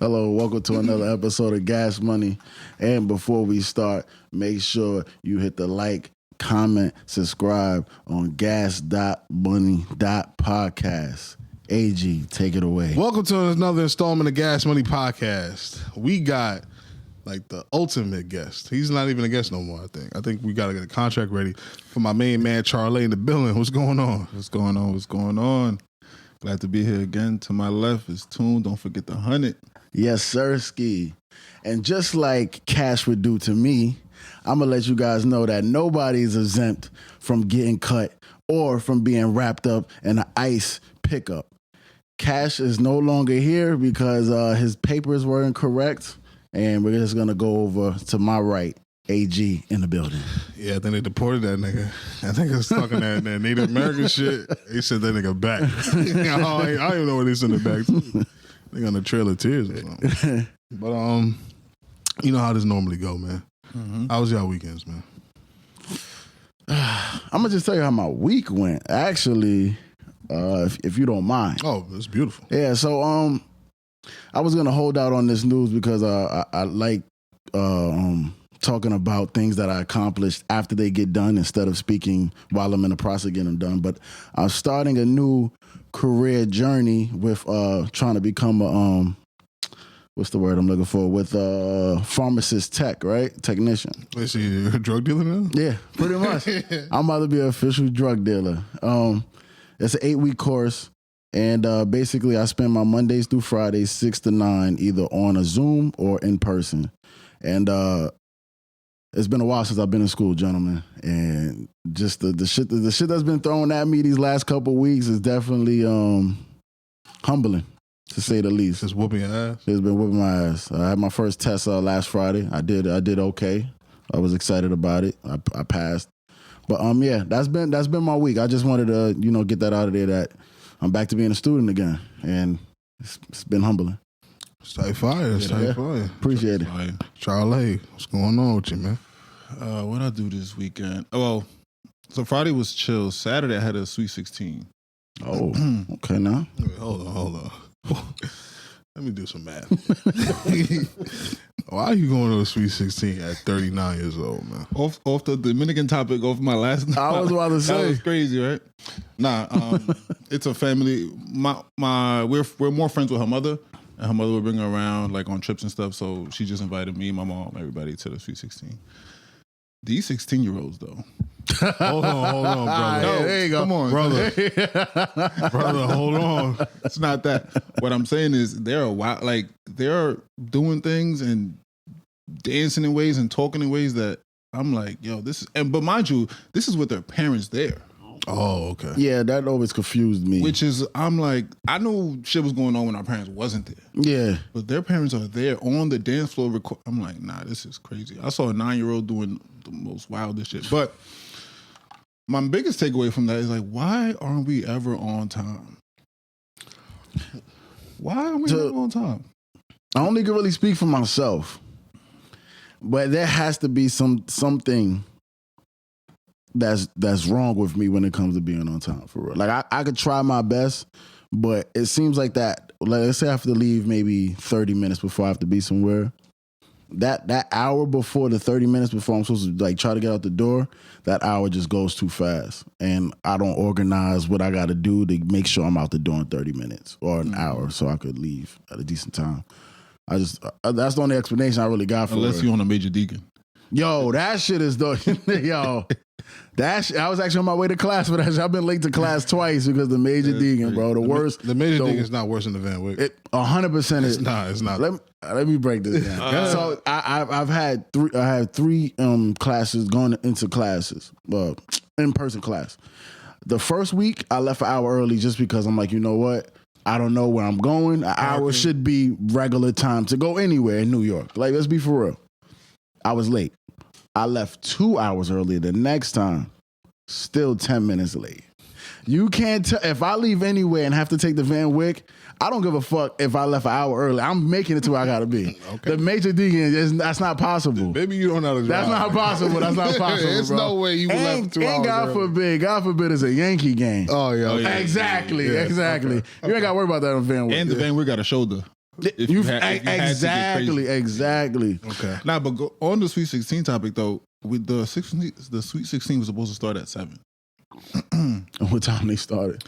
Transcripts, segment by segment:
Hello, welcome to another episode of Gas Money. And before we start, make sure you hit the like, comment, subscribe on gas.money.podcast. AG, take it away. Welcome to another installment of Gas Money Podcast. We got like the ultimate guest. He's not even a guest no more, I think. I think we got to get a contract ready for my main man, Charlie, in the building. What's going on? What's going on? What's going on? Glad to be here again. To my left is Toon. Don't forget the 100. Yes, sir, Ski. And just like cash would do to me, I'm going to let you guys know that nobody's exempt from getting cut or from being wrapped up in an ICE pickup. Cash is no longer here because his papers were incorrect, and we're just going to go over to my right, AG in the building. Yeah, I think they deported that nigga. I think it's talking that Native American shit. They sent that nigga back. I don't even know where they sent it back to. They on the Trail of Tears or something. But you know how this normally go, man. Mm-hmm. How was y'all weekends, man? I'm gonna just tell you how my week went. Actually, if you don't mind. Oh, it's beautiful. Yeah. So I was gonna hold out on this news because I like talking about things that I accomplished after they get done instead of speaking while I'm in the process of getting them done. But I'm starting a new career journey with trying to become a what's the word I'm looking for? With pharmacist tech, right? Technician. Wait, so you're a drug dealer now? Yeah, pretty much. I'm about to be an official drug dealer. It's an 8-week course, and basically I spend my Mondays through Fridays 6 to 9 either on a Zoom or in person. And it's been a while since I've been in school, gentlemen, and just the shit that's been thrown at me these last couple of weeks is definitely humbling, to say the least. It's whooping your ass? It's been whooping my ass. I had my first test last Friday. I did okay. I was excited about it. I passed. But yeah, that's been my week. I just wanted to get that out of there that I'm back to being a student again, and it's been humbling. It's tight fire. It's tight fire. Appreciate it. Charlie, what's going on with you, man? What I do this weekend? So Friday was chill. Saturday I had a Sweet 16. Oh, okay now. Wait, hold on. Let me do some math. Why are you going to a Sweet 16 at 39 years old, man? Off the Dominican topic, off my last. I was about to say. That was crazy, right? Nah, it's a family. We're more friends with her mother. And her mother would bring her around like on trips and stuff. So she just invited me, my mom, everybody to the Sweet 16. These 16-year-olds though. Hold on, brother. No, there you go. Come on, brother. Brother, hold on. It's not that. What I'm saying is they're doing things and dancing in ways and talking in ways that I'm like, yo, but mind you, this is with their parents there. Oh, okay. Yeah, that always confused me. Which is, I'm like, I know shit was going on when our parents wasn't there. Yeah. But their parents are there on the dance floor. I'm like, nah, this is crazy. I saw a 9-year-old doing the most wildest shit. But my biggest takeaway from that is like, why aren't we ever on time? Why aren't we ever on time? I only can really speak for myself. But there has to be something that's wrong with me when it comes to being on time, for real. Like I could try my best, but it seems like that. Like, let's say I have to leave maybe 30 minutes before I have to be somewhere. That hour before, the 30 minutes before I'm supposed to like try to get out the door, that hour just goes too fast, and I don't organize what I got to do to make sure I'm out the door in 30 minutes or an hour so I could leave at a decent time. That's the only explanation I really got for it. Unless you're on a major deacon. Yo, that shit is the yo. I was actually on my way to class for that shit. I've been late to class twice because the major deacon, bro. The worst. The major deacon is not worse than the Van Wick. 100% is. It's not. Let me break this down. So I've had three classes going into classes, in-person class. The first week I left an hour early just because I'm like, you know what? I don't know where I'm going. An hour should be regular time to go anywhere in New York. Like, let's be for real. I was late. I left 2 hours earlier the next time. Still 10 minutes late. You can't tell. If I leave anywhere and have to take the Van Wick, I don't give a fuck if I left an hour early. I'm making it to where I gotta be. Okay. The major deacon, that's not possible. Maybe you don't know how to drive. That's not possible. That's not possible. There's bro. no way you left 2 hours God forbid it's a Yankee game. Oh, yeah. Okay. Exactly. Yeah. Okay. You ain't gotta worry about that on Van Wick. And the Van Wick got a shoulder. If you had to get crazy. Exactly. Okay. Nah, but go on the Sweet 16 topic though. With the Sweet 16 was supposed to start at 7. What time they started?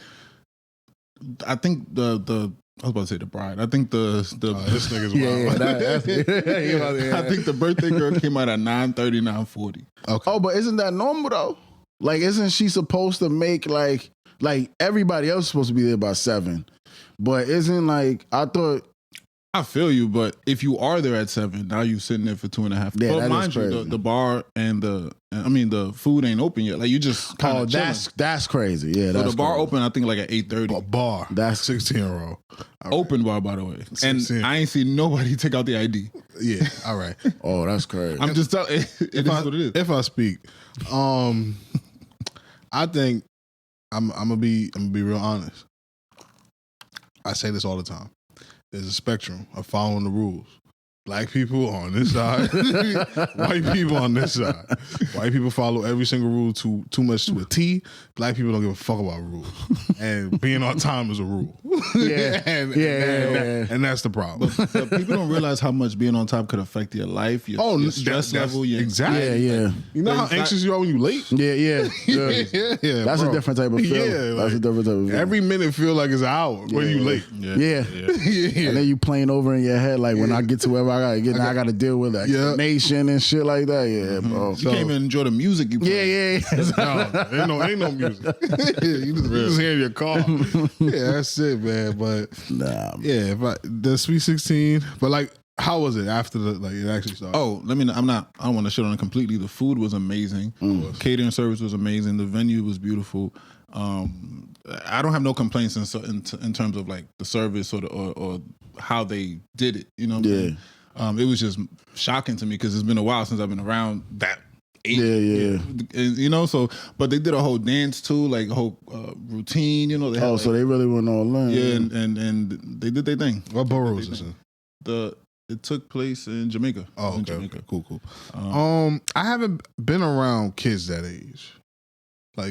I think I was about to say the bride. I think this nigga's wild. I think the birthday girl came out at 9:30, 9:40. Okay. Oh, but isn't that normal though? Like, isn't she supposed to make like everybody else is supposed to be there by 7? But isn't I thought. I feel you, but if you are there at 7, now you sitting there for 2.5. Yeah, but that mind is you, crazy. the bar and the food ain't open yet. Like you just kind of that's crazy. Yeah, so that's the bar crazy. open, I think like at 8:30. A bar. That's 16-year-old. Open bar, by the way. And 16. I ain't seen nobody take out the ID. Yeah. All right. Oh, that's crazy. I'm just telling. It is what it is. If I speak, I think I'm gonna be real honest. I say this all the time. There's a spectrum of following the rules. Black people on this side, white people on this side. White people follow every single rule too much to a T. Black people don't give a fuck about rules, and being on time is a rule. Yeah. and that's the problem. But people don't realize how much being on top could affect your life, your stress level, your exactly. Yeah. You know how It's not- anxious you are when you late. Yeah. Yeah. That's bro. a different type of feeling. Yeah, That's a different type of feeling. Every minute feel like it's an hour when you late. Yeah. Yeah. And then you playing over in your head when I get to wherever I gotta get, now I gotta deal with explanation and shit like that. Yeah, bro. You can't even enjoy the music you play. Yeah. No, ain't no music. you just hear your car. Yeah, that's it, man. But Nah. yeah, the Sweet 16. But how was it after it actually started? Oh, I don't want to shit on it completely. The food was amazing. Catering service was amazing. The venue was beautiful. I don't have no complaints in terms of the service or how they did it. You know what I'm saying? It was just shocking to me because it's been a while since I've been around that age. Yeah. And, but they did a whole dance too, a whole routine. They had, So they really went all in. yeah, and they did their thing. What borough was this in? It took place in Jamaica. Oh, In okay. Jamaica. Cool. I haven't been around kids that age.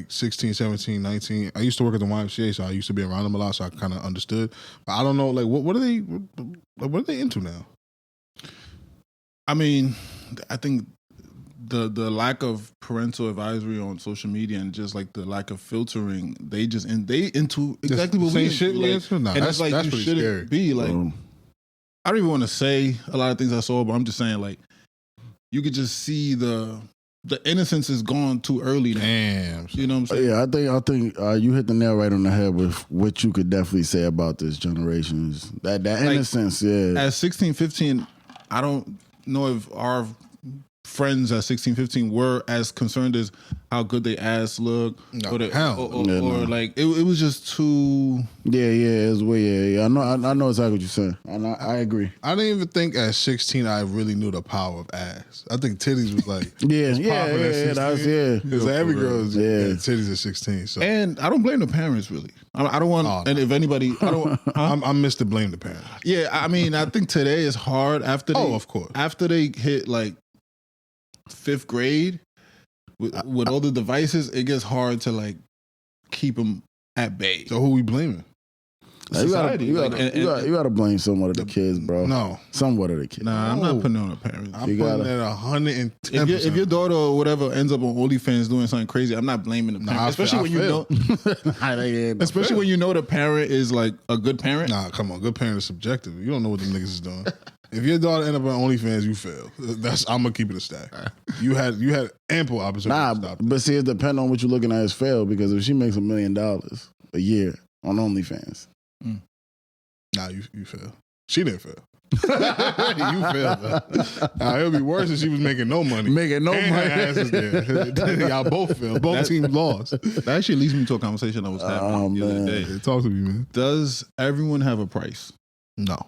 16, 17, 19. I used to work at the YMCA, so I used to be around them a lot, so I kind of understood. But I don't know, what are they into now? I mean, I think the lack of parental advisory on social media and just the lack of filtering, they into exactly what we shit. into. Nah, and that's you pretty shouldn't scary. be I don't even want to say a lot of things I saw, but I'm just saying you could just see the innocence is gone too early now. Damn. You know what I'm saying? Yeah, I think you hit the nail right on the head with what you could definitely say about this generation. Is that innocence, yeah. At 16, 15, I don't know if our friends at 16, 15 were as concerned as how good they ass look. No, or hell. it was just too... Yeah, it's way, yeah. I know exactly what you're saying. And I agree. I didn't even think at 16 I really knew the power of ass. I think titties was Yeah. Because every girl's Yeah. titties at 16. So And I don't blame the parents, really. I don't want... Oh, and if anybody... I don't... I'm Mr. Blame the Parents. Yeah, I mean, I think today is hard after they... Oh, of course. After they hit, 5th grade, with all the devices, it gets hard to, keep them at bay. So who we blaming? Society. You gotta blame somewhat of the kids, bro. No. Somewhat of the kids. Nah, I'm not putting it on the parents. I'm You putting gotta- that 110%. If your daughter or whatever ends up on OnlyFans doing something crazy, I'm not blaming the parent. I Especially feel- when especially when you know the parent is a good parent. Nah, come on. Good parent is subjective. You don't know what them niggas is doing. If your daughter end up on OnlyFans, you fail. I'm gonna keep it a stack. You had ample opportunity to stop that. But see, it depends on what you're looking at as fail. Because if she makes $1 million a year on OnlyFans, Nah, you fail. She didn't fail. You failed. Though. Nah, it would be worse if she was making no money. Making no And money. her ass is there. Y'all both failed. Both teams lost. That actually leads me to a conversation I was having the other man. day. Hey, talk to me, man. Does everyone have a price? No.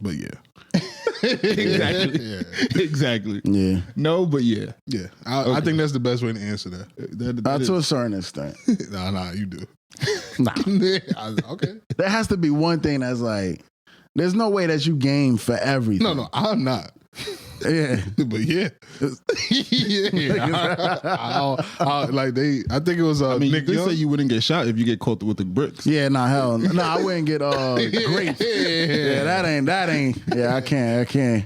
But yeah. Exactly. Yeah. Exactly. yeah, No, but yeah. Yeah. I think that's the best way to answer that. That to a is- certain extent. Nah, you do. Nah, Okay. there has to be one thing that's there's no way that you game for everything. No, I'm not. Yeah. But yeah. Like I think it was Nick they Young. say you wouldn't get shot if you get caught with the bricks. Yeah, nah, hell. Nah, I wouldn't get grapes. Yeah, that ain't. Yeah, I can't.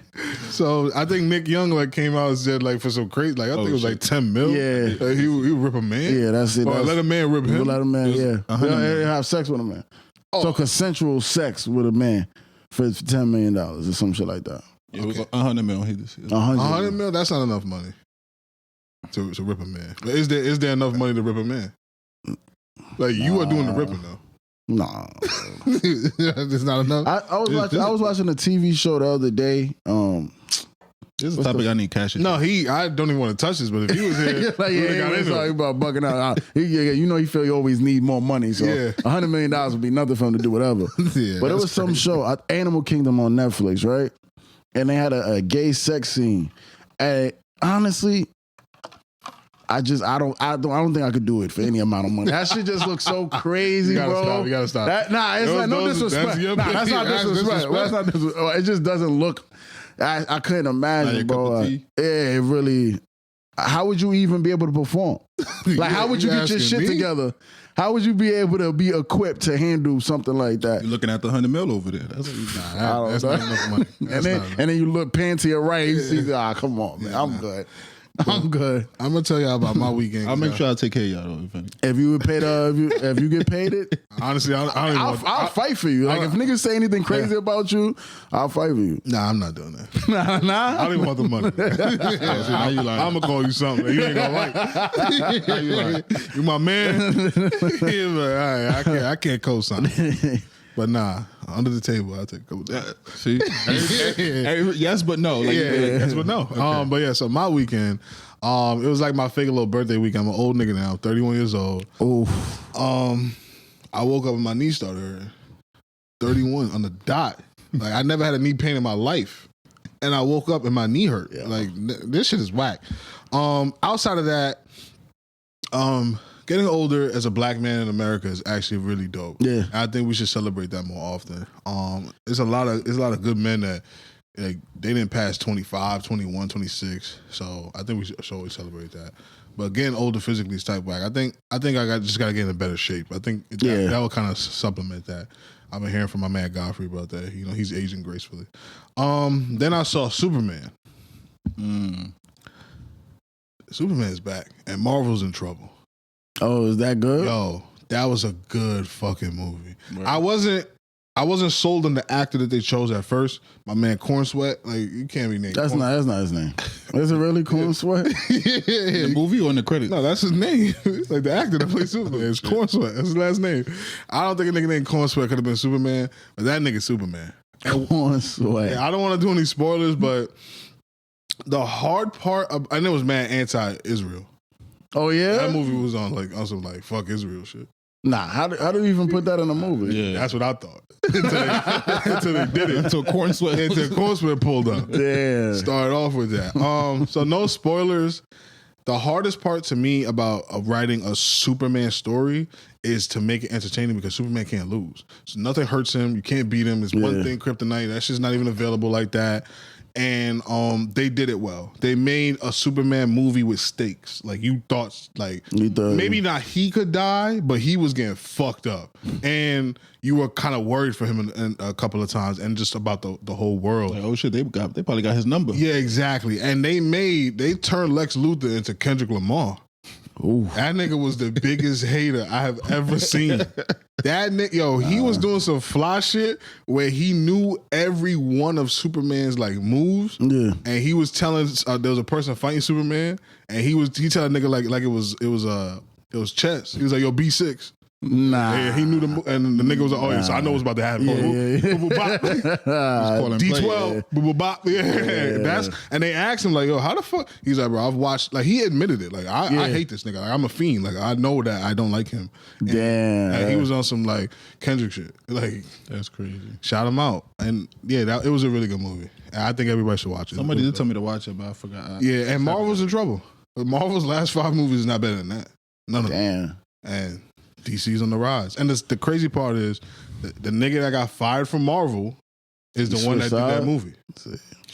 So I think Nick Young like came out and said like for some crazy like I think it was like 10 mil. Yeah. Like, he would rip a man. Yeah, that's it. Or let a man rip him. Let a man, yeah. Have sex with a man. So consensual sex with a man for $10 million or some shit like that. It was 100 mil. 100 mil. That's not enough money to rip a man. But is there enough money to rip a man? Like you are doing the ripping though. Nah, it's not enough. I was watching a TV show the other day. This is the topic I need cash. No, I don't even want to touch this. But if he was here, like, he's talking about bugging out. He feel you always need more money. So $100 million would be nothing for him to do whatever. Yeah, but it was some show, Animal Kingdom on Netflix, right? And they had a gay sex scene. And honestly, I don't think I could do it for any amount of money. That shit just looks so crazy, bro. You gotta stop. It's like no disrespect. That's not disrespect. That's not disrespect. It just doesn't look. I couldn't imagine, bro. Yeah, it really. How would you even be able to perform? Like, how would you get your shit together? How would you be able to be equipped to handle something like that? You're looking at the 100 mil over there. That's not enough money. And then you look panty right. You see, come on, man. I'm good. I'm good. I'm gonna tell y'all about my weekend. I'll make sure I take care of y'all though. If you would pay if you get paid it, honestly, I'll fight for you. Like if niggas say anything crazy about you, I'll fight for you. Nah, I'm not doing that. Nah. I don't even want the money. I'm gonna call you something you ain't gonna like. You my man. Like, all right, I can't co-sign. But nah, under the table, I'll take a couple days. See? Yes, but no. Like, yes, but no. Okay. But yeah, so my weekend, it was like my fake little birthday weekend. I'm an old nigga now, 31 years old. Oof. I woke up and my knee started hurting. 31 on the dot. Like, I never had a knee pain in my life. And I woke up and my knee hurt. Yeah. Like, this shit is whack. Outside of that, getting older as a black man in America is actually really dope. Yeah, I think we should celebrate that more often. There's a lot of good men that like they didn't pass 25, 21, 26. So I think we should always celebrate that. But getting older physically is type whack. I think I just got to get in a better shape. I think that will kind of supplement that. I've been hearing from my man Godfrey about that. You know, he's aging gracefully. Then I saw Superman. Superman's back, and Marvel's in trouble. Oh, is that good? Yo, that was a good fucking movie. Right. I wasn't sold on the actor that they chose at first. My man CornSweat, like you can't be named. That's not his name. Is it really CornSweat? Yeah. The movie or in the credits? No, that's his name. Like the actor that plays Superman. It's CornSweat. That's his last name. I don't think a nigga named CornSweat could have been Superman, but that nigga's Superman. CornSweat. Yeah, I don't want to do any spoilers, but the hard part I know it was mad anti-Israel. Oh yeah, that movie was on some fuck Israel shit. Nah, how do you even put that in a movie? Yeah, that's what I thought until they did it. Until CornSweat pulled up. Yeah, started off with that. So no spoilers. The hardest part to me about writing a Superman story is to make it entertaining because Superman can't lose. So nothing hurts him. You can't beat him. It's one thing, kryptonite. That shit's not even available like that. And they did it well. They made a Superman movie with stakes. Like you thought, maybe not he could die, but he was getting fucked up, and you were kind of worried for him in a couple of times, and just about the whole world. Like, oh shit, they probably got his number. Yeah, exactly. And they turned Lex Luthor into Kendrick Lamar. Ooh. That nigga was the biggest hater I have ever seen. That nigga, he was doing some fly shit where he knew every one of Superman's like moves. Yeah. And he was telling there was a person fighting Superman, and he telling a nigga like it was chess. He was like, yo, B6. Nah. Yeah, he knew and the nigga was like, oh, so I know what's about to happen. D12. Yeah. And they asked him, like, yo, how the fuck? He's like, bro, I've watched, like, he admitted it. Like, I hate this nigga. Like, I'm a fiend. Like, I know that I don't like him. And, damn. Like, he was on some, like, Kendrick shit. Like, that's crazy. Shout him out. And, yeah, it was a really good movie. And I think everybody should watch it. Somebody did tell me to watch it, but I forgot. Yeah, and Marvel's in trouble. But Marvel's last 5 movies is not better than that. None of them. And DC's on the rise. And the crazy part is the nigga that got fired from Marvel is the one that did that movie.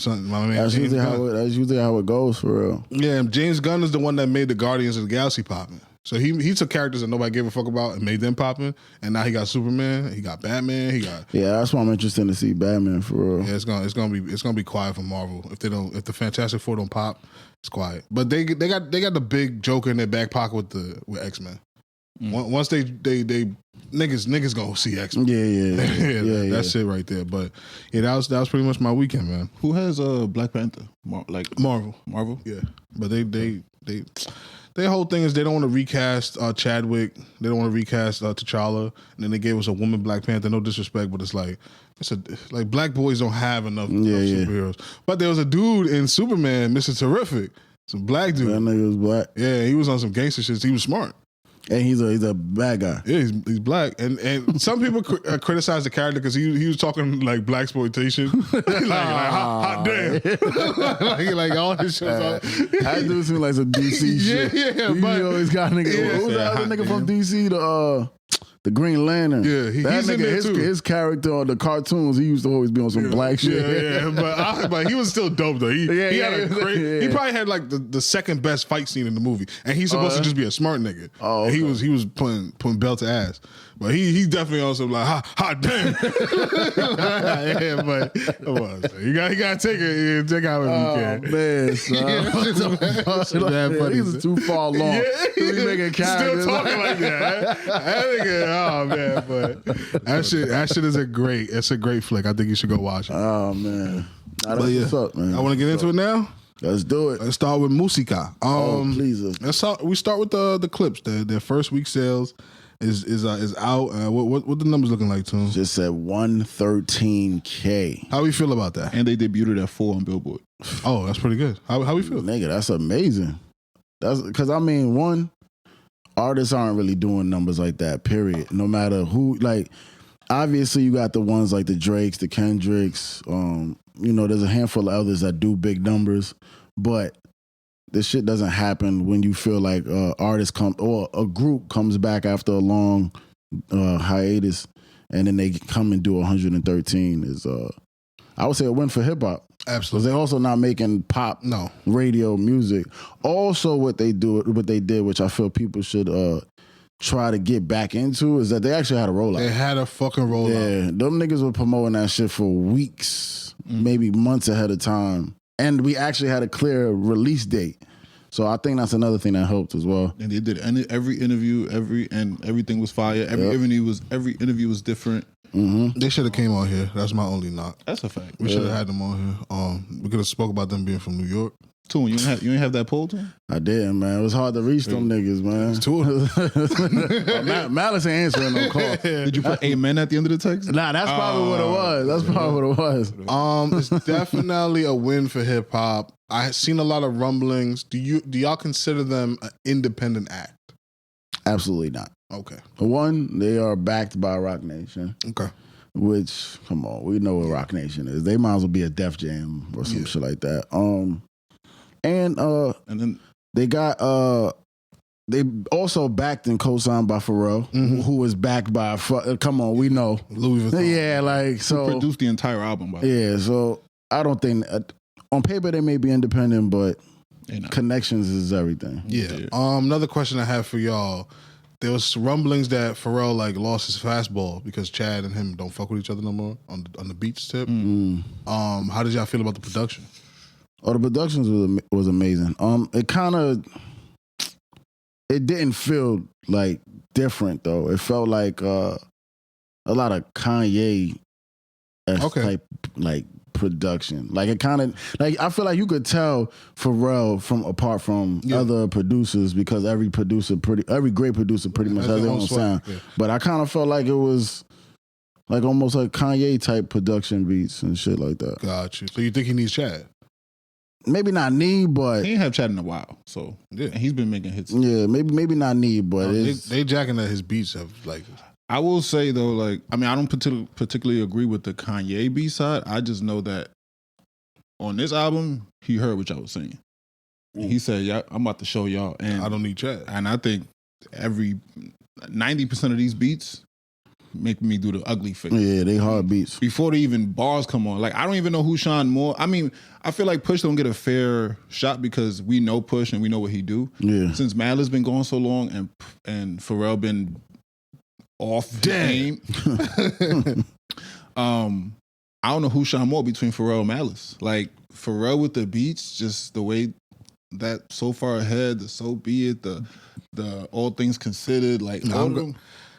My man, That's usually how it goes for real. Yeah, James Gunn is the one that made the Guardians of the Galaxy popping. So he took characters that nobody gave a fuck about and made them popping. And now he got Superman, he got Batman, he got that's why I'm interested to see Batman for real. Yeah, it's gonna be quiet for Marvel if the Fantastic Four don't pop. It's quiet, but they got the big Joker in their back pocket with X-Men. Once they niggas gonna see X-Men. Yeah. That's it right there. But yeah, that was pretty much my weekend, man. Who has Black Panther? Marvel. Yeah, but their whole thing is they don't want to recast Chadwick. They don't want to recast T'Challa, and then they gave us a woman Black Panther. No disrespect, but it's like black boys don't have enough superheroes. But there was a dude in Superman, Mr. Terrific, some black dude. That nigga was black. Yeah, he was on some gangster shit. He was smart. And he's a bad guy. Yeah, he's black, and some people criticize the character because he was talking like black exploitation, like hot damn, like all his shows. I do seem like some DC shit. Yeah, he but always got nigga. Who's the other nigga from DC? The Green Lantern. Yeah, he's nigga, in there too. His character on the cartoons, he used to always be on some black shit. Yeah, but he was still dope though. He probably had like the second best fight scene in the movie, and he's supposed to just be a smart nigga. Oh, okay. He was putting belt to ass, but he's definitely also like hot damn. Yeah, but come on, you gotta take it. Check out if you can. Man, son. These are too far along. Yeah. We making characters. Still talking like that. That nigga, oh man, but that shit is a great flick. I think you should go watch it. Oh man. What's up, man? I want to get into it now. Let's do it. Let's start with Musica. Please. We start with the Clipse. Their first week sales is out. What the numbers looking like, Toon? Just said 113K. How we feel about that? And they debuted at 4 on Billboard. Oh, that's pretty good. How we feel? Nigga, that's amazing. That's because I mean, one, artists aren't really doing numbers like that, period. No matter who, like, obviously you got the ones like the Drakes, the Kendricks, there's a handful of others that do big numbers, but this shit doesn't happen when you feel like artists come or a group comes back after a long hiatus and then they come and do 113 is I would say a win for hip hop. Absolutely. Because they're also not making pop radio music. Also what they did, which I feel people should try to get back into, is that they actually had a rollout. They had a fucking rollout. Yeah, them niggas were promoting that shit for weeks, maybe months ahead of time. And we actually had a clear release date. So I think that's another thing that helped as well. And they did every interview, everything was fire. Every interview was different. Mm-hmm. They should have came on here. That's my only knock. That's a fact. We should have had them on here. We could have spoke about them being from New York. Toon, you ain't have that poll, Toon? I did, man. It was hard to reach them niggas, man. It's two of them. Malice ain't answering no call. Did you put amen at the end of the text? Nah, that's probably what it was. That's probably what it was. It's definitely a win for hip hop. I seen a lot of rumblings. Do y'all consider them an independent act? Absolutely not. Okay. One, they are backed by Rock Nation. Okay. Which, come on, we know what Rock Nation is. They might as well be a Def Jam or some shit like that. And then they got they also backed and co-signed by Pharrell, who was backed by come on, we know Louis Vuitton. Yeah, like so who produced the entire album. By so I don't think on paper they may be independent, but connections is everything. Yeah. Another question I have for y'all. There was rumblings that Pharrell lost his fastball because Chad and him don't fuck with each other no more on the beach tip. How did y'all feel about the production? Oh, the productions was amazing. It didn't feel like different though. It felt like a lot of Kanye type production. Like it kind of I feel like you could tell Pharrell apart from other producers because every great producer pretty much has their own sound. Yeah. But I kind of felt like it was like almost like Kanye type production beats and shit like that. Got you. So you think he needs Chad? Maybe not need, but he ain't have Chad in a while. So and he's been making hits. Yeah, maybe not need, but they jacking that his beats have I will say though, I don't particularly agree with the Kanye B side. I just know that on this album, he heard what y'all was saying. He said, "Yeah, I'm about to show y'all." And I don't need Chad. And I think every 90% of these beats make me do the ugly face. Yeah, they hard beats. Before the even bars come on. Like, I don't even know who shine more. I mean, I feel like Push don't get a fair shot because we know Push and we know what he do. Yeah. Since Malice been going so long and Pharrell been off the game. I don't know who shine more between Pharrell and Malice. Like, Pharrell with the beats, just the way that So Far Ahead, the So Be It, the All Things Considered, like all of them.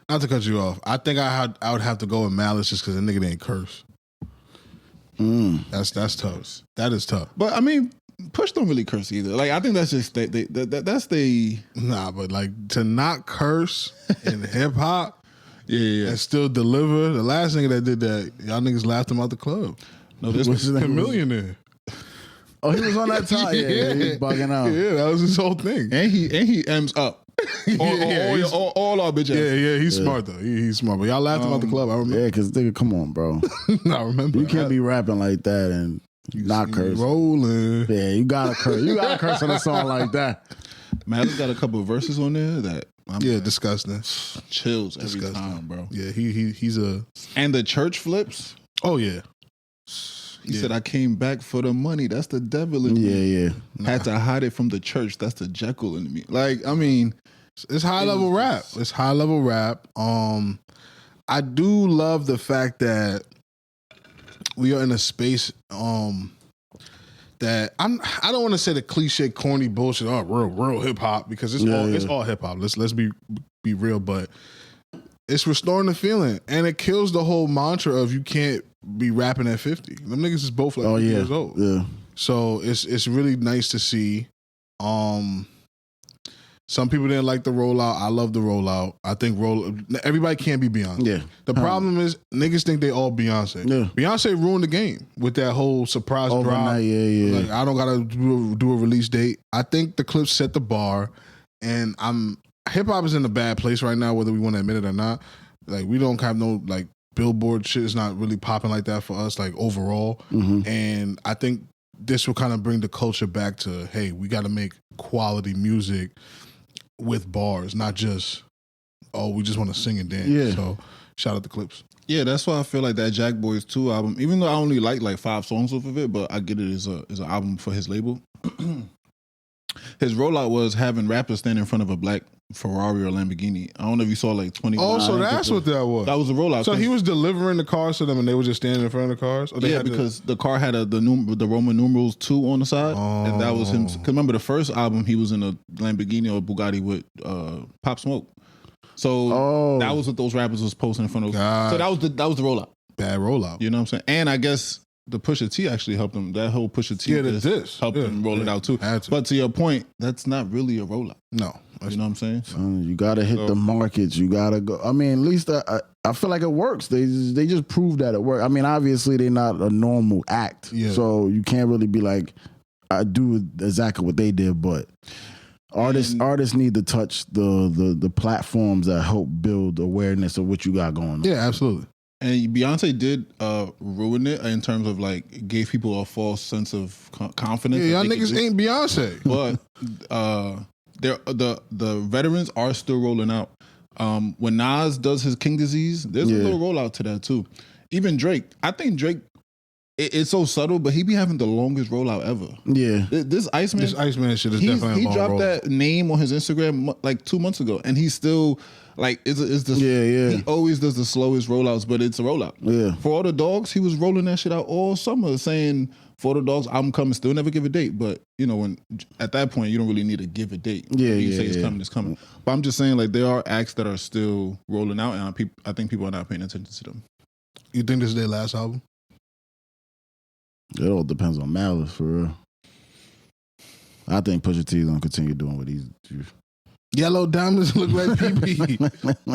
Not to cut you off, I think I would have to go with Malice just because the nigga didn't curse. That's tough. That is tough. But I mean, Push don't really curse either. Like, I think that's just that's nah. But like to not curse in hip hop, yeah, and still deliver. The last nigga that did that, y'all niggas laughed him out the club. No, this was a millionaire. Oh, he was on that time. Yeah, he was bugging out. Yeah, that was his whole thing. And he M's up. all our bitch ass. Yeah, he's smart though. He's smart. But y'all laughed him out the club. I remember. Yeah, because nigga, come on, bro. I remember. You can't be rapping like that and not curse. Rolling. Yeah, you gotta curse. You gotta curse on a song like that. Malice got a couple of verses on there that disgusting. Chills every time, bro. Yeah, he's a and the church flips. Oh yeah. He said, "I came back for the money. That's the devil in me. Yeah. Had to hide it from the church. That's the Jekyll in me." Like, I mean, it's high level rap. It's high level rap. I do love the fact that we are in a space that I don't want to say the cliche, corny bullshit. Oh, real hip hop because it's all hip hop. Let's be real, but it's restoring the feeling, and it kills the whole mantra of you can't be rapping at 50. Them niggas is both like 50 years old. Yeah. So it's really nice to see. Some people didn't like the rollout. I love the rollout. I think everybody can't be Beyonce. Yeah. The problem is niggas think they all Beyonce. Yeah. Beyonce ruined the game with that whole surprise drop. Yeah. Like, I don't gotta do a release date. I think the Clipse set the bar, and hip hop is in a bad place right now, whether we want to admit it or not. Like, we don't have no like Billboard shit is not really popping like that for us, like overall. And I think this will kind of bring the culture back to, hey, we got to make quality music with bars, not just, we just want to sing and dance. Yeah. So shout out to Clipse. Yeah, that's why I feel like that Jack Boys 2 album, even though I only like 5 songs off of it, but I get it as an album for his label. His rollout was having rappers stand in front of a black Ferrari or Lamborghini. I don't know if you saw like 20. Oh, so that's what that was. That was a rollout. So he was delivering the cars to them, and they were just standing in front of the cars. Or because the car had the Roman numerals 2 on the side, and that was him. Because remember, the first album he was in a Lamborghini or Bugatti with Pop Smoke. So that was what those rappers was posting in front of. So that was the rollout. Bad rollout. You know what I'm saying? And I guess the Pusha T actually helped him. That whole Pusha T helped him roll it out too. But to your point, that's not really a rollout. No. You know what I'm saying? You got to hit the markets. You got to go. I mean, at least I feel like it works. They just proved that it works. I mean, obviously they're not a normal act. Yeah. So you can't really be like, I do exactly what they did, but artists need to touch the platforms that help build awareness of what you got going on. Yeah, absolutely. And Beyonce did ruin it in terms of like gave people a false sense of confidence. Yeah, y'all niggas ain't Beyonce. But the veterans are still rolling out. When Nas does his King Disease, there's a little rollout to that too. Even Drake, I think Drake, it's so subtle, but he be having the longest rollout ever. Yeah, this Iceman shit is definitely. He dropped that name on his Instagram like 2 months ago, and he's still like He always does the slowest rollouts, but it's a rollout. Yeah, For All the Dogs, he was rolling that shit out all summer, saying For All the Dogs, I'm coming. Still never give a date, but you know when at that point you don't really need to give a date. You say it's coming, it's coming. But I'm just saying like there are acts that are still rolling out, and I think people are not paying attention to them. You think this is their last album? It all depends on Malice, for real. I think Pusha T is gonna continue doing what he's. Yellow diamonds look like PP.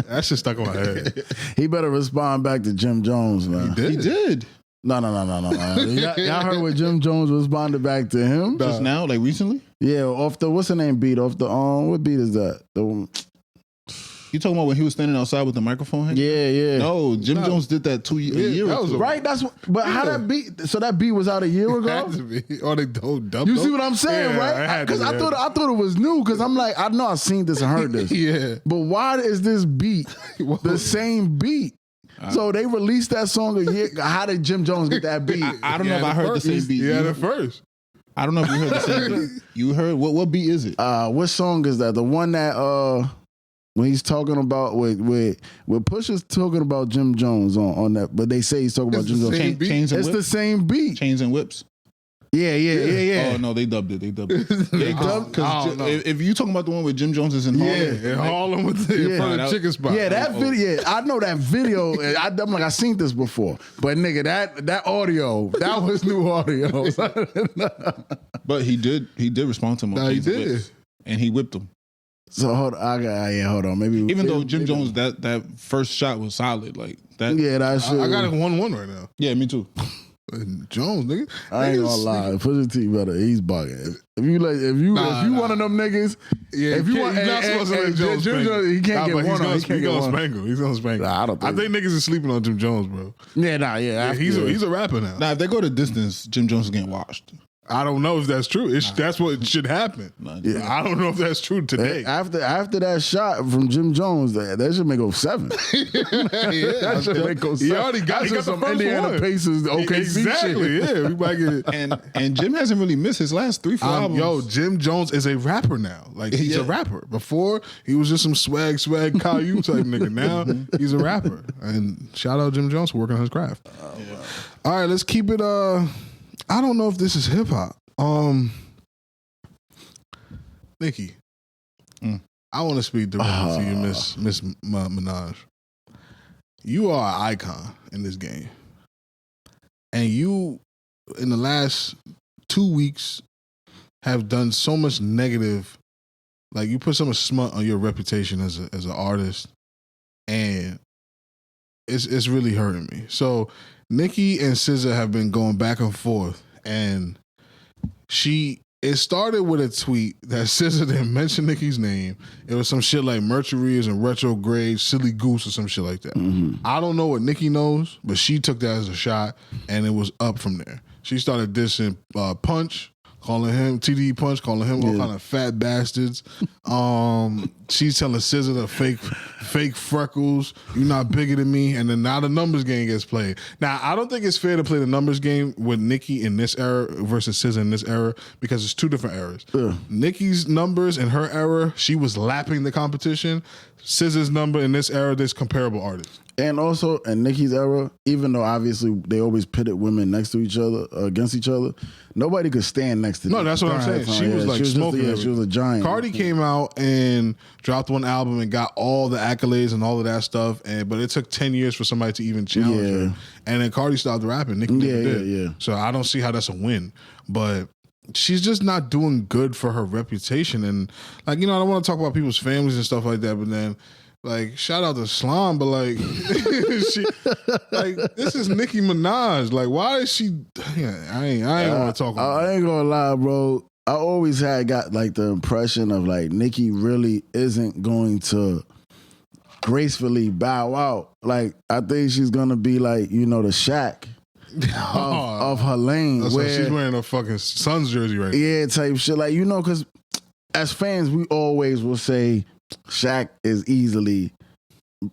That shit stuck in my head. He better respond back to Jim Jones, man. He did. No. Y'all heard what Jim Jones responded back to him? Just now, like recently? Yeah, off the what's the name beat? Off the what beat is that? You talking about when he was standing outside with the microphone hanging? Yeah. No, Jim Jones did that a year ago. Right, but how that beat? So that beat was out a year ago. Had to be. Or they don't dump. You see what I'm saying, right? Because I thought it was new. Because I'm like, I know I've seen this and heard this. Yeah. But why is this beat the same beat? So they released that song a year. How did Jim Jones get that beat? I don't know if I heard the same beat. Yeah, the first. I don't know if you heard the same beat. You heard what beat is it? What song is that? The one that when he's talking about with Pusha's talking about Jim Jones on that, but they say he's talking about Jim Jones. Chains and It's Whips? the same beat. Chains and Whips. Yeah. Oh no, they dubbed it. They dubbed it. They dubbed- If you talking about the one with Jim Jones is in Harlem, In Harlem with the in front of the chicken spot. Yeah, that video. I know that video. I'm like, I seen this before, but nigga, that audio, that was new audio. but he did respond to him. Nah, he Chains and did. Whips, and he whipped him. So hold on. Maybe Even though Jim Jones that first shot was solid, like that. Yeah, that's I got it 1-1 right now. Yeah, me too. Jones, nigga. I ain't gonna lie. Pusha T better. He's bugging. If you one of them niggas, Yeah, if you want, you're not supposed to let Jones Jim spank. Jones, he can't get but one. He can't He's get gonna one. spank him. He's gonna spank him. Nah, I don't think niggas is sleeping on Jim Jones, bro. Yeah. He's a rapper now. Now, if they go to distance, Jim Jones is getting washed. I don't know if that's true. That's what should happen. Yeah. I don't know if that's true today. After that shot from Jim Jones, that should make 7. That should make 7. He already got That's the just some first Indiana one. Pacers OKC Exactly. shit. Yeah, we might get. And Jim hasn't really missed his last 3-4 albums. Yo, Jim Jones is a rapper now. Like he's a rapper. Before he was just some swag Caillou type nigga. Now he's a rapper. And shout out Jim Jones for working on his craft. All right, let's keep it. I don't know if this is hip hop. Nicki, I want to speak directly to you, Miss Minaj. You are an icon in this game, and you, in the last 2 weeks, have done so much negative. Like you put so much smut on your reputation as an artist, and it's really hurting me. So Nicki and SZA have been going back and forth, and it started with a tweet that SZA didn't mention Nicki's name. It was some shit like Mercury is in retrograde, silly goose or some shit like that. Mm-hmm. I don't know what Nicki knows, but she took that as a shot, and it was up from there. She started dissing Punch, calling him TDE Punch, calling him all kind of fat bastards. She's telling SZA the fake freckles. You're not bigger than me. And then now the numbers game gets played. Now I don't think it's fair to play the numbers game with Nicki in this era versus SZA in this era because it's two different eras. Nicki's numbers in her era, she was lapping the competition. SZA's number in this era, there's comparable artists. And also in Nicki's era, even though obviously they always pitted women next to each other, against each other, nobody could stand next to them. No, that's what I'm saying. She was like smoking. She was a giant. Cardi came out and dropped one album and got all the accolades and all of that stuff, but it took 10 years for somebody to even challenge her. And then Cardi stopped rapping. Nicki never did. Yeah. So I don't see how that's a win. But she's just not doing good for her reputation. And like, I don't want to talk about people's families and stuff like that, but then like, shout out to Slime, but like, this is Nicki Minaj. Like, why is she? I ain't want to talk about I ain't gonna lie, bro. I always got like the impression of like Nicki really isn't going to gracefully bow out. Like, I think she's gonna be like, the Shaq of her lane. Where she's wearing a fucking Suns jersey right now. Yeah, type shit. Like, because as fans, we always will say Shaq is easily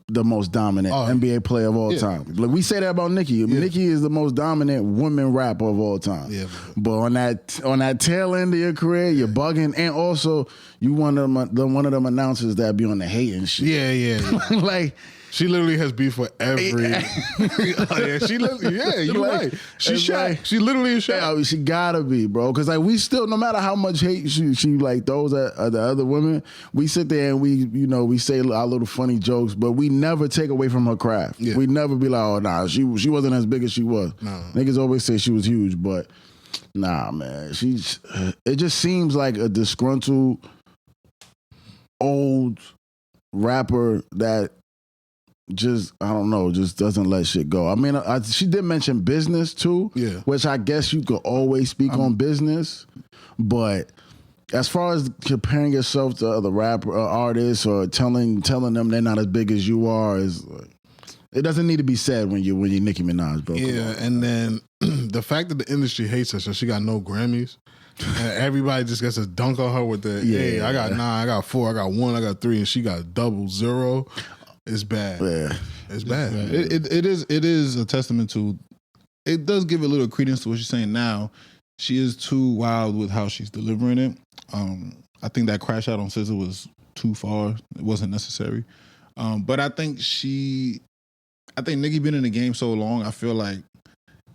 the most dominant NBA player of all time. Like, we say that about Nicki. Yeah. Nicki is the most dominant women rapper of all time. Yeah, but on that tail end of your career, you're bugging, and also you one of them announcers that be on the hating shit. Yeah. Like, she literally has beef with every. You're right. She's Shaq. She literally is Shaq. Yeah, she gotta be, bro. Because like we still, no matter how much hate she like throws at the other women, we sit there and we say our little funny jokes, but we never take away from her craft. Yeah. We never be like, oh nah, she wasn't as big as she was. No. Niggas always say she was huge, but nah, man, it just seems like a disgruntled old rapper that just, I don't know, just doesn't let shit go. I mean, she did mention business too, which I guess you could always speak on business, but as far as comparing yourself to other rapper artists or telling them they're not as big as you are, is like, it doesn't need to be said when you're Nicki Minaj, bro. Yeah, and then the fact that the industry hates her, so she got no Grammys. And everybody just gets to dunk on her with the, hey, I got 9, I got 4, I got 1, I got 3, and she got 0. It's bad. Yeah. It's bad. It is a testament to. It does give a little credence to what she's saying now. She is too wild with how she's delivering it. I think that crash out on SZA was too far. It wasn't necessary. But I think Nicki been in the game so long. I feel like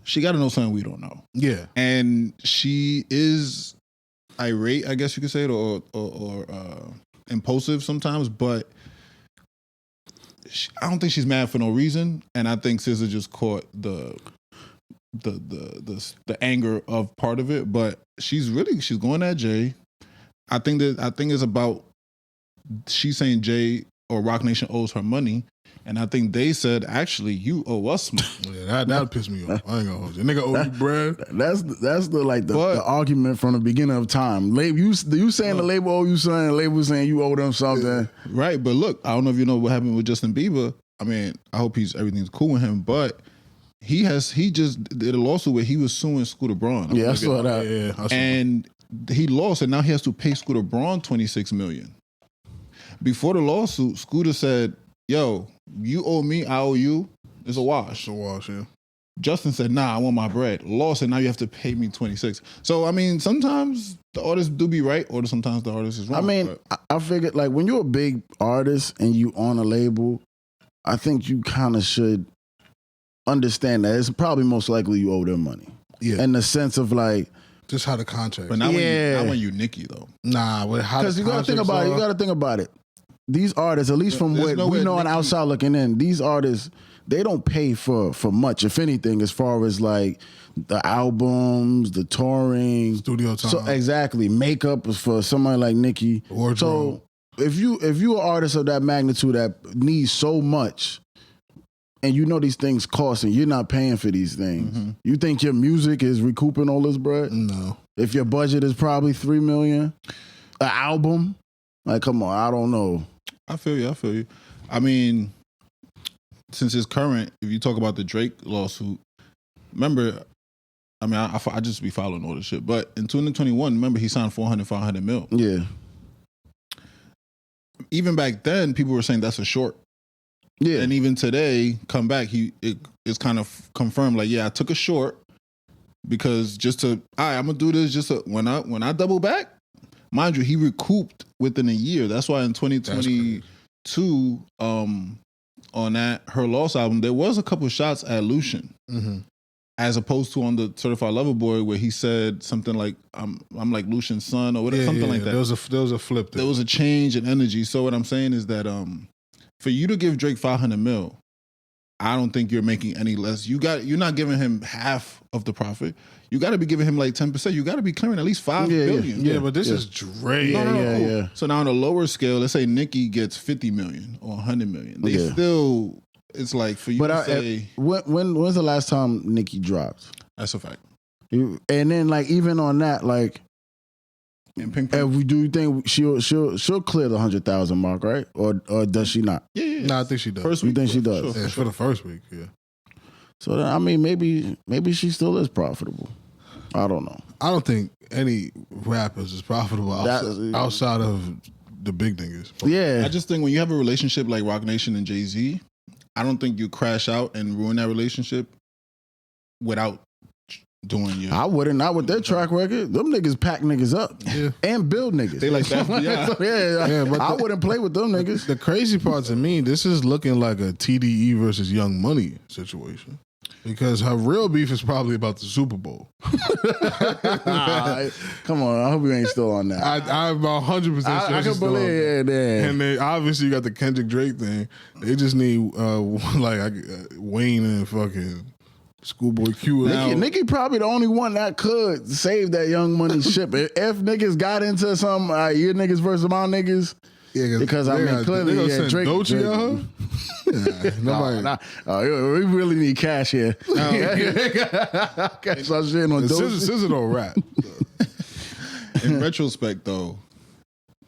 she got to know something we don't know. Yeah, and she is irate, I guess you could say it, or impulsive sometimes. But I don't think she's mad for no reason. And I think SZA just caught the anger of part of it. But she's going at Jay. I think it's about she's saying Jay or Roc Nation owes her money. And I think they said, actually, you owe us money. Yeah, that pissed me off. I ain't gonna hold you. Nigga owe you bread. That's the argument from the beginning of time. You saying the label owe you something, the label saying you owe them something. Yeah. Right, but look, I don't know if you know what happened with Justin Bieber. I mean, I hope everything's cool with him, but he just did a lawsuit where he was suing Scooter Braun. Yeah, I saw that. Yeah, and he lost, and now he has to pay Scooter Braun $26 million. Before the lawsuit, Scooter said, yo, you owe me, I owe you. It's a wash. It's a wash, yeah. Justin said, nah, I want my bread. Lost, and now you have to pay me 26. So, I mean, sometimes the artists do be right, or sometimes the artist is wrong. I mean, I figured, like, when you're a big artist and you on a label, I think you kind of should understand that it's probably most likely you owe them money. Yeah. In the sense of, like, just how the contract. But not when you Nicki, though. Nah, because you got to think about it. You got to think about it. These artists, at least from what we know on the outside looking in, these artists, they don't pay for much, if anything, as far as like the albums, the touring, studio time. So exactly, makeup is for somebody like Nicki. Wardrobe. So if you an artist of that magnitude that needs so much, and you know these things cost, and you're not paying for these things, you think your music is recouping all this bread? No. If your budget is probably $3 million, an album, like come on, I don't know. I feel you. I mean, since it's current, if you talk about the Drake lawsuit, remember, I mean, I just be following all this shit. But in 2021, remember, he signed 500 mil. Yeah. Even back then, people were saying that's a short. Yeah. And even today, come back, it's kind of confirmed, like, yeah, I took a short because I'm going to do this just when I double back. Mind you, he recouped within a year. That's why in 2022, on that Her Loss album, there was a couple shots at Lucian, as opposed to on the Certified Lover Boy where he said something like, "I'm like Lucian's son" or whatever, something like that. There was a flip. There was a change in energy. So what I'm saying is that for you to give Drake 500 mil, I don't think you're making any less. You're not giving him half of the profit. You got to be giving him like 10%. You got to be clearing at least $5 billion. Yeah, but this is Drake. No, cool. So now on a lower scale, let's say Nicki gets 50 million or 100 million. They still, it's like for you to say. When's the last time Nicki dropped? That's a fact. And then like even on that, like, do you think she'll clear the 100,000 mark, right? Or does she not? Yeah. No, I think she does. First week, you think she does? Sure, for the first week, yeah. So then, I mean, maybe she still is profitable. I don't know. I don't think any rappers is profitable outside of the big niggas. Yeah. I just think when you have a relationship like Roc Nation and Jay-Z, I don't think you crash out and ruin that relationship without doing your... I wouldn't. Not with their track record. Them niggas pack niggas up and build niggas. They like that. Yeah, but I wouldn't play with them niggas. The crazy part to me, this is looking like a TDE versus Young Money situation. Because her real beef is probably about the Super Bowl. Come on, I hope you ain't still on that. I'm about 100% sure I can believe it. And they obviously got the Kendrick Drake thing. They just need Wayne and fucking Schoolboy Q. Nicki probably the only one that could save that Young Money ship. If niggas got into some your niggas versus my niggas. Yeah, because I mean, clearly, Drake. Dolce nobody. We really need cash here. Cash our shit on Dolce. SZA don't rap. In retrospect, though,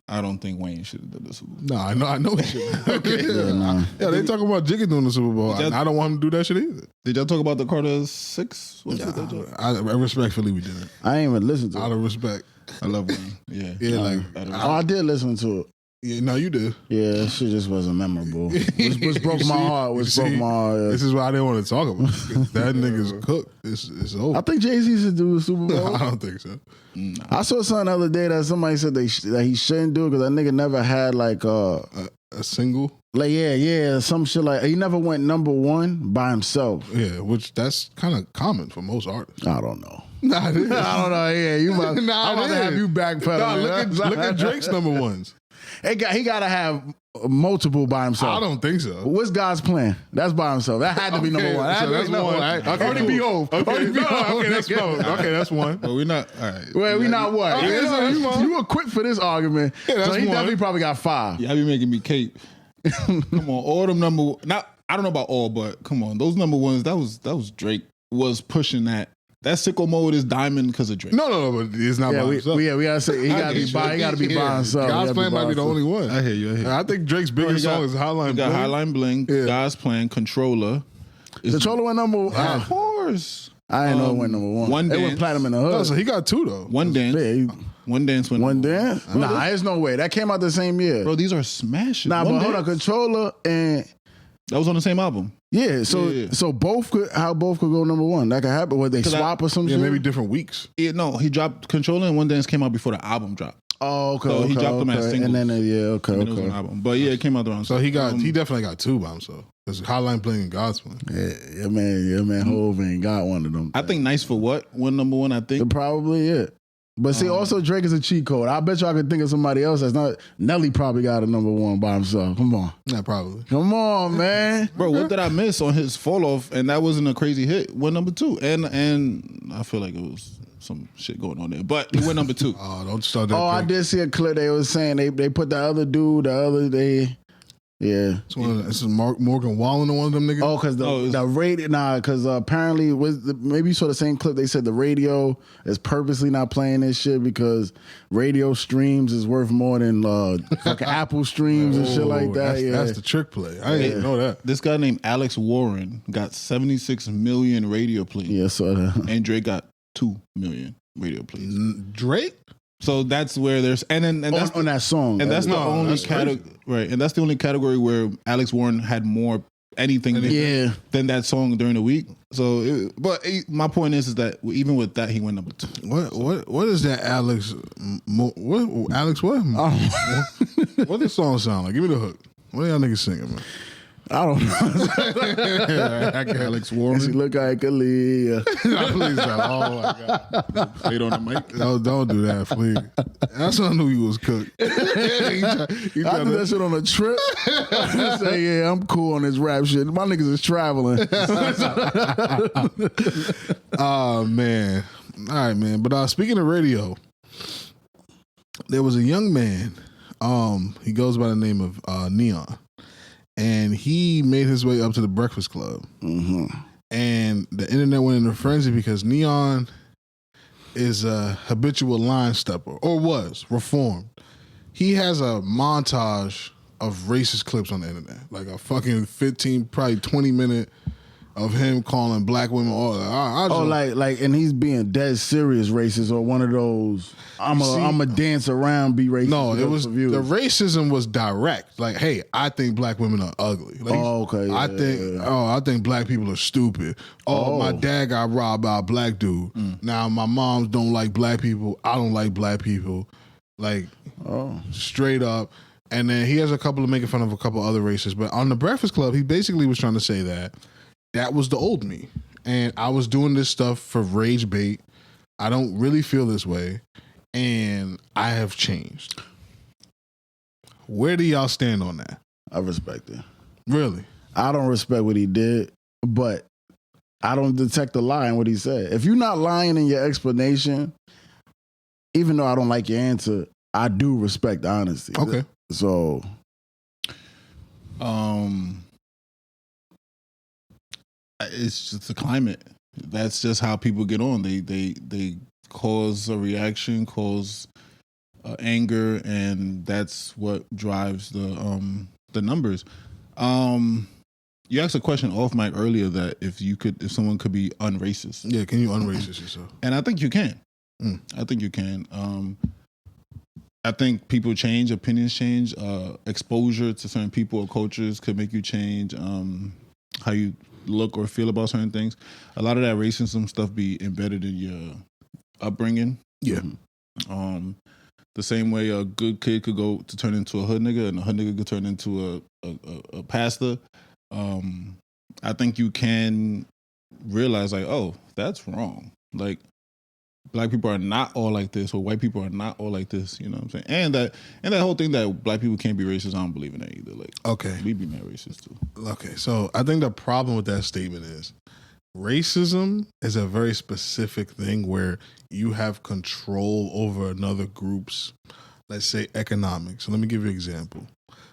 I don't think Wayne should have done the Super Bowl. No, I know he should. Okay. Yeah, they talking about Jigga doing the Super Bowl. I don't want him to do that shit either. Did y'all talk about the Carter 6? Respectfully, we didn't. I ain't even listened to it. Out of respect. I love Wayne. Yeah. Yeah, I did listen to it. Yeah, no, you did. Yeah, that shit just wasn't memorable. Which broke my heart. Which broke my heart. This is why I didn't want to talk about it. That nigga's cooked. It's over. I think Jay-Z should do the Super Bowl. I don't think so. I saw something the other day that somebody said that he shouldn't do it because that nigga never had like A single? like some shit like he never went number one by himself. Yeah, which that's kind of common for most artists. I don't know. Nah, it is. I don't know. Yeah, you might. Nah, I'm about to have you backpedal. Nah, look at Drake's number ones. He got to have multiple by himself. I don't think so. What's God's plan? That's by himself. That had to be number one. That So that's one. Okay, Only be Hov. Okay, that's one. But we're not. All right. Well, we not what? Okay, You were quick for this argument. Yeah, so he one. definitely probably got 5. Y'all be making me cape. Come on, all them number. Not. I don't know about all, but come on, those number ones. That was Drake was pushing that. That sicko mode is diamond because of Drake. No, but it's not by himself. we gotta say he gotta be by. He gotta be by himself. God's Plan might be the only one. I hear you. I think Drake's biggest song is Hotline Bling. Got Hotline Bling, Yeah. God's Plan, Controller. Controller went number one. Of course. I didn't know it went number one. One It went Dance. platinum in the hood. No, so he got 2 though. One Dance. Yeah, One Dance went. One Dance? Nah, there's no way. That came out the same year. Bro, these are smashes. Nah, One but hold on, Dance? Controller and That was on the same album. yeah. So Yeah. both could go number one. That could happen. Would they 'Cause swap or some Yeah, shit? maybe different weeks. Yeah, no, he dropped Controller and One Dance came out before the album dropped. Oh, okay. So he okay, dropped them as okay. singles. And then okay. And it was an album. But yeah, it came out around. So he definitely got 2 by himself. Because Hotline Bling and God's Plan. Yeah, man, Hov ain't got one of them. I think Nice for What went number one, I think. Probably it. But see, also Drake is a cheat code. I bet y'all can think of somebody else that's not. Nelly probably got a number one by himself. Come on. Yeah, probably. Come on, man. Bro, what did I miss on his fall off? And that wasn't a crazy hit. Went number 2. And I feel like it was some shit going on there. But it went number 2. Oh, don't start that. Oh, I quick. did see a clip. They was saying they put the other dude the other day. Yeah. This is Morgan Wallen or one of them niggas. Oh, because the radio, because apparently maybe you saw the same clip. They said the radio is purposely not playing this shit because radio streams is worth more than fucking Apple streams and shit like that. That's the trick play. I didn't know that. This guy named Alex Warren got 76 million radio plays. Yeah, so And Drake got 2 million radio plays. Drake? So that's where there's and that's on that song. and that's the No, only that's category, right? And that's the only category where Alex Warren had more anything than that song during the week. So, my point is that even with that, he went number 2. What is that, Alex? What Alex? What? What does the song sound like? Give me the hook. What are y'all niggas singing, man? I don't know. Alex She Warren look like Aaliyah. Please don't. Oh my god! played on the mic. Don't do that, please. That's when I knew he was cooked. I did that shit on a trip. Say, yeah, I'm cool on this rap shit. My niggas is traveling. Oh man! All right, man. But speaking of radio, there was a young man. He goes by the name of Neon. And he made his way up to the Breakfast Club. Mm-hmm. And the internet went into frenzy because Neon is a habitual line stepper, or was, reformed. He has a montage of racist clips on the internet. Like a fucking 15, probably 20-minute of him calling black women all like, and he's being dead serious racist or one of those. I'm a dance around, be racist. No, it was the racism was direct. Like, hey, I think black women are ugly. Like, okay. I think black people are stupid. My dad got robbed by a black dude. Now my moms don't like black people. I don't like black people. Like, straight up. And then he has a couple of making fun of a couple other racists. But on the Breakfast Club, he basically was trying to say that was the old me. And I was doing this stuff for rage bait. I don't really feel this way. And I have changed. Where do y'all stand on that? I respect it. Really? I don't respect what he did, but I don't detect a lie in what he said. If you're not lying in your explanation, even though I don't like your answer, I do respect honesty. Okay. So, it's just the climate. That's just how people get on. They cause a reaction, cause anger, and that's what drives the numbers. You asked a question off mic earlier that if someone could be unracist. Yeah, can you unracist yourself? And I think you can. I think you can. I think people change, opinions change, exposure to certain people or cultures could make you change how you look or feel about certain things. A lot of that racism stuff be embedded in your upbringing. Yeah. The same way a good kid could go to turn into a hood nigga and a hood nigga could turn into a pastor. I think you can realize like, oh, that's wrong. Like, black people are not all like this, or white people are not all like this. You know what I'm saying? And that whole thing that black people can't be racist, I don't believe in that either. Like, okay, we be mad racist too. Okay, so I think the problem with that statement is racism is a very specific thing where you have control over another group's, let's say, economics. So let me give you an example.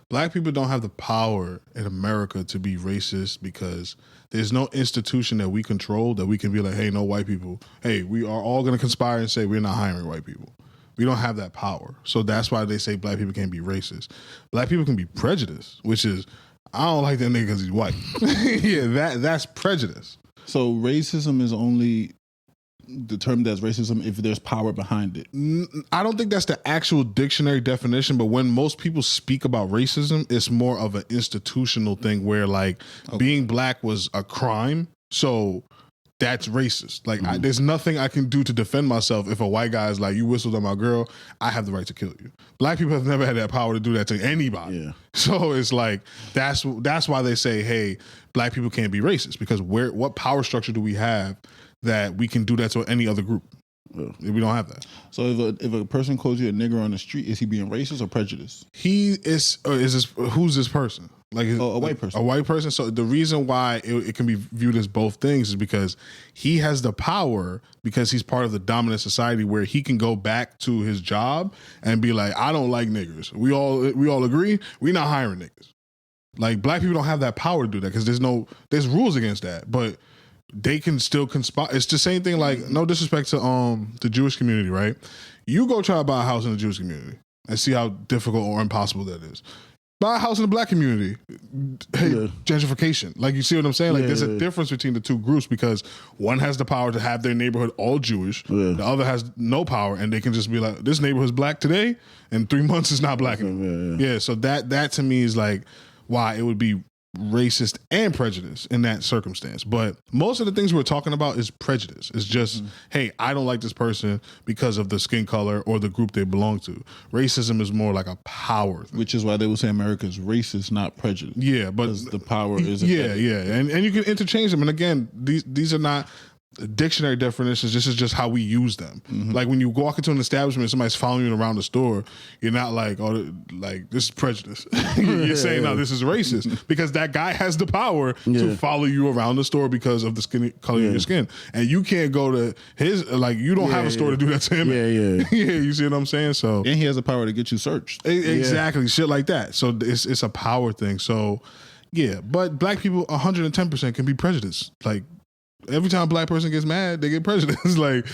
Black people don't have the power in America to be racist because there's no institution that we control that we can be like, hey, no white people. Hey, we are all going to conspire and say we're not hiring white people. We don't have that power. So that's why they say black people can't be racist. Black people can be prejudiced, which is, I don't like that nigga because he's white. Yeah, that's prejudice. So racism is only determined as racism if there's power behind it. I don't think that's the actual dictionary definition, but when most people speak about racism, it's more of an institutional thing where like being black was a crime. So that's racist. Like there's nothing I can do to defend myself if a white guy is like, you whistled on my girl, I have the right to kill you. Black people have never had that power to do that to anybody. Yeah. So it's like, that's why they say, hey, black people can't be racist, because what power structure do we have that we can do that to any other group? We don't have that. So if a person calls you a nigger on the street, is he being racist or prejudiced? He is. Who's this person? Like a white person. A white person. So the reason why it can be viewed as both things is because he has the power, because he's part of the dominant society where he can go back to his job and be like, I don't like niggers. We all agree we're not hiring niggas. Like, black people don't have that power to do that because there's rules against that, but they can still conspire. It's the same thing. Like, no disrespect to the Jewish community, right? You go try to buy a house in the Jewish community and see how difficult or impossible that is. Buy a house in the black community. Hey, gentrification. Like, you see what I'm saying? Like, there's a difference between the two groups because one has the power to have their neighborhood all Jewish. The other has no power, and they can just be like, this neighborhood's black today, and 3 months is not black anymore. Yeah, so that to me is like why it would be racist and prejudice in that circumstance. But most of the things we're talking about is prejudice. It's just, hey, I don't like this person because of the skin color or the group they belong to. Racism is more like a power thing. Which is why they will say America's racist, not prejudiced. Yeah, but the power is and you can interchange them. And again, these are not dictionary definitions. This is just how we use them. Like, when you walk into an establishment, somebody's following you around the store, you're not like, oh, like, this is prejudice. You're saying, no, this is racist, because that guy has the power to follow you around the store because of the skin color of your skin, and you can't go to his, like, you don't have a store to do that to him. You see what I'm saying? So, and he has the power to get you searched. Exactly, shit like that. So it's a power thing. So yeah, but black people 110% can be prejudiced. Like, every time a black person gets mad, they get prejudiced. Like,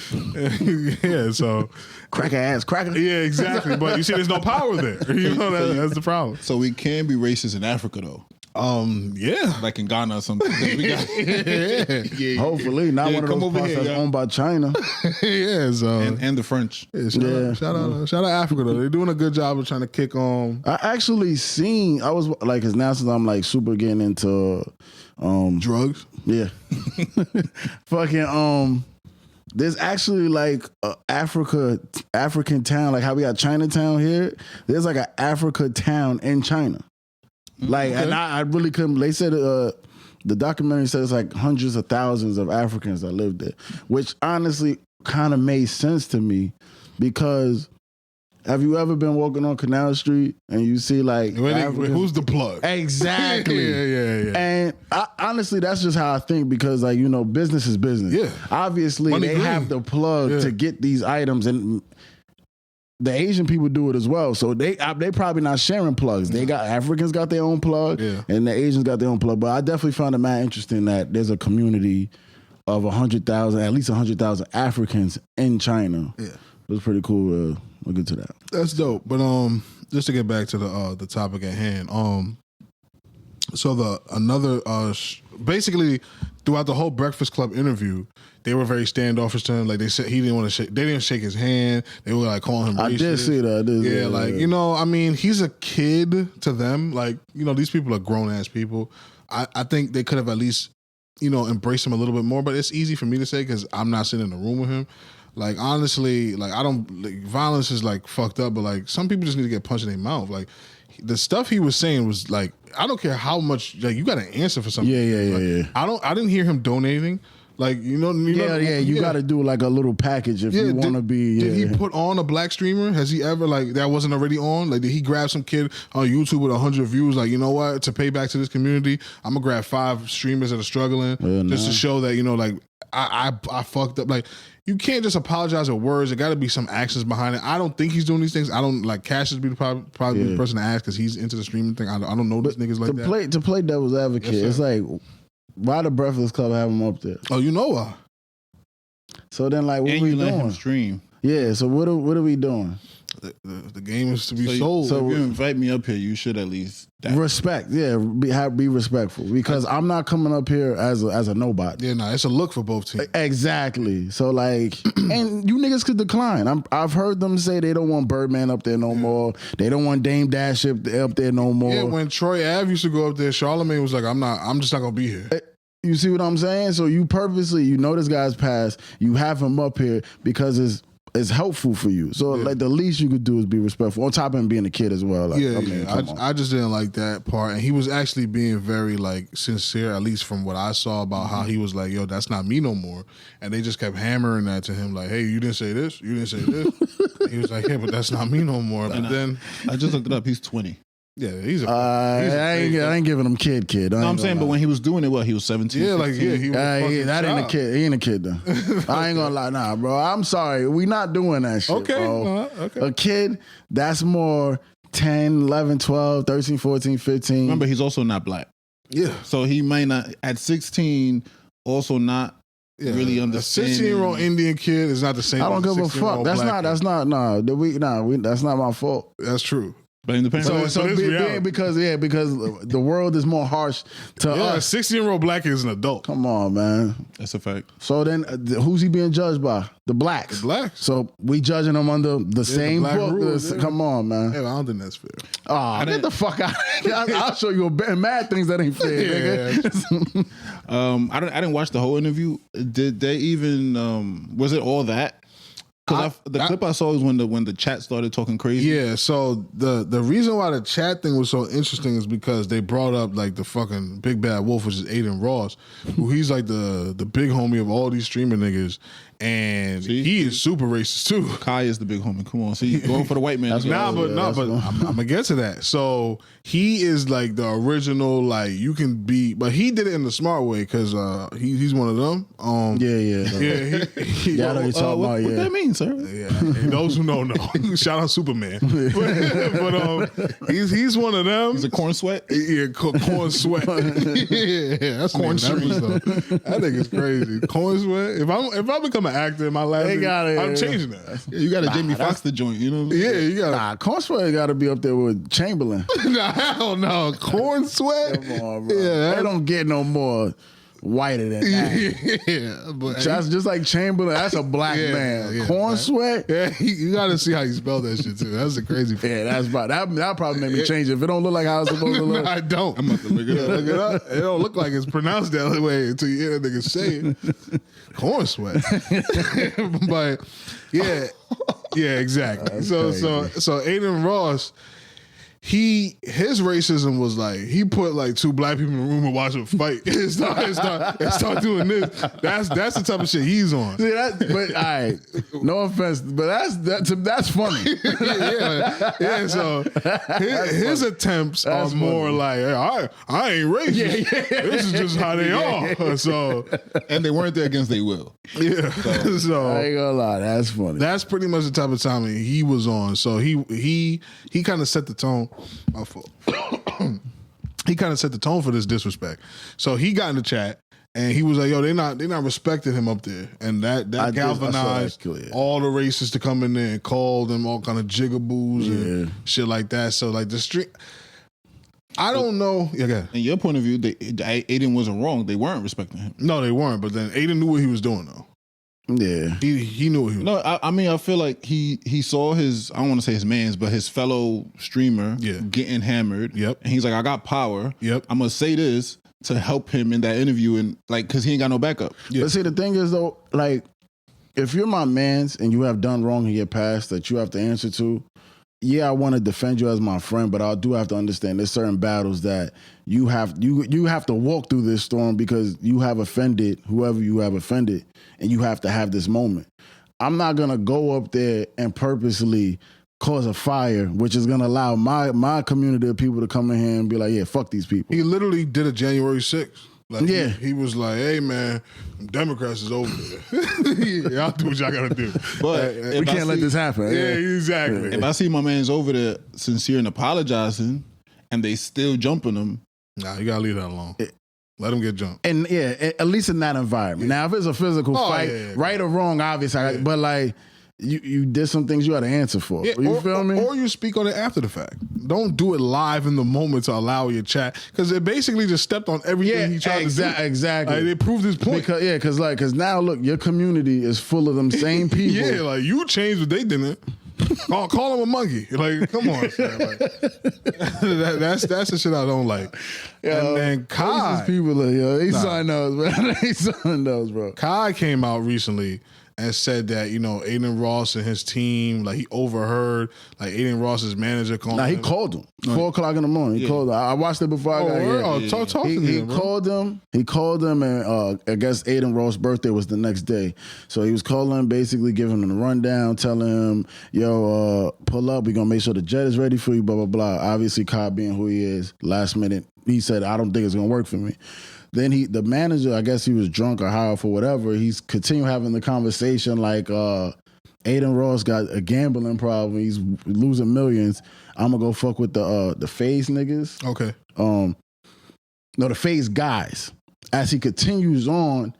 so crack ass, crack. Yeah, exactly. But you see, there's no power there. You know, that's the problem. So we can be racist in Africa, though. Yeah, like in Ghana or something. We got, hopefully not one of those parts that's owned by China. So and the French. Shout out Africa though. They're doing a good job of trying to kick on. I actually seen. I was like, cause now since I'm like super getting into drugs. Yeah, fucking there's actually like a African town, like how we got Chinatown here. There's like an Africa town in China. Like, and I really couldn't. They said the documentary said it's like hundreds of thousands of Africans that live there, which honestly kind of made sense to me, because have you ever been walking on Canal Street and you see like who's the plug? Exactly. Yeah. And honestly, that's just how I think, because like, you know, business is business. Yeah. Obviously, they have the plug to get these items, and the Asian people do it as well. So they probably not sharing plugs. They got Africans got their own plug, and the Asians got their own plug. But I definitely found it mad interesting that there's a community of 100,000, at least 100,000 Africans in China. Yeah, it was pretty cool. We'll get to that. That's dope. But just to get back to the topic at hand. So basically throughout the whole Breakfast Club interview, they were very standoffish to him. Like they said, he didn't want to shake. They didn't shake his hand. They were like calling him racist. I did see that. Like you know, I mean, he's a kid to them. Like you know, these people are grown ass people. I think they could have at least embraced him a little bit more. But it's easy for me to say because I'm not sitting in the room with him. Like honestly, like I don't violence is like fucked up, but like some people just need to get punched in their mouth. Like the stuff he was saying was like, I don't care how much like you got to answer for something. Yeah. I didn't hear him donating. Like you got to do like a little package if you want to be. Did he put on a black streamer? Has he ever like that wasn't already on? Like did he grab some kid on YouTube with 100 views? Like you know what? To pay back to this community, I'm gonna grab 5 streamers that are struggling just to show that like I fucked up. Like you can't just apologize with words. There got to be some actions behind it. I don't think he's doing these things. I don't like Cash is probably the person to ask because he's into the streaming thing. I don't know these niggas like that. To play devil's advocate, it's like why the Breakfast Club have him up there? Oh, you know why? So then, like, what are we doing? Let him stream. Yeah. So what are we doing? The game is to be sold. So if you invite me up here, you should at least respect. Yeah, be respectful because I'm not coming up here as a nobody. Yeah, it's a look for both teams. Exactly. So like, and you niggas could decline. I've heard them say they don't want Birdman up there no more. They don't want Dame Dash up there no more. Yeah, when Troy Ave used to go up there, Charlamagne was like, I'm just not gonna be here. You see what I'm saying? So you purposely, this guy's past. You have him up here because it's helpful for you. So like the least you could do is be respectful. On top of him being a kid as well. Like, I just didn't like that part. And he was actually being very like sincere, at least from what I saw about how he was like, yo, that's not me no more. And they just kept hammering that to him like, hey, you didn't say this. You didn't say this. He was like, yeah, but that's not me no more. But then I just looked it up. He's 20. Yeah, he's I ain't giving him kid. No, I'm saying, but when he was doing it, he was 17. Yeah, 16. he was that ain't a kid. He ain't a kid though. I ain't gonna lie, nah, bro. I'm sorry, we not doing that shit. Okay, bro. Okay. A kid, that's more 10, 11, 12, 13, 14, 15. Remember, he's also not black. Yeah, so he might not at 16 also not really understand. A 16-year-old Indian kid is not the same. I don't give a fuck. That's not my fault. That's true. But independent. Because the world is more harsh to us. A 16-year-old black is an adult. Come on, man. That's a fact. So then, who's he being judged by? The blacks. The blacks. So we judging them under the same book. Rules, Come on, man. Hey, I don't think that's fair. Get the fuck out. I'll show you mad things that ain't fair. Nigga. I didn't watch the whole interview. Did they even? Was it all that? Because the clip I saw was when the chat started talking crazy. Yeah, so the reason why the chat thing was so interesting is because they brought up like the fucking big bad wolf, which is Aiden Ross, who he's like the big homie of all these streamer niggas. And he is super racist too. Kai is the big homie. Come on, see, going for the white man. But I'm gonna get to that. So he is like the original, like you can be, but he did it in the smart way because he's one of them. I know you're talking about. What that mean, sir? Yeah, and those who don't know, shout out Superman. but he's one of them. He's a CornSweat. Yeah, CornSweat. Yeah, that's corn street. That nigga's crazy. CornSweat. If I become an actor in my last name, I'm changing that. Yeah, you got a Jamie Foxx the joint, you know? Yeah, you got CornSweat got to be up there with Chamberlain. Nah, hell no. CornSweat? Come on, bro. Yeah, they don't get no more whiter than that. Yeah, but that's just like Chamberlain. That's a black man. CornSweat. Yeah, you got to see how you spell that shit too. That's a crazy. Yeah, that's about that probably made me change it. If it don't look like how it's supposed to look, I don't. I'm about to look it up. Look it up. It don't look like it's pronounced that way until you hear that nigga say it. CornSweat. But yeah, exactly. So Aiden Ross. His racism was like he put like 2 black people in the room and watch them fight and start doing this. That's the type of shit he's on. See, but all right, no offense, but that's funny. yeah. So his attempts are more like hey, I ain't racist. Yeah. This is just how they are. So and they weren't there against their will. Yeah. So I ain't gonna lie, that's funny. That's pretty much the type of time he was on. So he kind of set the tone. My fault. He kind of set the tone for this disrespect. So he got in the chat and he was like, "Yo, they not respecting him up there," and that galvanized all the racists to come in there and call them all kind of jigaboos and shit like that. So like the street. I don't know. Yeah, go ahead. In your point of view, Aiden wasn't wrong. They weren't respecting him. No, they weren't. But then Aiden knew what he was doing, though. Yeah, he knew what he was. No, I mean, I feel like he saw his, I don't want to say his man's, but his fellow streamer getting hammered. Yep. And he's like, I got power. Yep. I'm gonna say this to help him in that interview, and like, cause he ain't got no backup. But see, the thing is though, like, if you're my man's and you have done wrong in your past that you have to answer to, yeah, I want to defend you as my friend, but I do have to understand there's certain battles that you have to walk through this storm because you have offended whoever you have offended, and you have to have this moment. I'm not gonna go up there and purposely cause a fire, which is gonna allow my community of people to come in here and be like, yeah, fuck these people. He literally did a January 6th. Like, yeah, he was like, "Hey man, Democrats is over there. Y'all do what y'all gotta do, but we can't let this happen." Yeah, exactly. If I see my man's over there sincere and apologizing, and they still jumping him, nah, you gotta leave that alone. Let him get jumped. And yeah, at least in that environment. Now, if it's a physical fight, right or wrong, obviously, but like. You did some things you had to answer for. Yeah, you feel me? Or you speak on it after the fact. Don't do it live in the moment to allow your chat, because they basically just stepped on everything he tried to do. Exactly. Like, they proved his point. Because now look, your community is full of them same people. Yeah, like you changed what they didn't. Call him a monkey. Like, come on, man. Like, that's the shit I don't like. Yo, and then Kai, people are son knows, man. He son knows, bro. Kai came out recently and said that, you know, Aiden Ross and his team, like, he overheard, like, Aiden Ross's manager calling him. He called him. 4 o'clock in the morning. He called him. I watched it before I got here. Talk to me. He called him. He called him, and I guess Aiden Ross' birthday was the next day. So he was calling him, basically giving him the rundown, telling him, yo, pull up. We're going to make sure the jet is ready for you, blah, blah, blah. Obviously, Kai being who he is, last minute, he said, I don't think it's going to work for me. Then the manager, I guess he was drunk or high or whatever, he's continued having the conversation like, Aiden Ross got a gambling problem. He's losing millions. I'm going to go fuck with the FaZe niggas. Okay. No, the FaZe guys. As he continues on,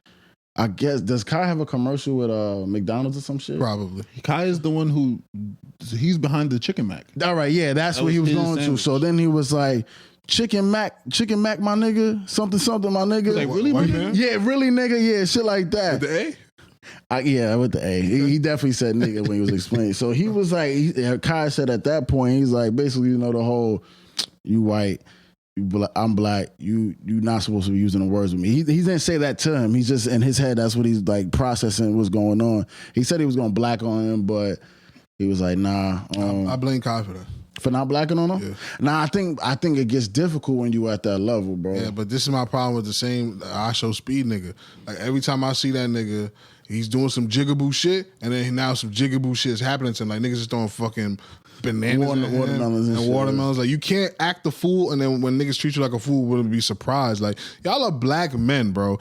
I guess, does Kai have a commercial with McDonald's or some shit? Probably. Kai is the one he's behind the Chicken Mac. All right, yeah, that's what he was going to. So then he was like, Chicken Mac, my nigga, something, my nigga. Like, really, man? Yeah, really, nigga, yeah, shit like that. With the A? Yeah, with the A. He definitely said nigga when he was explaining. So he was like, Kai said at that point, he's like, basically, you know, the whole, you white, I'm black, you not supposed to be using the words with me. He didn't say that to him. He's just, in his head, that's what he's like processing what's going on. He said he was going to black on him, but he was like, nah. I blame Kai for that. For not blacking on him? Yeah. Nah, I think it gets difficult when you at that level, bro. Yeah, but this is my problem with the same I Show Speed nigga. Like, every time I see that nigga, he's doing some jigaboo shit, and then now some jigaboo shit is happening to him. Like, niggas just throwing fucking bananas watermelons and watermelons. Like, you can't act the fool, and then when niggas treat you like a fool, wouldn't be surprised. Like, y'all are black men, bro.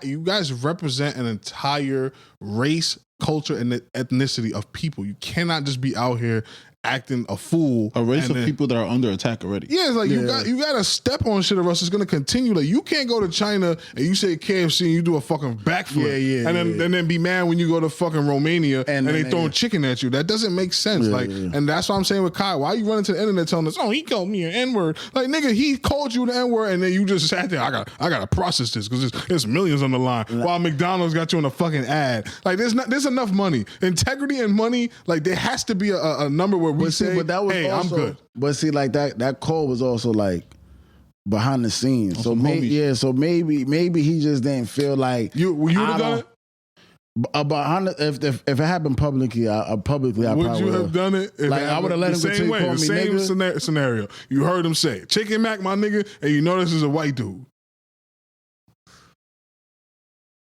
You guys represent an entire race, culture, and ethnicity of people. You cannot just be out here acting a fool. A race of people that are under attack already. Yeah, it's like you got to step on shit or else it's going to continue. Like, you can't go to China and you say KFC and you do a fucking backflip. And then be mad when you go to fucking Romania and they throwing chicken at you. That doesn't make sense. And that's what I'm saying with Kai. Why are you running to the internet telling us, oh, he called me an N-word? Like, nigga, he called you the N-word and then you just sat there, I got to process this because there's millions on the line while McDonald's got you in a fucking ad. Like, there's enough money. Integrity and money, like, there has to be a number where we say, hey, I'm good. But see, like that call was also like behind the scenes. So maybe, he just didn't feel like you would have done it. If it happened publicly, I probably would you have done it? Like, I would have let him continue to call me nigga. Same scenario. You heard him say Chicken Mac, my nigga, and you know this is a white dude.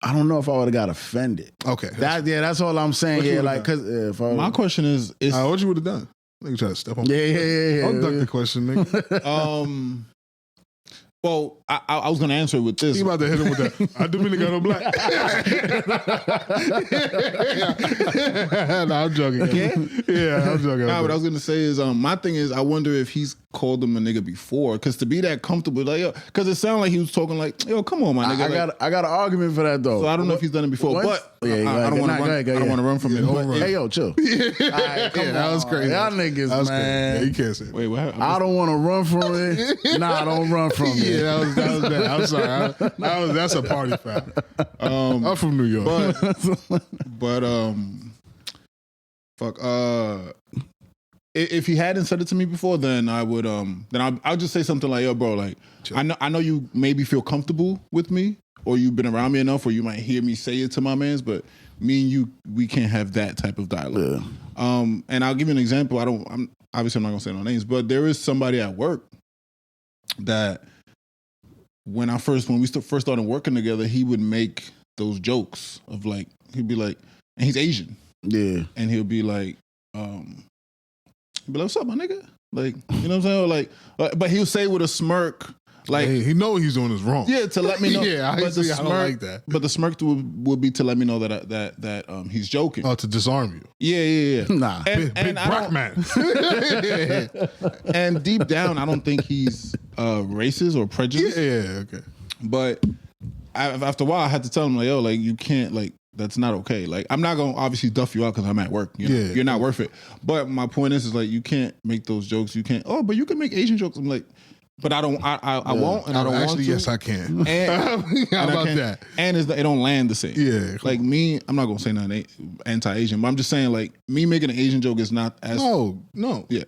I don't know if I would have got offended. Okay, that's all I'm saying. My question is what you would have done? Nigga try to step on. Yeah. Don't duck the question, nigga. Well, I was gonna answer it with this. He about to hit him with that. I do really got no black. No, I'm joking. Okay? Yeah, I'm joking. Nah, what I was gonna say is, my thing is, I wonder if he's called him a nigga before, because to be that comfortable, like, yo, because it sounded like he was talking like, yo, come on, my nigga. I got an argument for that though. So I don't know if he's done it before, but I don't want to run from it. Hey, yo, chill. Right, that was crazy. Y'all niggas, man. Yeah, you can't say that. Wait, what happened? I don't want to run from it. Nah, don't run from it. Yeah, that was bad. I'm sorry. That's a party foul. I'm from New York. But if he hadn't said it to me before, then I would I'll just say something like, yo, bro, like, I know you maybe feel comfortable with me, or you've been around me enough, or you might hear me say it to my mans, but me and you, we can't have that type of dialogue. Yeah. And I'll give you an example. I'm obviously not gonna say no names, but there is somebody at work that when we first started working together, he would make those jokes of like, he'd be like, and he's Asian. Yeah. And he'll be like, what's up, my nigga? Like, you know what I'm saying? Or like, but he'll say with a smirk, like, he know he's doing this wrong. Yeah, to let me know. Yeah, I don't like that. But the smirk would be to let me know that he's joking. Oh, to disarm you. Yeah. Nah, big black man. And deep down, I don't think he's racist or prejudiced. Yeah, okay. But after a while, I had to tell him, like, yo, like, you can't, like, that's not okay. Like, I'm not going to obviously duff you out because I'm at work. You know? Yeah. You're not worth it. But my point is like, you can't make those jokes. You can't, but you can make Asian jokes. I'm like, but I won't, and I don't want to. Yes, I can. And, how about that? And it don't land the same. Yeah. Like me, I'm not going to say nothing anti-Asian, but I'm just saying, like, me making an Asian joke is not as... No. Yeah.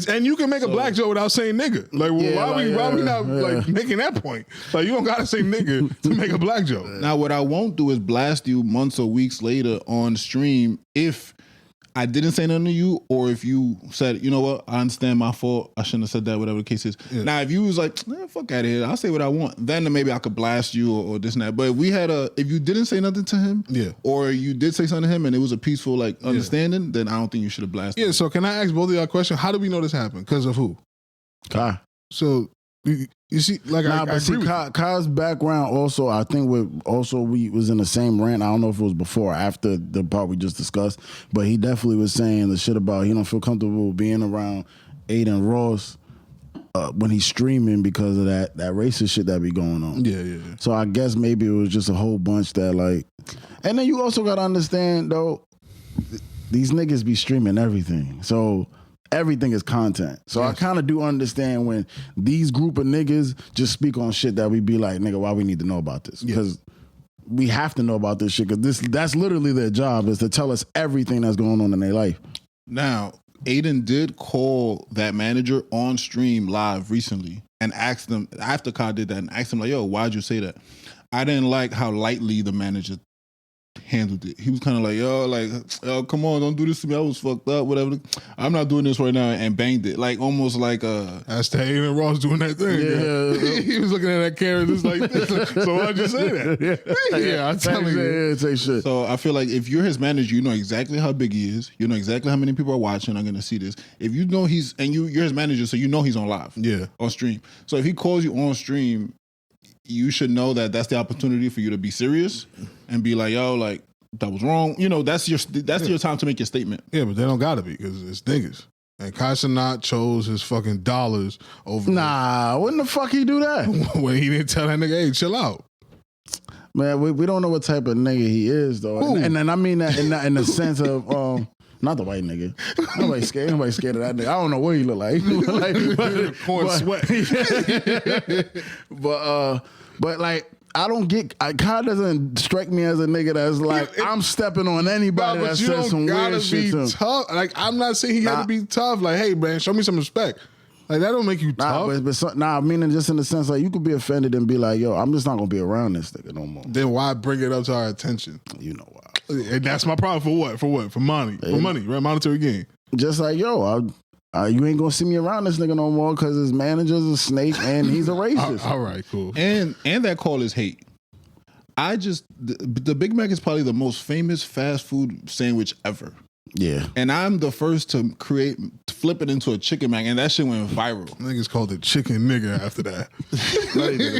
And you can make a black joke without saying nigga. Like, why we not like making that point? Like, you don't got to say nigga to make a black joke. Now, what I won't do is blast you months or weeks later on stream if I didn't say nothing to you, or if you said, you know what, I understand, my fault, I shouldn't have said that, whatever the case is. Yeah. Now, if you was like, fuck out of here, I'll say what I want, then maybe I could blast you or this and that. But if you didn't say nothing to him, or you did say something to him and it was a peaceful like understanding, then I don't think you should have blasted him. So can I ask both of y'all a question? How do we know this happened? Because of who? Kai. So you see, like, Kai's background also, I think we was in the same rant. I don't know if it was before or after the part we just discussed, but he definitely was saying the shit about he don't feel comfortable being around Aiden Ross when he's streaming because of that racist shit that be going on. Yeah. So I guess maybe it was just a whole bunch that like, and then you also got to understand though, these niggas be streaming everything. So everything is content. So I kind of do understand when these group of niggas just speak on shit that we be like, nigga, why we need to know about this? Because we have to know about this shit because that's literally their job, is to tell us everything that's going on in their life. Now, Aiden did call that manager on stream live recently and asked them, after Kai did that, and asked him like, yo, why'd you say that? I didn't like how lightly the manager handled it. He was kind of like, yo, come on, don't do this to me. I was fucked up, whatever. I'm not doing this right now, and banged it. Like, almost like that's the Aiden Ross doing that thing. Yeah. He was looking at that camera just like this. So why'd you say that? Yeah, I'm telling you. Say shit. So I feel like if you're his manager, you know exactly how big he is. You know exactly how many people are watching are going to see this. If you know you're his manager, so you know he's on live. Yeah. On stream. So if he calls you on stream, you should know that that's the opportunity for you to be serious and be like, yo, like, that was wrong. You know, that's your time to make your statement. Yeah, but they don't gotta be because it's niggas. And Kai Cenat chose his fucking dollars over. Nah, when the fuck he do that? When he didn't tell that nigga, hey, chill out. Man, we don't know what type of nigga he is though, and I mean that in the sense of not the white nigga. Nobody scared of that nigga. I don't know what he look like. CornSweat. But like, I don't get. Kai doesn't strike me as a nigga that's like I'm stepping on anybody that says some weird shit. Tough. Like, I'm not saying he got to be tough. Like, hey man, show me some respect. Like, that don't make you tough. Meaning just in the sense like you could be offended and be like, yo, I'm just not gonna be around this nigga no more. Then why bring it up to our attention? You know why? And that's my problem. For what? For money. For money, right? Monetary gain. Just like, yo, you ain't gonna see me around this nigga no more because his manager's a snake and he's a racist. All right, cool. And that call is hate. The Big Mac is probably the most famous fast food sandwich ever. Yeah. And I'm the first to flip it into a chicken mac, and that shit went viral. Niggas called it chicken nigga after that.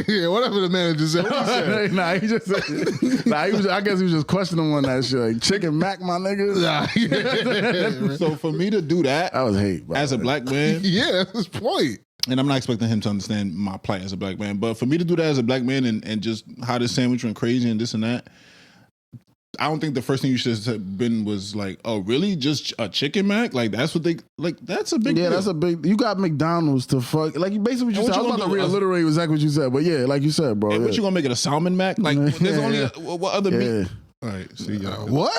Yeah, whatever the manager said. What he said? Nah, he just said, I guess he was just questioning on that shit. Like, chicken mac, my nigga. Yeah. So for me to do that, I was hate as a black man. Yeah, that's his point. And I'm not expecting him to understand my plight as a black man, but for me to do that as a black man and just how this sandwich went crazy and this and that, I don't think the first thing you should have been was like, oh, really? Just a chicken mac? Like, that's what they, like, that's a big deal. That's a big, you got McDonald's to fuck, like, basically what you said. I was about to reiterate exactly what you said, but yeah, like you said, bro. What you gonna make it, a salmon mac? Like, there's only, what other meat? All right, see y'all. What?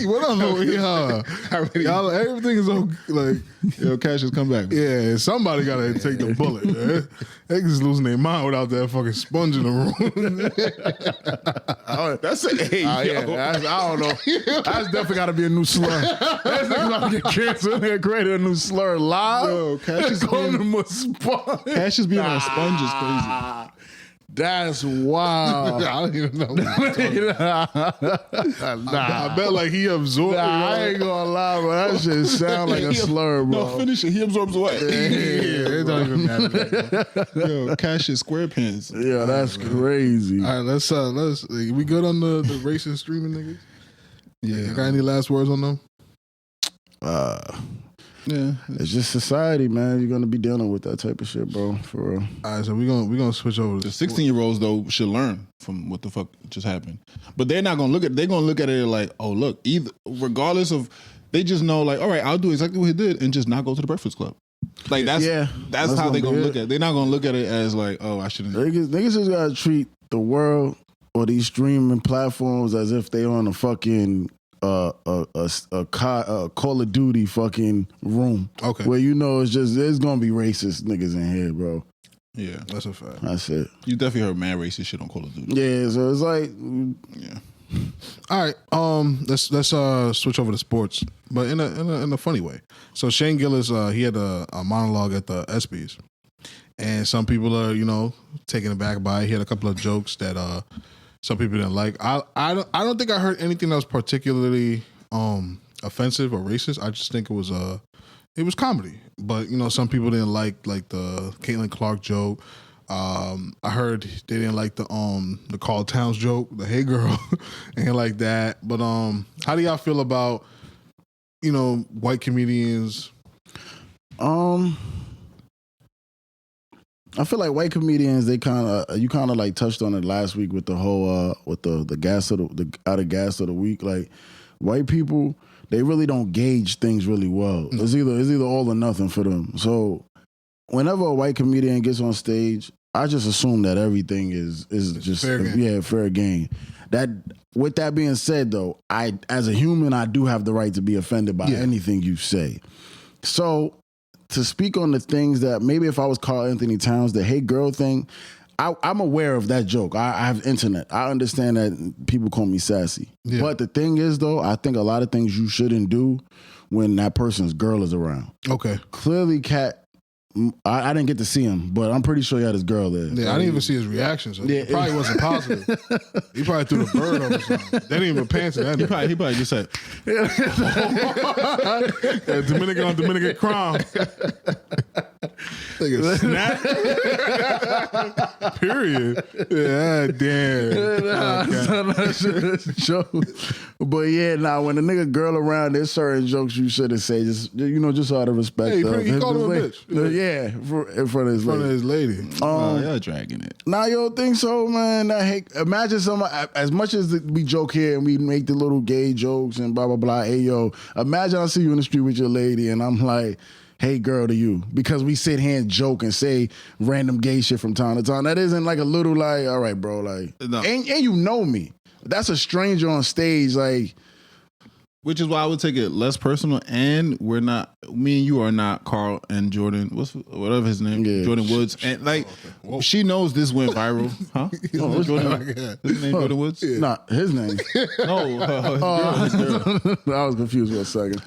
What on y'all? Everything is okay. Like, yo, Cassius, come back. Man. Yeah, somebody gotta take the bullet. Man. They just losing their mind without that fucking sponge in the room. That's an A. I don't know. That's definitely got to be a new slur. That's about to get canceled. They created a new slur live. Yo, Cassius calling him a sponge. Cassius being on a sponge is crazy. That's wild. I don't even know. I bet like he absorbed. I ain't gonna lie, bro. That shit sound like a slur, bro. No, finish it. He absorbs what? Yeah, it don't even matter. Yo, Cassius SquarePants. Yeah, that's crazy. All right, let's we good on the racist streaming niggas? Yeah. Got any last words on them? Yeah, it's just society, man. You're gonna be dealing with that type of shit, bro. For real. All right, so we're gonna switch over. The 16-year-olds though should learn from what the fuck just happened, but they're not gonna look at. They're gonna look at it like, oh look, either regardless of, they just know like, all right, I'll do exactly what he did and just not go to the Breakfast Club. Like that's how they're gonna look at it. They're not gonna look at it as like, oh, I shouldn't. Niggas just gotta treat the world or these streaming platforms as if they on a fucking Call of Duty fucking room. Okay. Where you know there's gonna be racist niggas in here, bro. Yeah, that's a fact. That's it. You definitely heard mad racist shit on Call of Duty. Yeah, so it's like, yeah. All right, let's switch over to sports, but in a funny way. So Shane Gillis, he had a monologue at the ESPYs, and some people are taken aback by it. He had a couple of jokes that some people didn't like. I don't think I heard anything that was particularly offensive or racist. I just think it was comedy. But some people didn't like the Caitlin Clark joke. I heard they didn't like the Carl Towns joke, the hey girl, and like that. But how do y'all feel about white comedians? I feel like white comedians, they you kind of like touched on it last week with the whole with the gas of the Outta Gas of the week. Like white people, they really don't gauge things really well. It's either all or nothing for them. So whenever a white comedian gets on stage, I just assume that everything is just fair game. Fair game. That with that being said though, I as a human I do have the right to be offended by anything you say. So to speak on the things that maybe if I was Carl Anthony Towns, the hey girl thing, I'm aware of that joke. I have internet. I understand that people call me sassy. Yeah. But the thing is, though, I think a lot of things you shouldn't do when that person's girl is around. Okay. Clearly, Cat, I didn't get to see him, but I'm pretty sure he had his girl there. Yeah, I didn't even see his reaction, so it probably wasn't positive. He probably threw the bird over something. They didn't even pants in that. He probably just said, Dominican on Dominican crime. Snap. Period. Yeah, damn. But yeah, now when the nigga girl around, there's certain jokes you shouldn't say. Just out of respect. He called him a bitch. Yeah, in front of his lady. Y'all dragging it. Nah, you don't think so, man? Imagine as much as we joke here and we make the little gay jokes and blah, blah, blah. Hey, yo, imagine I see you in the street with your lady and I'm like, hey, girl, to you. Because we sit here and joke and say random gay shit from time to time. That isn't like a little like, all right, bro, like, no. And you know me. That's a stranger on stage, like. Which is why I would take it less personal, and me and you are not Carl and Jordan, whatever his name, Jordan Woods, and like she knows this went viral, huh? His name Jordan Woods? Yeah. Nah, his name. No, his girl. I was confused for a second.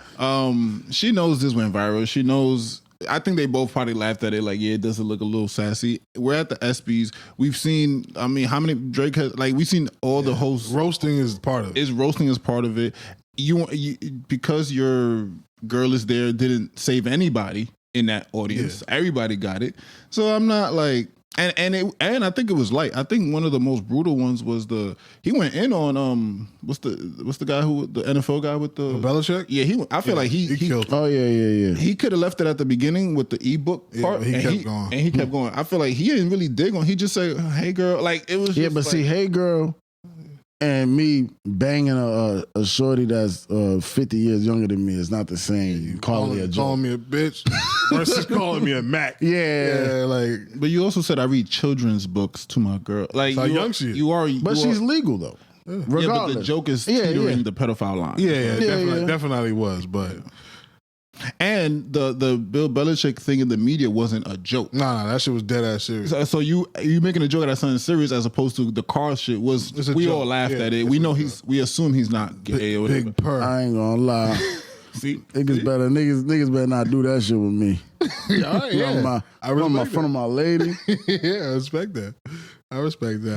She knows this went viral. She knows. I think they both probably laughed at it like, yeah, it doesn't look a little sassy. We're at the ESPYs. We've seen, how many Drake has, like, we've seen all the hosts. Roasting is part of it. Roasting is part of it. you because your girl is there didn't save anybody in that audience. Yeah. Everybody got it. So I'm not like, and I think it was light. I think one of the most brutal ones was he went in on what's the guy the NFL guy with the Belichick? Yeah, I feel like he killed. Oh yeah. He could have left it at the beginning with the ebook part. He kept going. And he kept going. I feel like he didn't really dig on. He just said, "Hey girl," like it was. Yeah, just but like, see, hey girl, and me banging a shorty that's 50 years younger than me is not the same. You calling me a joke. Calling me a bitch versus calling me a Mac. Yeah, like. But you also said I read children's books to my girl. Like how young she is. You are, but she's legal though. Yeah, but the joke is teetering the pedophile line. Definitely was, but. And the Bill Belichick thing in the media wasn't a joke. No, that shit was dead ass serious. So you making a joke out of something serious as opposed to the car shit was. We all laughed at it. We know we assume he's not gay or whatever. Big purr. I ain't gonna lie. See, niggas better not do that shit with me. I really in front of my lady. Yeah, I respect that.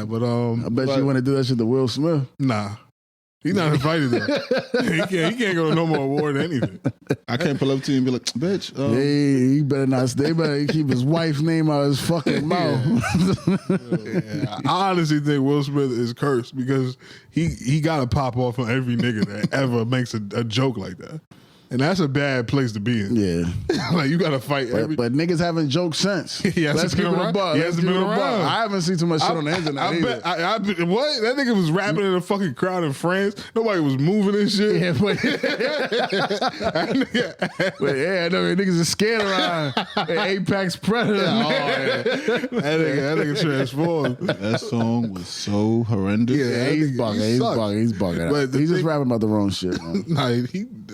But I bet you want to do that shit to Will Smith. Nah. He's not invited though. He can't go to no more award or anything. I can't pull up to you and be like, bitch. He better not. They better keep his wife's name out of his fucking mouth. I honestly think Will Smith is cursed because he got to pop off on every nigga that ever makes a joke like that. And that's a bad place to be in. Yeah. Like, you got to fight but niggas haven't joked since. Let's keep it a buck. He hasn't been around. I haven't seen too much shit on the internet either. What? That nigga was rapping in a fucking crowd in France. Nobody was moving and shit. Yeah, but yeah, no, niggas are scared around Apex Predator. That nigga transformed. That song was so horrendous. Yeah, he's bugging. He's bugging. But he's just rapping about the wrong shit, man. Nah,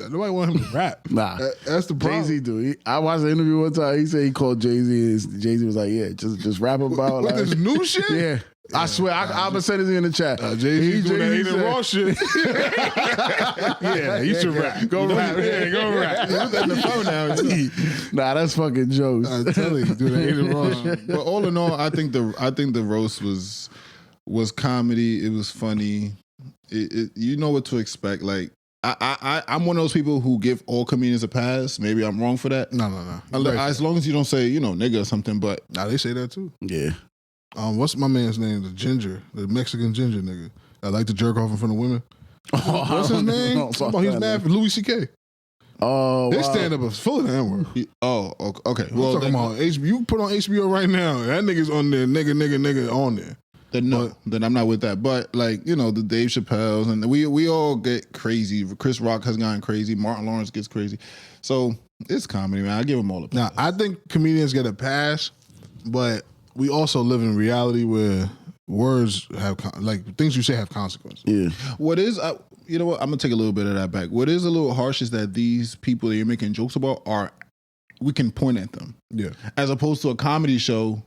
nobody want him to rap. Nah, that's the problem. Jay-Z do. I watched an interview one time. He said he called Jay-Z. And Jay-Z was like, "Yeah, just rap about like this new shit." Yeah. I swear, I'm gonna send it in the chat. Jay-Z doing that Aiden Ross shit. Yeah, you should rap. Go rap. Yeah, go rap. You put that in the phone now. Nah, that's fucking jokes. I tell you, do that Aiden Ross. But all in all, I think the roast was comedy. It was funny. You know what to expect. Like I'm one of those people who give all comedians a pass. Maybe I'm wrong for that. No. As long as you don't say nigga or something. But nah, they say that too. Yeah. What's my man's name? The Mexican ginger nigga. I like to jerk off in front of women. What's his name? He's mad for Louis C.K. Oh, his stand up is full of the N-word. Okay. Well, talking about HBO. You put on HBO right now. That nigga's on there. Nigga on there. Then I'm not with that. But the Dave Chappelle's and we all get crazy. Chris Rock has gone crazy. Martin Lawrence gets crazy. So it's comedy, man. I give them all a pass. Now I think comedians get a pass, but we also live in reality where words have things you say have consequences. Yeah. What is you know what? I'm gonna take a little bit of that back. What is a little harsh is that these people that you're making jokes about we can point at them. Yeah. As opposed to a comedy show,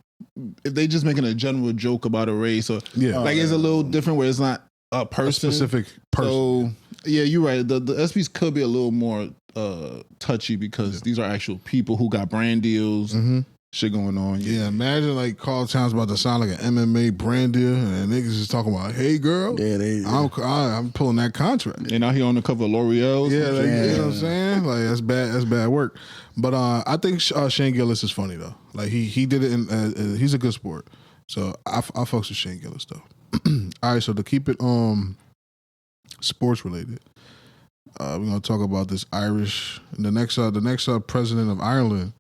if they just making a general joke about a race or it's a little different where it's not a person, a specific person. So yeah, you're right. The ESPYs could be a little more touchy because these are actual people who got brand deals. Mm-hmm. Shit going on. Yeah, imagine like Carl Towns about to sound like an MMA brand deal and niggas is talking about, hey girl, I'm pulling that contract. And now he on the cover of L'Oreal. Yeah, you know what I'm saying? Like that's bad work. But I think Shane Gillis is funny though. Like he did it he's a good sport. So I fucks with Shane Gillis though. All right, so to keep it sports related, we're gonna talk about this Irish. The next president of Ireland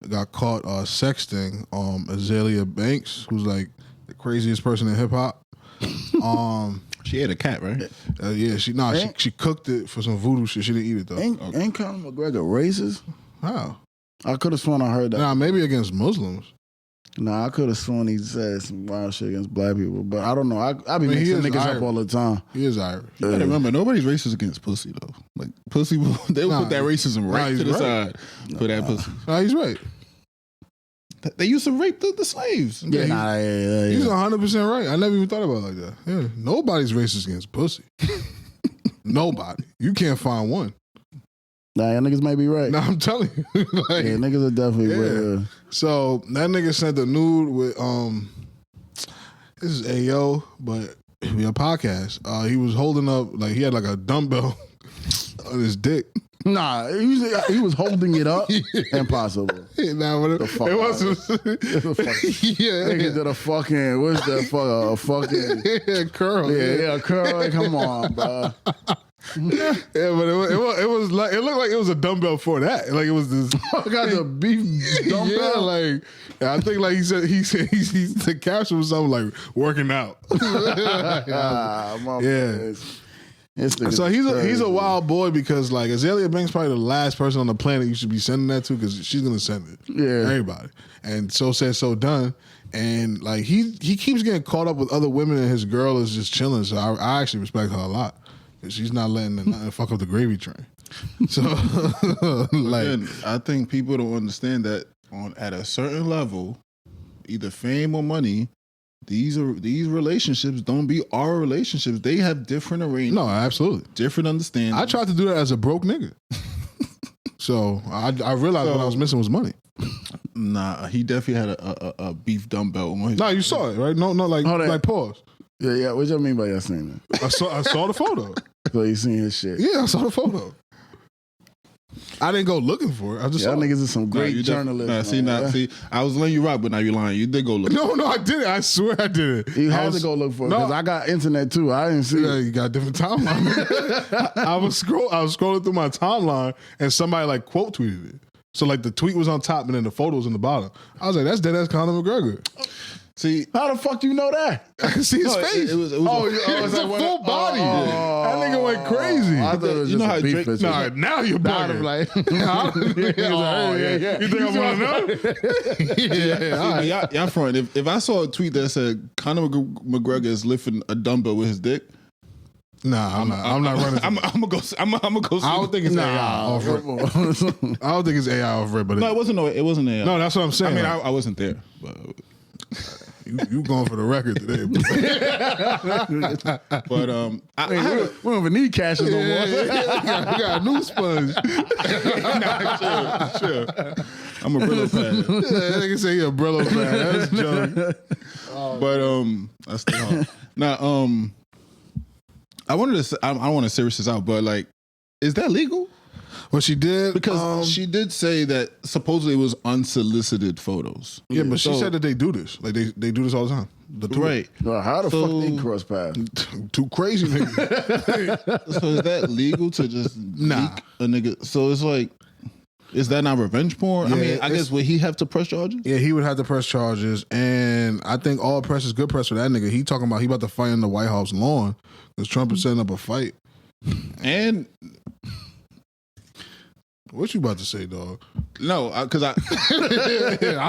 got caught sexting Azealia Banks, who's like the craziest person in hip hop. She ate a cat, right? Yeah, she cooked it for some voodoo shit. She didn't eat it though. Ain't Conor McGregor racist? How? I could have sworn I heard that. Nah, maybe against Muslims. Nah, I could have sworn he said some wild shit against black people, but I don't know. I be mixing niggas up all the time. He is Irish. You gotta remember, nobody's racist against pussy though. Like pussy, they will put that racism right to the side for that pussy. Nah, he's right. They used to rape the slaves. Yeah, he's 100% right. I never even thought about it like that. Yeah, nobody's racist against pussy. Nobody. You can't find one. Nah, y'all niggas might be right. Nah, I'm telling you. Yeah, niggas are definitely right. So that nigga sent a nude with this is AO, but a podcast. He was holding up he had like a dumbbell On his dick. Nah, he was holding it up. Impossible. Nah, but it wasn't. Nigga did a fucking, what's that fucking curl. Yeah, curl. Come on, bro. Yeah, but it was like, it looked like it was a dumbbell for that. Like it was this. I got the beef dumbbell. Yeah, like I think like he said the caption was something like working out. Yeah. So he's a wild boy because like Azealia Banks probably the last person on the planet you should be sending that to because she's gonna send it. Yeah, everybody. And so said, so done. And like he keeps getting caught up with other women and his girl is just chilling. So I actually respect her a lot because she's not letting nothing fuck up the gravy train. So like, again, I think people don't understand that at a certain level, either fame or money. These relationships don't be our relationships. They have different arrangements. No, absolutely. Different understanding. I tried to do that as a broke nigga. So I realized what I was missing was money. Nah, he definitely had a beef dumbbell on his. Nah, you saw it, right? No, like pause. Yeah. What you mean by y'all saying that? I saw the photo. So you seen his shit? Yeah, I saw the photo. I didn't go looking for it. I just y'all saw niggas is some great journalists. See, I was letting you rock, but now you're lying. You did go look. No, I didn't. I swear I didn't. You had to go look for it because I got internet too. I didn't see it. You got a different timeline. I was scrolling through my timeline and somebody like quote tweeted it. So like the tweet was on top and then the photo was in the bottom. I was like, that's dead ass Conor McGregor. See, how the fuck do you know that? I can see his face. It was it's a full body. That nigga went crazy. I thought it was you know just how a beef Drake. picture. Nah, now you're bugging. Like, You think I want to know? Yeah. Y'all front. If I saw a tweet that said Conor McGregor is lifting a dumbbell with his dick. Nah, I'm not running. I'm gonna go. I'm gonna go. I don't think it's AI off rip. I don't think it's AI off rip. But no, it wasn't. It wasn't AI. No, that's what I'm saying. I mean, I wasn't there, but. You going for the record today, but we don't even need cashes no more. We got a new sponge. Sure. I'm a Brillo pad. They can say you're a Brillo pad. That's junk. But that's still hard. Now, I wanted to. I don't want to serious this out, but like, is that legal? What she did because she did say that supposedly it was unsolicited photos. Yeah, but she said that they do this. Like they do this all the time. Right. Well, how the fuck they cross paths? Too crazy niggas. So is that legal to just leak a nigga? So it's like, is that not revenge porn? Yeah, I mean, I guess would he have to press charges? Yeah, he would have to press charges, and I think all press is good press for that nigga. He talking about he about to fight in the White House lawn because Trump is setting up a fight. And what you about to say, dog? No, because I I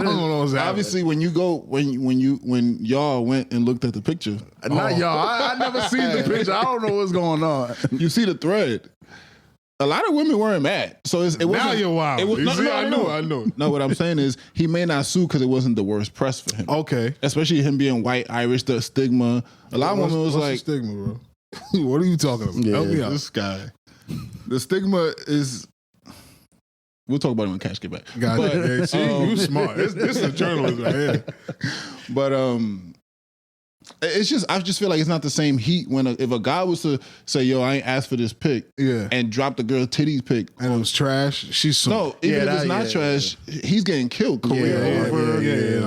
don't know what's happening. Obviously, when y'all went and looked at the picture, not y'all. I never seen the picture. I don't know what's going on. You see the thread. A lot of women weren't mad, so it wasn't. Now you're wild. I know. No, what I'm saying is he may not sue because it wasn't the worst press for him. Okay, especially him being white, Irish, the stigma. A lot of women was like, the stigma, bro. What are you talking about? Yeah, help me out. This guy. The stigma is. We'll talk about it when Cash get back. Gotcha. See, you smart. This is a journalist right here. But it's just I just feel like it's not the same heat when if a guy was to say, "Yo, I ain't asked for this pic," and drop the girl titties pic, and it was trash. She's no, even if it's not trash, he's getting killed. Career over.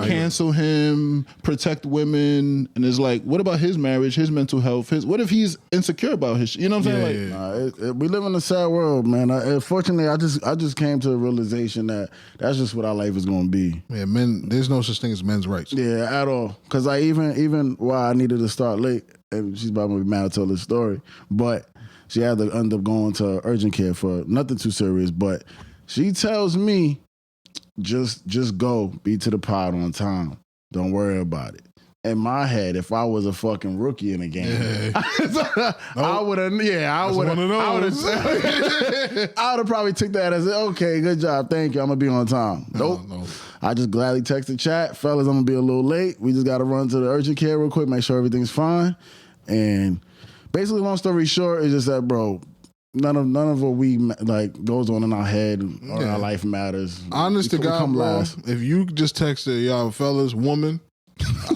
Cancel him. Protect women. And it's like, what about his marriage? His mental health? What if he's insecure about his? You know what I'm saying? We live in a sad world, man. Fortunately, I just came to the realization that that's just what our life is going to be. Yeah, men. There's no such thing as men's rights. Yeah, at all. Because I even why I needed to start late, and she's about to be mad to tell this story, but she had to end up going to urgent care for nothing too serious. But she tells me, just go, be to the pod on time. Don't worry about it. In my head, if I was a fucking rookie in the game, I would have. I would have probably took that as okay, good job, thank you. I'm gonna be on time. Nope. I just gladly texted chat, fellas. I'm gonna be a little late. We just gotta run to the urgent care real quick, make sure everything's fine. And basically, long story short, is just that, bro. None of what we like goes on in our head or our life matters. Honest to God, bro, if you just texted y'all fellas, woman.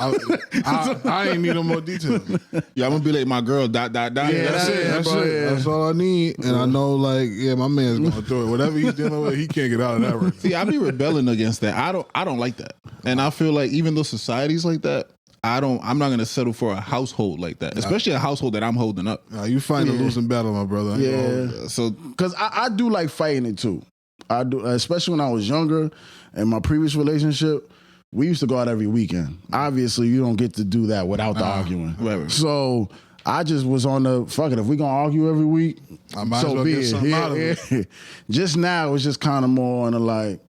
I ain't need no more details. Yeah, I'm gonna be like my girl. Dot. Yeah, that's it. That's bro, it. yeah. That's all I need. And I know, like, yeah, my man's going through it. Whatever he's dealing with, he can't get out of that right now. See, I be rebelling against that. I don't like that, and I feel like even though society's like that, I'm not gonna settle for a household like that, especially a household that I'm holding up. You fighting a losing battle, my brother. Yeah. So, because I do like fighting it too. I do, especially when I was younger. In my previous relationship, we used to go out every weekend. Obviously, you don't get to do that without the arguing. Right. So I just was on the fuck it. If we gonna argue every week, I might as well get something out of it. Just now, it's just kind of more on the like.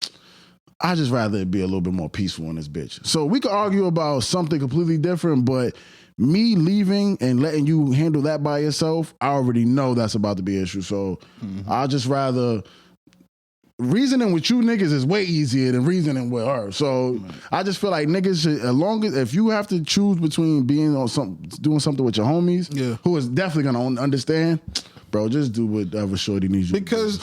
I just rather it be a little bit more peaceful in this bitch. So we could argue about something completely different, but me leaving and letting you handle that by yourself, I already know that's about to be an issue. So I'll just rather reasoning with you niggas is way easier than reasoning with her. So I just feel like niggas should, as long as if you have to choose between being on doing something with your homies, who is definitely gonna understand. Bro, just do whatever shorty needs you. Because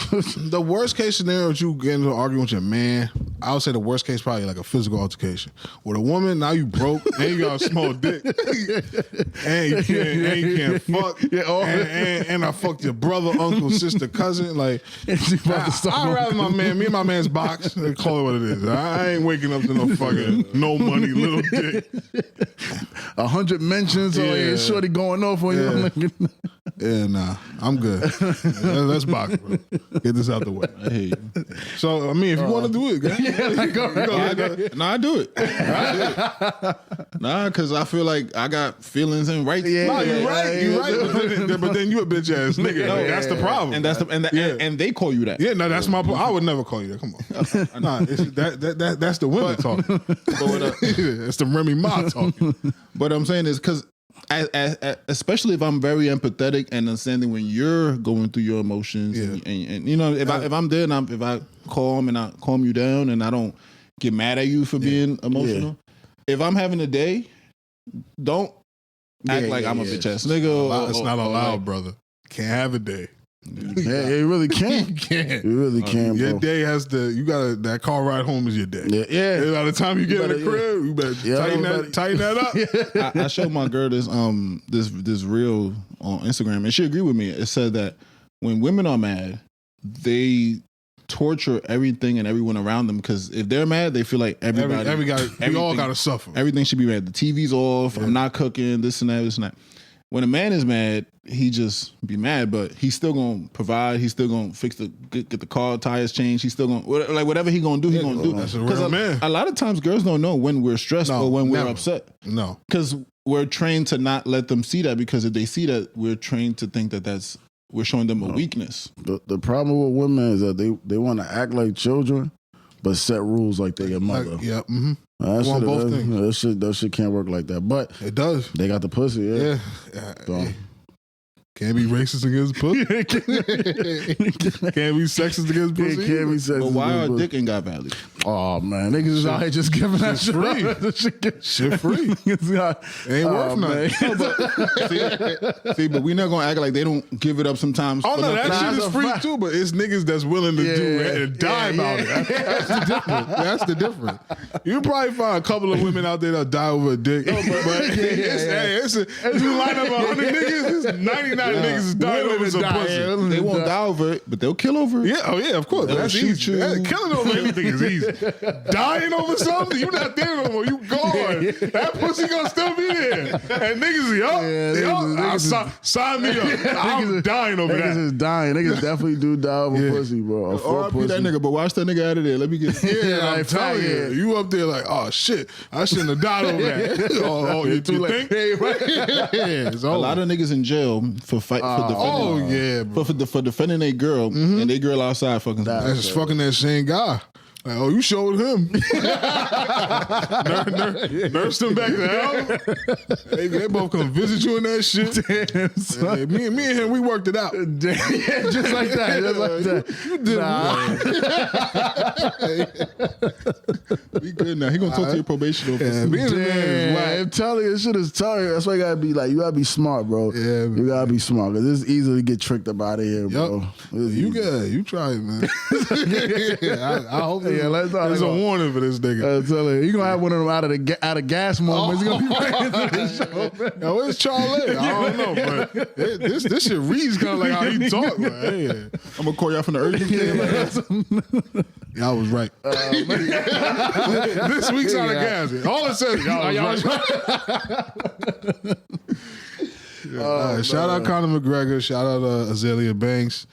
the worst case scenario is you get into an argument with your man. I would say the worst case probably like a physical altercation. With a woman, now you broke and you got a small dick. and you can't fuck. And I fucked your brother, uncle, sister, cousin. Like, I'd rather me and my man's box. They call it what it is. I ain't waking up to no fucking no money, little dick. 100 mentions. Oh yeah, shorty going off on you. Yeah, nah, I'm good. Let's box, bro. Get this out the way. I hate you. So, I mean, if you want to do it, I do it. Nah, because I feel like I got feelings and rights. Nah, you're right. But then you a bitch ass nigga. No, that's the problem. And and they call you that. Yeah, no, that's my point. I would never call you that. Come on. Nah, that's the women talking. It's the Remy Ma talking. But I'm saying is because especially if I'm very empathetic and understanding when you're going through your emotions, and you know, if I'm there and if I calm you down and I don't get mad at you for being emotional. If I'm having a day, don't act like I'm a bitch ass nigga. It's not allowed, brother. Can't have a day. Yeah, you really can. You can't. You really can, bro. Your day has to. You got that car ride home is your day. Yeah. And by the time you get in the crib, you better tighten that up. I showed my girl this reel on Instagram, and she agreed with me. It said that when women are mad, they torture everything and everyone around them because if they're mad, they feel like we all got to suffer. Everything should be mad. The TV's off. I'm not cooking. This and that. When a man is mad, he just be mad, but he's still gonna provide. He's still gonna get the car tires changed. He's still gonna whatever he gonna do. He gonna do. That's a real man. A lot of times, girls don't know when we're stressed or when we're upset. No, because we're trained to not let them see that. Because if they see that, we're trained to think that we're showing them a weakness. The problem with women is that they want to act like children, but set rules like they your mother. That shit can't work like that. But it does. They got the pussy. Yeah. So. Can't be racist against pussy. Can't be sexist against pussy. Can't be sexist. But why our dick ain't got value? Oh man, niggas is out here just giving that shit free. Shit free. Ain't worth nothing. See, but we not gonna act like they don't give it up sometimes. Oh no, that shit is free too. But it's niggas that's willing to do it and die about it. That's the difference. That's the difference. You probably find a couple of women out there that die over a dick. But if you line up 100 niggas, it's 99 niggas is dying over some pussy. They won't die over it, but they'll kill over it. Yeah, oh yeah, of course. That's easy. Killing over anything is easy. Dying over something, you not there no more. You gone. That pussy gonna still be there. And niggas, sign me up. I'm dying over that. Niggas is dying. Niggas definitely do die over pussy, bro. R.I.P. that nigga, but watch that nigga out of there. Let me get. I'm telling you, you up there like, oh shit, I shouldn't have died over that. Oh, you too late. A lot of niggas in jail for defending. For defending a girl and they girl outside fucking. That's just fucking that same guy. Like, oh, you showed him. Nursed him back to hell. They both come visit you in that shit. Damn, son. Me and him, we worked it out. Damn, just like that. Just like that. You did. We good now. He gonna talk to your probation officer. Damn, I'm telling you, this shit is tired. That's why you gotta be like, you gotta be smart, bro. Yeah, you gotta be smart because it's easy to get tricked up out of here, bro. You good? You try it, man. I hope. Yeah, let's not. There's a warning for this nigga. I'm telling you, you're going to have one of them out of gas moments. You're going to be right into this show. Yo, where's Charlie? I don't know, but this shit reads kind of like how he talk. Like, hey, I'm gonna call y'all from the urgent care. y'all was right. This week's Outta Gas. All it says, y'all was right. Shout out Conor McGregor. Shout out Azealia Banks.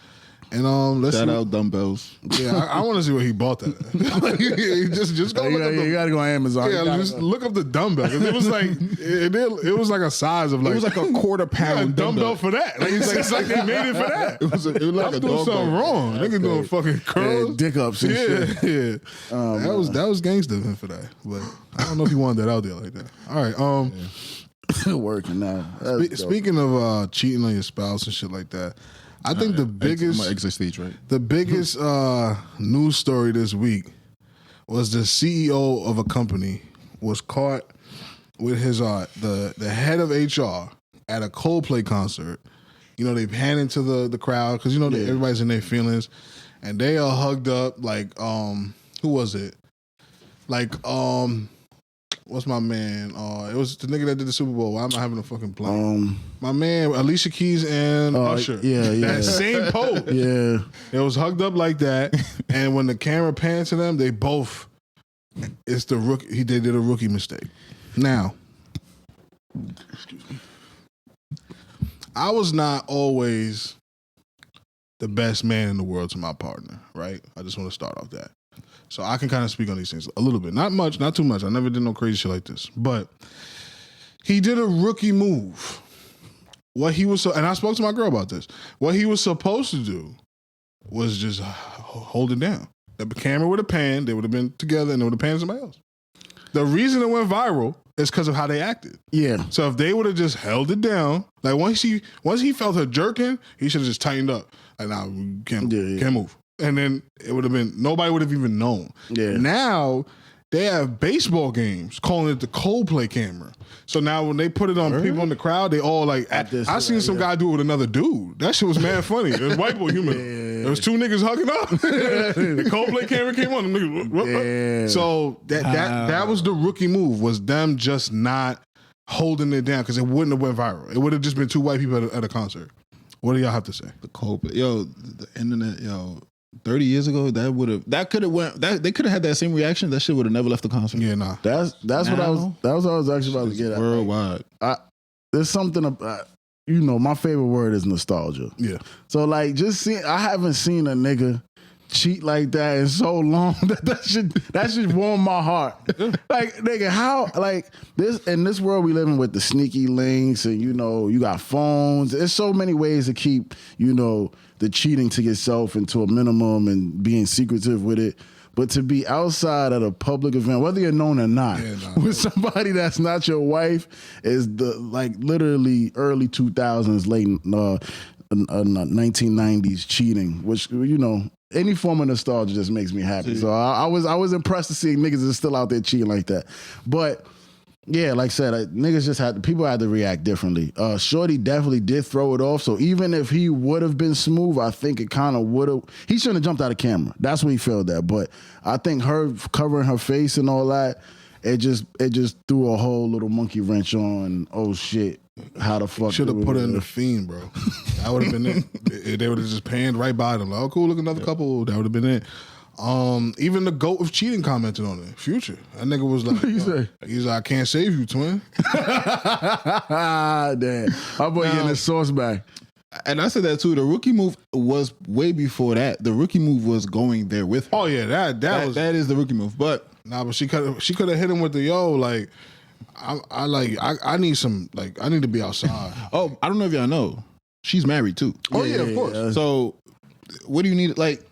And let's Shout out dumbbells. Yeah, I want to see where he bought that. just go look up you got to go on Amazon. Yeah, just look up the dumbbell. 'Cause it was like it was like a size of like It was like a quarter-pound dumbbell for that. Like, it's like they made it for that. It was like I'm a doing dog something bone. wrong. Nigga doing fucking curls, dick ups and shit. Yeah. That was gangster of him for that. But I don't know if he wanted that out there like that. All right. Working now. Speaking of cheating on your spouse and shit like that, I think the biggest my exit stage, right? The biggest news story this week was the CEO of a company was caught with his the head of HR at a Coldplay concert. You know, they pan into the crowd because you know everybody's in their feelings, and they are hugged up like who was it? Like what's my man? It was the nigga that did the Super Bowl. Why am I having a fucking blank? My man, Alicia Keys and Usher. Yeah. That same pose. Yeah. It was hugged up like that. And when the camera pans to them, they both, it's the rookie. They did a rookie mistake. Now, I was not always the best man in the world to my partner, right? I just want to start off that. So I can kind of speak on these things a little bit. Not much, not too much. I never did no crazy shit like this. But he did a rookie move. What he was, and I spoke to my girl about this. What he was supposed to do was just hold it down. The camera would have panned, they would have been together, and they would have panned somebody else. The reason it went viral is because of how they acted. Yeah. So if they would have just held it down, like once he felt her jerking, he should have just tightened up. Like, nah, we can't move. And then it would have been, nobody would have even known. Yeah. Now, they have baseball games calling it the Coldplay camera. So now when they put it on people in the crowd, they all like, I seen some guy do it with another dude. That shit was mad funny. It was white boy humor. There was two niggas hugging up. The Coldplay camera came on. The niggas, so that was the rookie move, was them just not holding it down because it wouldn't have went viral. It would have just been two white people at a concert. What do y'all have to say? The Coldplay, the internet, 30 years ago, they could have had that same reaction. That shit would have never left the concert. Yeah, nah. That's what I was actually about to get at. Worldwide. There's something about, my favorite word is nostalgia. Yeah. So like I haven't seen a nigga cheat like that in so long that should warm my heart. Like, nigga, how, like, this in this world we living with the sneaky links and you got phones. There's so many ways to keep, the cheating to yourself into a minimum and being secretive with it. But to be outside at a public event, whether you're known or not, with somebody that's not your wife is literally early 2000s, late 1990s cheating, which, any form of nostalgia just makes me happy. So I was impressed to see niggas is still out there cheating like that. But yeah, like I said, people had to react differently. Shorty definitely did throw it off. So even if he would have been smooth, I think it kind of would have. He shouldn't have jumped out of camera. That's when he failed that. But I think her covering her face and all that, it just threw a whole little monkey wrench on. Oh shit. How the fuck should have put her in the Fiend, bro. That would have been it. They would have just panned right by them. Like, oh, cool, look, another couple. That would have been it. Even the GOAT of cheating commented on it. Future. That nigga was like, he's like, I can't save you, twin. Damn. How about getting his sauce back? And I said that too. The rookie move was way before that. The rookie move was going there with her. Oh yeah, that is the rookie move. But but she could have hit him with the like. I need some, I need to be outside. Oh, I don't know if y'all know. She's married too. Oh yeah, of course. So what do you need? Like,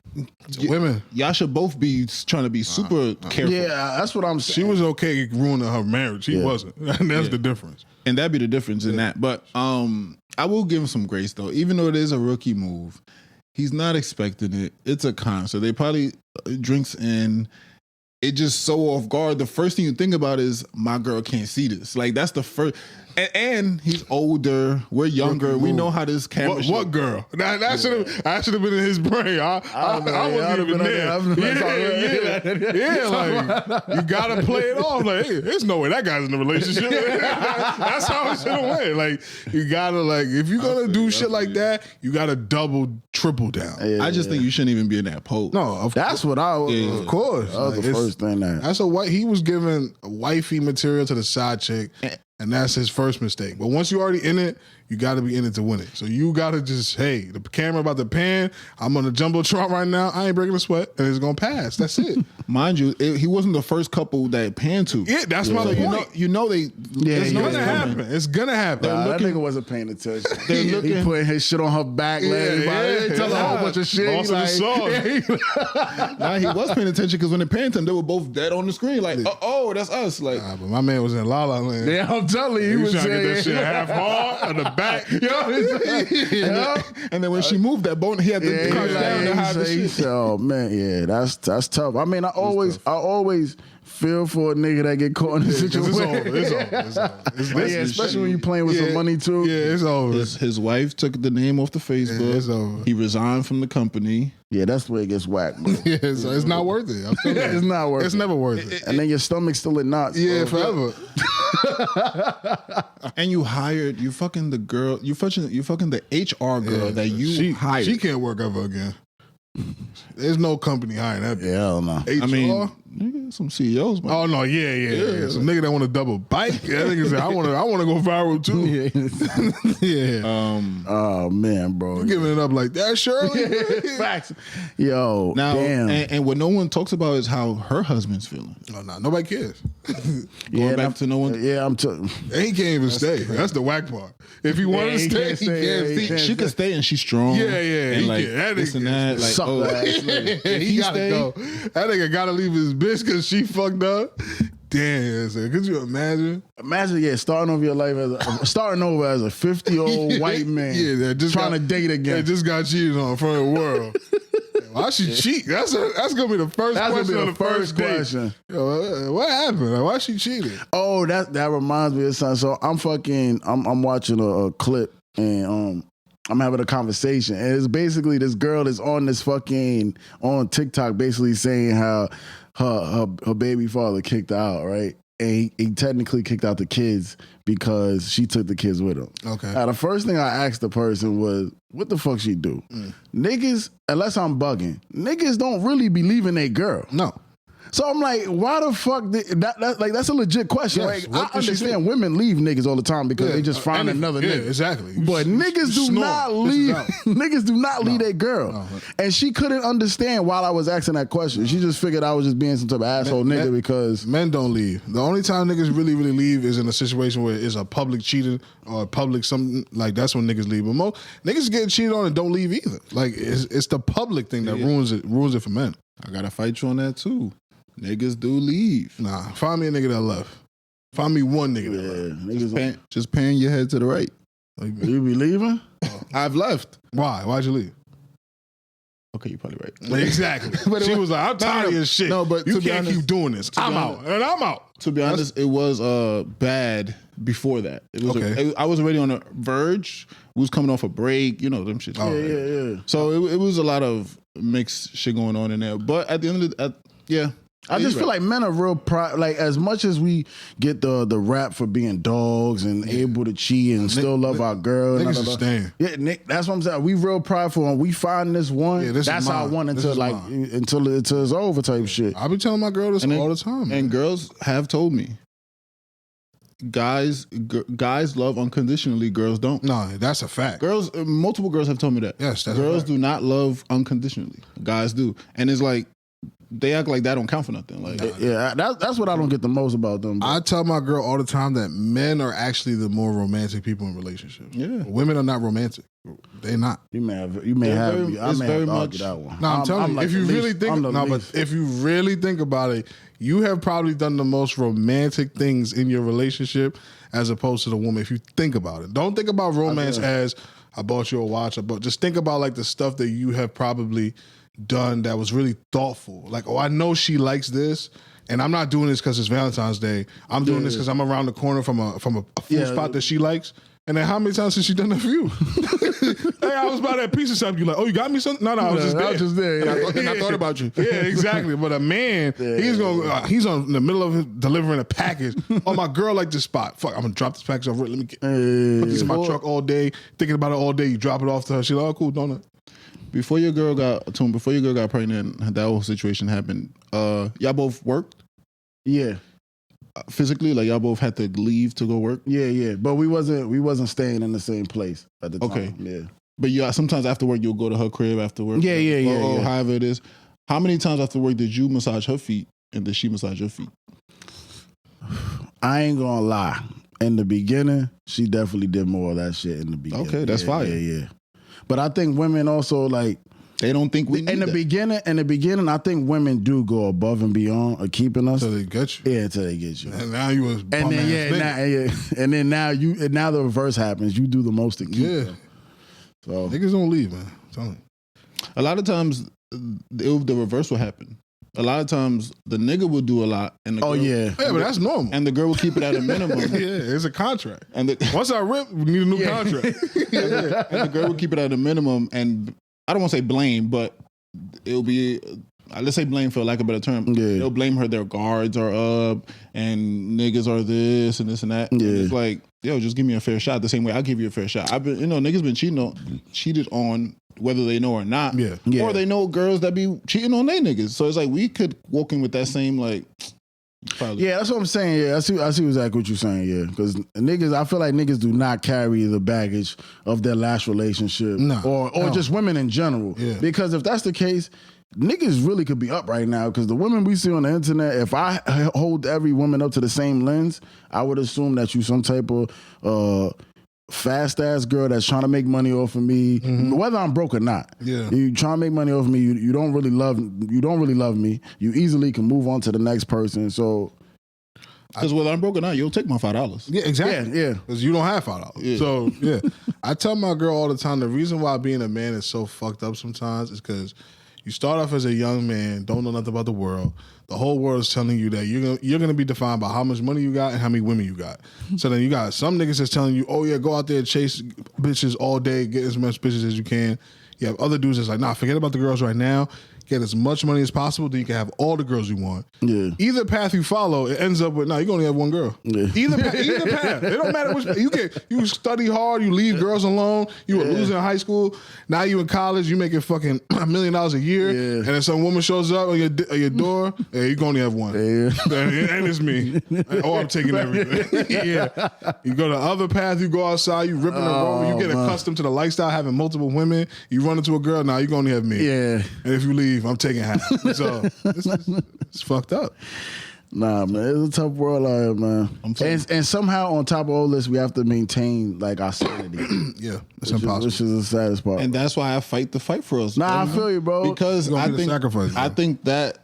women. Y'all should both be trying to be super careful. Yeah, that's what I'm saying. She was okay ruining her marriage. He wasn't. And that's the difference. And that'd be the difference in that. But I will give him some grace though. Even though it is a rookie move, he's not expecting it. It's a concert. They probably drinks in. It just so off guard. The first thing you think about is my girl can't see this. Like, that's the first. And he's older. We're younger. We know how this camera. What girl? That should have been in his brain. I wasn't even there. Yeah, like you gotta play it off. Like, hey, there's no way that guy's in a relationship. That's how it should have went. Like, you gotta if you're gonna do shit like that, you gotta double, triple down. Yeah, I just think you shouldn't even be in that pose. No, that's what I. Of course, that was the first thing that. That's he was giving wifey material to the side chick. And that's his first mistake. But once you're already in it, you got to be in it to win it. So you got to just, hey, the camera about to pan. I'm on the jumbotron right now. I ain't breaking a sweat, and it's gonna pass. That's it. Mind you, he wasn't the first couple that panned to. Yeah, that's my point. You know they. It's gonna happen. It's gonna happen. That nigga wasn't paying attention. He putting his shit on her back. He telling a whole bunch of shit. He was paying attention because when they panned him, they were both dead on the screen. Like, oh, that's us. Like, but my man was in La La Land. Yeah, I'm telling you, he was trying to get that shit half hard on the back. And then when she moved that bone, he had to crouch down to hide the shit. Oh man, yeah, that's tough. I mean, I always feel for a nigga that get caught in the situation. It's over. Especially when you playing with some money too. Yeah, it's over. His wife took the name off the Facebook. Yeah, it's over. He resigned from the company. Yeah, that's where it gets whacked. Yeah, so it's not worth it. It's not worth it. It's never worth it. And then your stomach's still in knots. Yeah, forever. And you fucking the girl, you fucking the HR girl that you hired. She can't work ever again. There's no company hiring that. Yeah, hell no. I mean, nigga, some CEOs. Man. Oh no, yeah. Some nigga that want to double bike. That nigga said, I want to go viral too. Yeah. Oh man, bro, you giving it up like that, Shirley? Facts. Yo, now, damn. And what no one talks about is how her husband's feeling. Oh no, nobody cares. Going back to no one. Yeah, he can't even stay. That's the whack part. If he wanted to stay, he can't. She could stay and she's strong. Yeah. And like this and that. Like, he gotta go. That nigga gotta leave his bitch because she fucked up. Damn, could you imagine? Imagine, starting over your life as a 50-year-old white man. Yeah, just trying to date again. Yeah, just got cheated on in front of the world. Why she cheat? That's gonna be the first question on the first question. Yo, what happened? Like, why she cheated? Oh, that reminds me of something. So I'm watching a clip and I'm having a conversation, and it's basically this girl is on this on TikTok, basically saying how her baby father kicked her out, right? And he technically kicked out the kids because she took the kids with him. Okay. Now, the first thing I asked the person was, what the fuck she do? Niggas, unless I'm bugging, niggas don't really believe in a girl. No. So I'm like, why the fuck? That's a legit question. Yes. Like, I understand women leave niggas all the time because they just find another nigga. Exactly. But niggas do not leave. Niggas do not leave their girl. No. And she couldn't understand while I was asking that question. She just figured I was just being some type of asshole nigga because men don't leave. The only time niggas really leave is in a situation where it's a public cheating or public something like that's when niggas leave. But most niggas get cheated on and don't leave either. Like it's the public thing that ruins it for men. I gotta fight you on that too. Niggas do leave. Nah, find me a nigga that left. Find me one nigga that left. Just pan your head to the right. Like, you be leaving? I've left. Why? Why'd you leave? Okay, you're probably right. Exactly. She was like, I'm tired of your shit. No, but you can't keep doing this. I'm out. And I'm out. To be honest, it was bad before that. It was I was already on the verge. We was coming off a break. You know, them shit. Yeah. So it was a lot of mixed shit going on in there. But at the end of the I just feel like men are real proud. Like, as much as we get the rap for being dogs and able to cheat and still love our girl. Niggas are staying. Yeah, Nick, that's what I'm saying. We real prideful and we find this one. That's our one until it's over type shit. I be telling my girl this all the time. Man. And girls have told me. Guys love unconditionally. Girls don't. No, that's a fact. Multiple girls have told me that. Yes, that's girls do not love unconditionally. Guys do, and it's like they act like that don't count for nothing. Like, that's what I don't get the most about them. I tell my girl all the time that men are actually the more romantic people in relationships. Yeah, women are not romantic. They're not. You may have argued that one. No, I'm telling you, like if you really think, but if you really think about it, you have probably done the most romantic things in your relationship as opposed to the woman. If you think about it, don't think about romance as I bought you a watch, but just think about like the stuff that you have probably done that was really thoughtful. Like, oh, I know she likes this, and I'm not doing this because it's Valentine's Day. I'm doing this because I'm around the corner from a food spot that she likes. And then how many times has she done that for you? Hey, I was by that pizza shop. You like, oh, you got me something? No, I was just there. And I thought about you. Yeah, exactly. But a man, he's on the middle of delivering a package. Oh, my girl like this spot. Fuck, I'm gonna drop this package off. Let me put this in my truck all day, thinking about it all day. You drop it off to her. She's like, oh, cool, donut. Before your girl got pregnant, that whole situation happened. Y'all both worked? Yeah. Physically, like y'all both had to leave to go work? Yeah. But we wasn't staying in the same place at the time. Okay. Yeah. But you sometimes after work you'll go to her crib after work? Yeah. However it is. How many times after work did you massage her feet and did she massage your feet? I ain't gonna lie. In the beginning, she definitely did more of that shit in the beginning. Okay, that's fire. Yeah. But I think women also like they don't think we need in the beginning, I think women do go above and beyond of keeping us. Until they get you. Yeah, until they get you. And now you was and then now the reverse happens. You do the most to keep. Yeah. Them. So niggas don't leave, man. I'm telling you. A lot of times the reverse will happen. A lot of times the nigga will do a lot and the girl, yeah, but that's normal. And the girl will keep it at a minimum. Yeah, it's a contract. And once I rip, we need a new contract. And the girl will keep it at a minimum, and I don't want to say blame, but it'll be let's say blame for lack of a better term. Yeah. They'll blame her. Their guards are up, and niggas are this and this and that. Yeah. And it's like, yo, just give me a fair shot. The same way I give you a fair shot. I've been, niggas been cheated on whether they know or not. Yeah. Or they know girls that be cheating on they niggas. So it's like we could walk in with that same like. Probably. Yeah, that's what I'm saying. Yeah, I see exactly what you're saying. Yeah, because niggas, I feel like niggas do not carry the baggage of their last relationship, or just women in general. Yeah. Because if that's the case, niggas really could be up right now. Because the women we see on the internet, if I hold every woman up to the same lens, I would assume that you some type of fast ass girl that's trying to make money off of me, whether I'm broke or not. Yeah, you trying to make money off of me. You don't really love me. You easily can move on to the next person. So, because whether I'm broke or not, you'll take my $5. Yeah, exactly. Yeah, because you don't have $5. Yeah. So yeah, I tell my girl all the time the reason why being a man is so fucked up sometimes is because you start off as a young man, don't know nothing about the world. The whole world is telling you that you're gonna be defined by how much money you got and how many women you got. So then you got some niggas that's telling you, oh yeah, go out there and chase bitches all day, get as much bitches as you can. You have other dudes that's like, nah, forget about the girls right now. Get as much money as possible, then you can have all the girls you want. Yeah. Either path you follow, it ends up with, nah, you can only have one girl. Yeah. Either path. It don't matter which. You study hard, you leave girls alone, you were losing in high school, now you in college, you making fucking $1 million a year, and then some woman shows up on your door, you can only have one. Yeah. And it's me. Oh, I'm taking everything. Yeah. You go the other path, you go outside, you ripping the road, you get accustomed to the lifestyle, having multiple women, you run into a girl, now you can only have me. Yeah. And if you leave, I'm taking half. So it's fucked up. Nah, man, it's a tough world out here, man. And somehow on top of all this, we have to maintain like our sanity. Yeah, it's impossible. Which is the saddest part. And that's why I fight the fight for us. Nah, I feel you, bro. Because I think that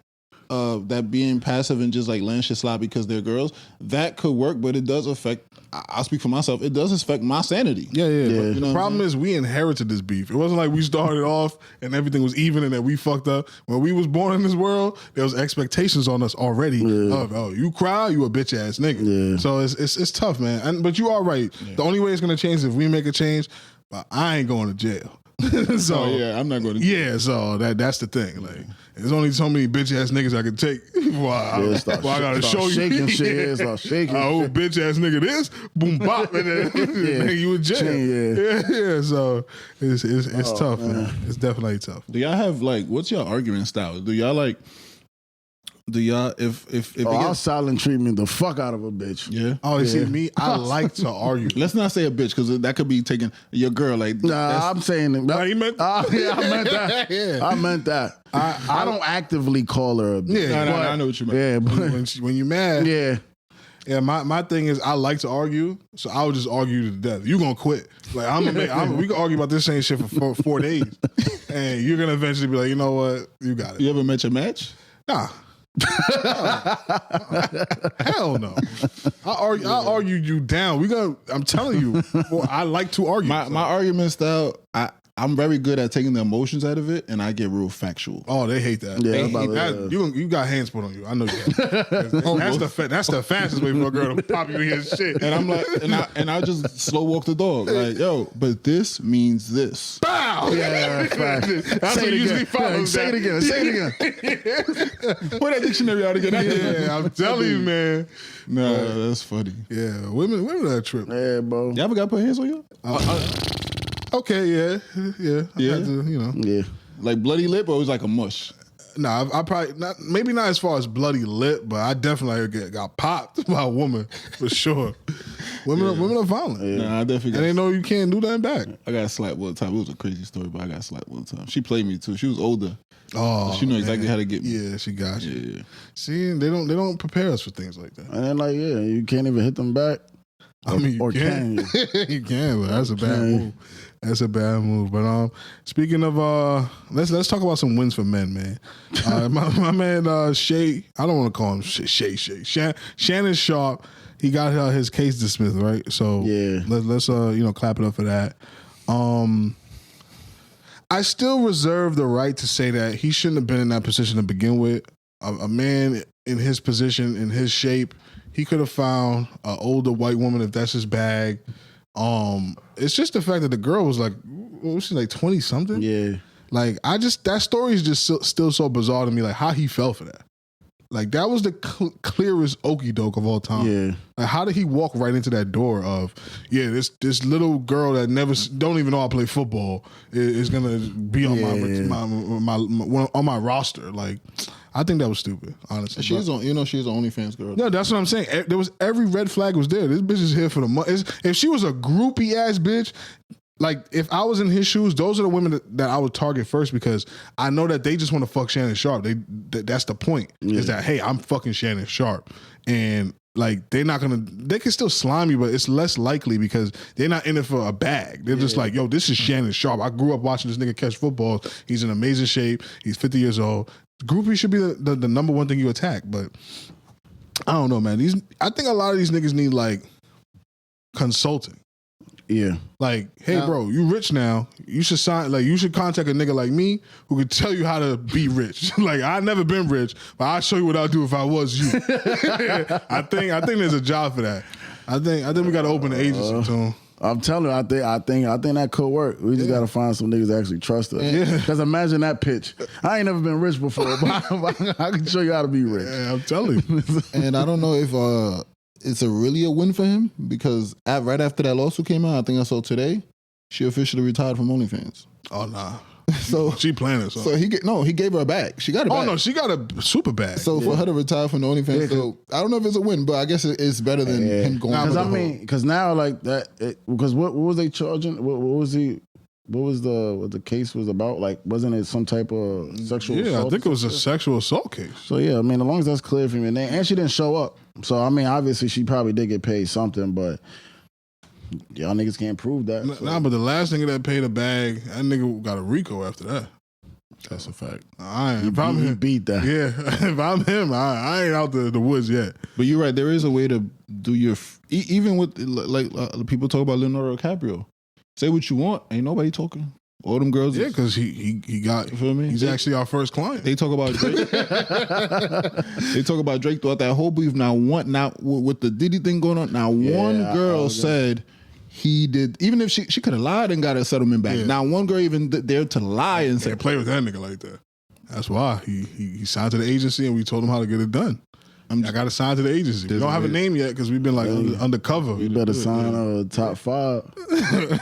that being passive and just like letting shit slide because they're girls, that could work, but it does affect. I'll speak for myself. It does affect my sanity. Yeah. But, the problem is we inherited this beef. It wasn't like we started off and everything was even and that we fucked up. When we was born in this world, there was expectations on us already of, oh, you cry, you a bitch ass nigga. Yeah. So it's tough, man. But you are right. Yeah. The only way it's gonna change is if we make a change. But I ain't going to jail. So I'm not going to jail. Yeah, so that's the thing. Like, there's only so many bitch ass niggas I can take. I gotta show you. Shaking shit. Start shaking. Oh, bitch ass nigga, this boom bop, and then you in jail. Yeah. So it's tough, man. It's definitely tough. Do y'all have like what's your argument style? Do y'all like? Do y'all if I'll silent treatment the fuck out of a bitch. Yeah. Oh, you see me? I like to argue. Let's not say a bitch because that could be taking your girl. Like, nah, I'm saying that. No, you meant? I meant that. I meant that. I don't actively call her a bitch. Yeah, I know what you meant. Yeah, but when you mad, yeah. My thing is I like to argue, so I would just argue to death. You gonna quit? Like we can argue about this same shit for 4 days, and you're gonna eventually be like, you know what? You got it. You ever met your match? Nah. Hell no. I'll argue you down. I'm telling you, I like to argue. My argument style, I'm very good at taking the emotions out of it, and I get real factual. Oh, they hate that. Yeah, They about hate that. You got hands put on you. I know you. That's the fastest way for a girl to pop you in your shit. And I'm like, and I just slow walk the dog. Like, yo, but this means this. Bow. Yeah, fact. That's what usually follows. Say it again. Say it again. Put that dictionary out again. Yeah, I'm telling you, man. Nah, that's funny. Yeah, women that trip. Yeah, bro. You ever got put hands on you? Okay, yeah. I Yeah. had to, Yeah. Like bloody lip, or it was like a mush? Nah, I probably not. Maybe not as far as bloody lip, but I definitely got popped by a woman for sure. Women are violent. Nah, I definitely got. And they know you can't do nothing back. I got slapped one time. It was a crazy story, but I got slapped one time. She played me too. She was older. Oh, She knew exactly how to get me. Yeah, she got you. Yeah. See, they don't prepare us for things like that. And then like, yeah, you can't even hit them back. I mean, or you can can. you? You can, but that's a bad move. That's a bad move. But speaking of let's talk about some wins for men, man. My man Shay, I don't want to call him Shay. Shannon Sharpe, he got his case dismissed, right? So yeah, let's clap it up for that. I still reserve the right to say that he shouldn't have been in that position to begin with. A man in his position, in his shape, he could have found an older white woman if that's his bag. It's just the fact that the girl was like, what was she, like 20 something? Yeah. Like that story is just still so bizarre to me. Like how he fell for that. Like that was the clearest okey doke of all time. Yeah. Like how did he walk right into that door of, this little girl that don't even know how to play football is gonna be on on my roster. Like I think that was stupid, honestly. She's on, she's an OnlyFans girl. No, that's what I'm saying. There was every red flag was there. This bitch is here for the money. If she was a groupie ass bitch, like if I was in his shoes, those are the women that I would target first because I know that they just want to fuck Shannon Sharpe. That's the point. Yeah. Is that hey, I'm fucking Shannon Sharpe, and like they can still slime you, but it's less likely because they're not in it for a bag. They're just like, yo, this is Shannon Sharpe. I grew up watching this nigga catch football. He's in amazing shape. He's 50 years old. Groupie should be the number one thing you attack, but I don't know, man. I think a lot of these niggas need like consulting. Yeah. Like, hey, bro, you rich now. You should you should contact a nigga like me who could tell you how to be rich. Like, I've never been rich, but I'll show you what I'll do if I was you. I think there's a job for that. I think we got to open the agency to him. I'm telling you, I think that could work. We just gotta find some niggas that actually trust us. Yeah. Because imagine that pitch. I ain't never been rich before, but I can show you how to be rich. Yeah, I'm telling you. And I don't know if it's really a win for him because right after that lawsuit came out, I think I saw today, she officially retired from OnlyFans. Oh nah. So she planning so. So he gave her a bag. She got a bag. Oh no, she got a super bag. So for her to retire from the OnlyFans, so I don't know if it's a win, but I guess it's better than him going. Because now like that, because what was they charging? What was he? What was what the case was about? Like, wasn't it some type of sexual assault? Yeah, I think it was a sexual assault case. So yeah, I mean, as long as that's clear from your name, and she didn't show up. So I mean, obviously she probably did get paid something, but y'all niggas can't prove that. Nah, but the last nigga that paid a bag, that nigga got a RICO after that. That's a fact. If I'm him, beat that. Yeah, if I'm him, I ain't out the woods yet. But you're right. There is a way to do your even with like people talk about Leonardo DiCaprio. Say what you want. Ain't nobody talking. All them girls. Yeah, because he got. You feel me? He's actually our first client. They talk about Drake. They talk about Drake throughout that whole brief. Now with the Diddy thing going on. Now one girl said he did. Even if she could have lied and got a settlement back. Yeah. Now one girl even dared to lie and say, play with that nigga like that. That's why he signed to the agency and we told him how to get it done. I got to sign to the agency. We don't have a name yet because we've been like undercover. You better sign top 5.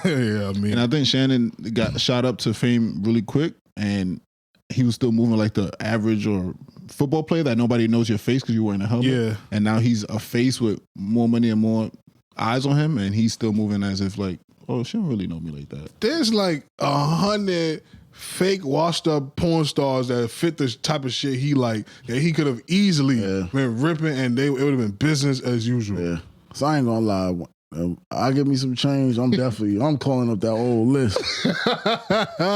Yeah, I mean. And I think Shannon got shot up to fame really quick and he was still moving like the average or football player that nobody knows your face because you're wearing a helmet. Yeah. And now he's a face with more money and more eyes on him and he's still moving as if like, oh, she don't really know me like that. There's like 100 fake washed up porn stars that fit the type of shit he like that he could have easily been ripping and it would have been business as usual. Yeah. So I ain't gonna lie. I give me some change. I'm calling up that old list.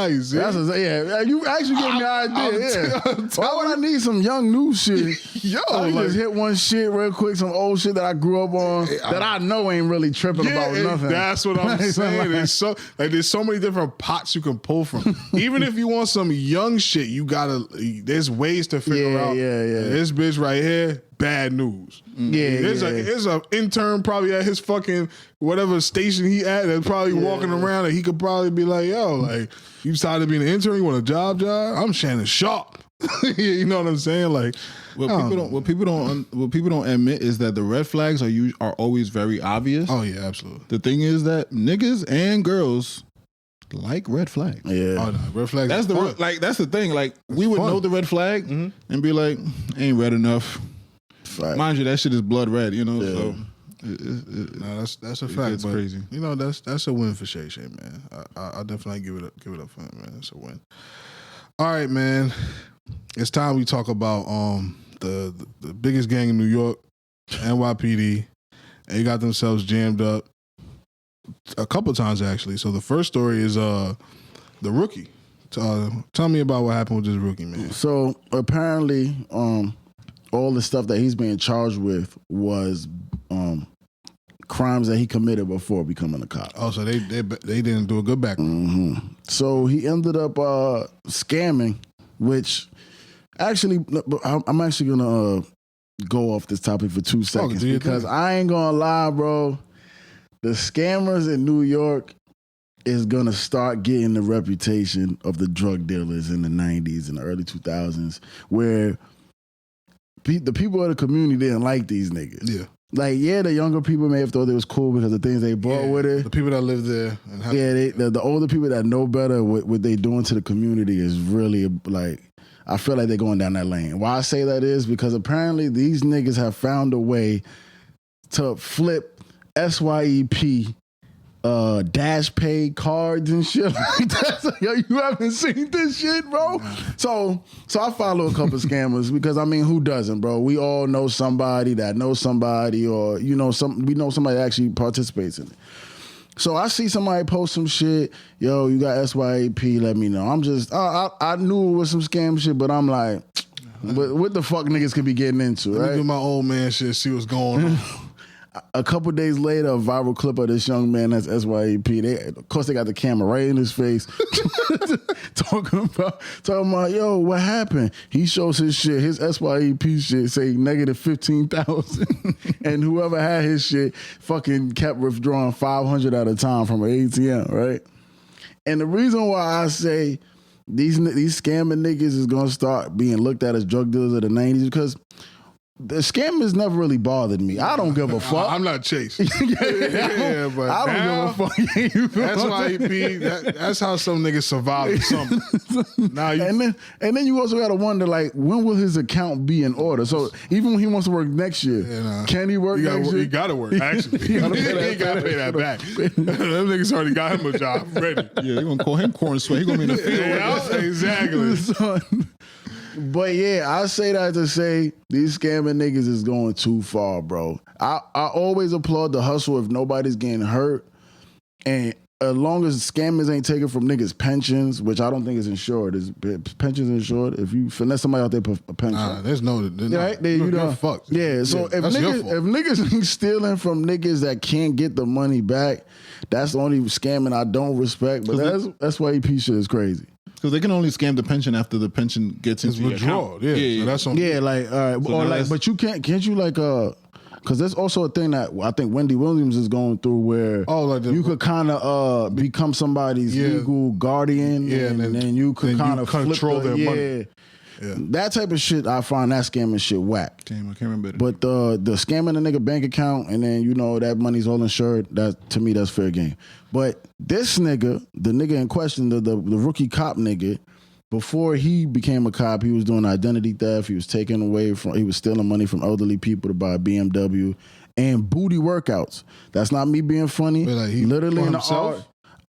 You see? Yeah, you actually gave me an idea. Why would I need some young new shit? Yo, I just hit one shit real quick, some old shit that I grew up on that I know ain't really tripping about nothing. That's what I'm saying. There's so many different pots you can pull from. Even if you want some young shit, there's ways to figure out. Yeah. This bitch right here, bad news. There's an intern probably at his fucking whatever station he at that's probably walking around, and he could probably be like, yo, like, you decided to be an intern, you want a job? I'm Shannon Sharpe. You know what I'm saying? Like, what people don't admit is that the red flags are always very obvious. Oh yeah, absolutely. The thing is that niggas and girls like red flags. Yeah. Oh, no, red flags. That's the thing. Like, we would know the red flag and be like, ain't red enough. Right. Mind you, that shit is blood red, you know. Yeah. So no, that's a fact. It's but, crazy. You know, that's a win for Shay, man. I definitely give it up for him, man. It's a win. All right, man. It's time we talk about the biggest gang in New York, NYPD. They got themselves jammed up a couple times actually. So the first story is the rookie. Tell me about what happened with this rookie, man. So apparently, all the stuff that he's being charged with was crimes that he committed before becoming a cop. Oh, so they didn't do a good background. Mm-hmm. So he ended up scamming, which actually, I'm actually gonna go off this topic for 2 seconds because I ain't gonna lie, bro. The scammers in New York is gonna start getting the reputation of the drug dealers in the 90s and the early 2000s, where the people of the community didn't like these niggas. Yeah. Like, the younger people may have thought it was cool because of things they brought with it. The people that live there. The older people that know better what they doing to the community is really, like, I feel like they're going down that lane. Why I say that is because apparently these niggas have found a way to flip SYEP dash pay cards and shit like that. Yo, you haven't seen this shit, bro? So I follow a couple scammers because, I mean, who doesn't, bro? We all know somebody that knows somebody, or we know somebody that actually participates in it. So I see somebody post some shit, yo, you got SYAP, let me know. I'm just, I knew it was some scam shit, but I'm like, what the fuck niggas could be getting into, right? Let me do my old man shit, see what's going on. A couple days later, a viral clip of this young man that's SYAP. Of course, they got the camera right in his face, talking about, yo, what happened? He shows his shit, his SYAP shit, say negative 15,000, and whoever had his shit fucking kept withdrawing 500 at a time from an ATM, right? And the reason why I say these scamming niggas is gonna start being looked at as drug dealers of the 90s because the scammers never really bothered me. I don't give a fuck. I'm not Chase. But I don't give a fuck. That's why he be. That's how some niggas survive something. And then you also got to wonder, like, when will his account be in order? So even when he wants to work next year, can he work next year? He got to work, actually. He got to pay that back. Them niggas already got him a job ready. Yeah, they're going to call him CornSweat. He's going to be in the field. Exactly. But I say that to say these scamming niggas is going too far, bro. I always applaud the hustle if nobody's getting hurt. And as long as scammers ain't taking from niggas' pensions, which I don't think is insured. Is pensions insured? If you finesse somebody out there a pension. There's no. Right? You're fucked. Yeah, so if niggas ain't stealing from niggas that can't get the money back, that's the only scamming I don't respect. But that's why EP shit is crazy. Because they can only scam the pension after the pension gets into your account. Yeah. So that's on. Yeah, like, all right. So or like, but you can't you like, because there's also a thing that I think Wendy Williams is going through where you could kind of become somebody's legal guardian. Yeah, and then you could kind of control their money. Yeah. That type of shit, I find that scamming shit whack. Damn, I can't remember it. But the scamming a nigga bank account and then that money's all insured, that to me that's fair game. But this nigga, the nigga in question, the rookie cop nigga, before he became a cop, he was doing identity theft. He was he was stealing money from elderly people to buy a BMW and booty workouts. That's not me being funny. Like literally in the art.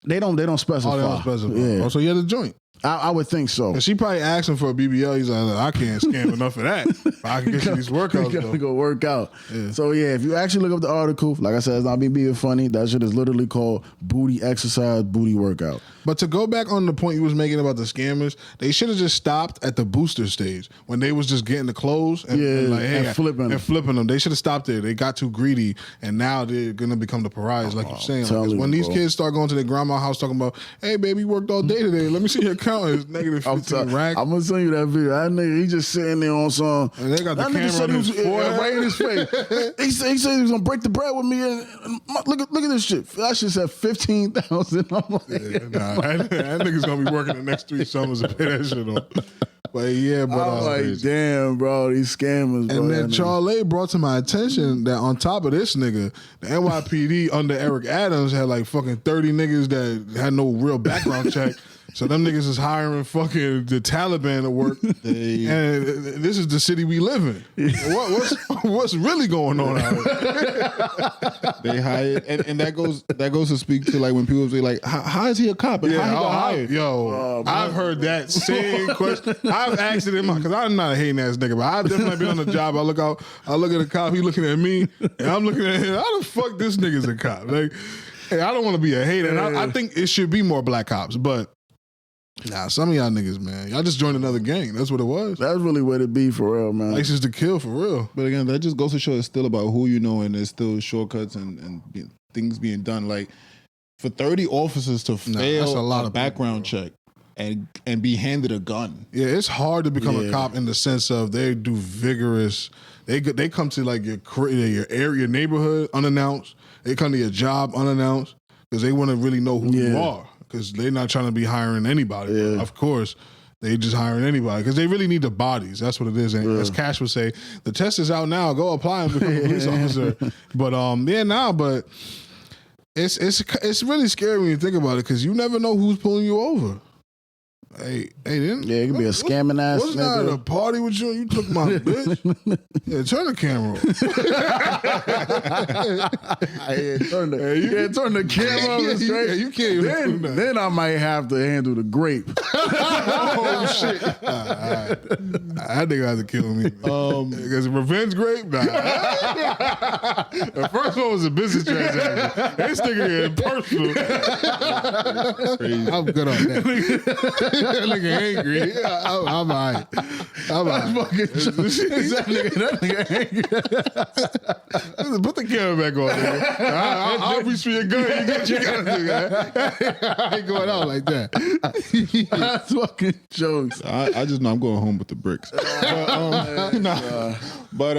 They don't specify. Yeah. Oh, so you had a joint. I would think so. And she probably asked him for a BBL. He's like, I can't scam enough of that. But I can get you these workouts. You gotta though. go work out. Yeah. So yeah, if you actually look up the article, like I said, it's not me being funny. That shit is literally called booty exercise, booty workout. But to go back on the point you was making about the scammers, they should have just stopped at the booster stage when they was just getting the clothes and like, hey, and flipping them. They should have stopped there. They got too greedy, and now they're gonna become the pariahs, like you're saying. Like, when these kids start going to their grandma's house talking about, hey baby, you worked all day today. Let me see your account. It's negative 15 rack. I'm gonna send you that video. That nigga, he just sitting there on some. And they got the camera on his forehead. Right in his face. he said he was gonna break the bread with me. And look at this shit. That shit said 15,000. I'm like, that nigga's gonna be working the next 3 summers to pay that shit on. But yeah, but I'm like, damn, bro, these scammers. Bro, and then Charlie brought to my attention that on top of this nigga, the NYPD under Eric Adams had like fucking 30 niggas that had no real background check. So them niggas is hiring fucking the Taliban to work. And this is the city we live in. What's really going on out here? They hired, and that goes to speak to like when people say like, how is he a cop? And how he got hired? Yo, I've heard that same question. I've asked it in my, because I'm not a hating ass nigga, but I've definitely been on the job. I look at a cop, he looking at me, and I'm looking at him. How the fuck this nigga's a cop? Like, hey, I don't want to be a hater. And I think it should be more black cops, but. Nah, some of y'all niggas, man. Y'all just joined another gang. That's what it was. That's really what it be for real, man. License to kill for real. But again, that just goes to show it's still about who you know, and there's still shortcuts and things being done. Like for 30 officers to fail a lot of background check and be handed a gun. Yeah, it's hard to become a cop in the sense of they do vigorous. They come to like your area, your neighborhood unannounced. They come to your job unannounced because they want to really know who you are. Because they're not trying to be hiring anybody. Yeah. Of course, they just hiring anybody because they really need the bodies. That's what it is. And as Cash would say, the test is out now. Go apply and become a police officer. But but it's really scary when you think about it because you never know who's pulling you over. Hey, then it could be a scamming ass. Wasn't I at a party with you and you took my bitch? Yeah, turn the camera off. Turn the camera off. Yeah, you can't even do that. Then I might have to handle the grape. Oh shit! That nigga had to kill me. Because revenge grape. Nah. The first one was a business transaction. This nigga in personal. I'm good on that. That nigga angry. Yeah, I'm all right. I'm all right. That nigga angry. Put the camera back on, nigga. I'll reach for your gun. You get your gun, nigga. I ain't going out like that. That's fucking jokes. I just know I'm going home with the bricks. But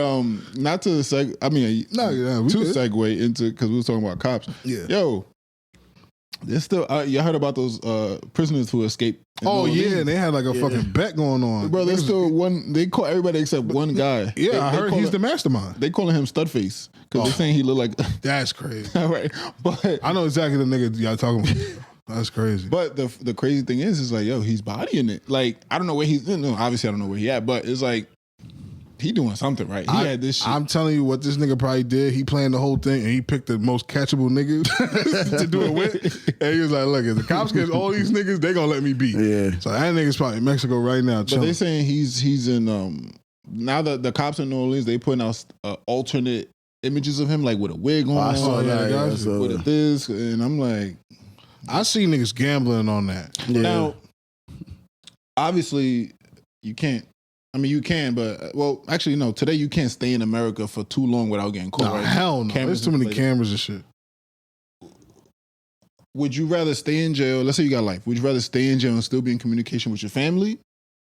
not to segue. I mean, to segue into because we was talking about cops. Yeah. Yo. There's still, you heard about those prisoners who escaped. Oh yeah, and they had like a fucking bet going on. Bro, there's still one. They call everybody except one guy. Yeah, I heard he's the mastermind. They calling him Studface because they're saying he look like. That's crazy. All right, but I know exactly the nigga y'all talking about. That's crazy. But the crazy thing is like, yo, he's bodying it. Like I don't know where he's. No, obviously I don't know where he at, but it's like. He doing something right. He had this shit. I'm telling you what this nigga probably did. He planned the whole thing and he picked the most catchable niggas to do it with. And he was like, look, if the cops get all these niggas, they gonna let me beat. Yeah. So that nigga's probably in Mexico right now. But they saying he's in now that the cops in New Orleans, they putting out alternate images of him like with a wig on. I saw that. With this, and I'm like, I see niggas gambling on that. Yeah. Now, obviously, you can't. I mean, you can, but actually, no. Today, you can't stay in America for too long without getting caught. No, right? hell no. There's too many cameras and shit. Would you rather stay in jail? Let's say you got life. Would you rather stay in jail and still be in communication with your family?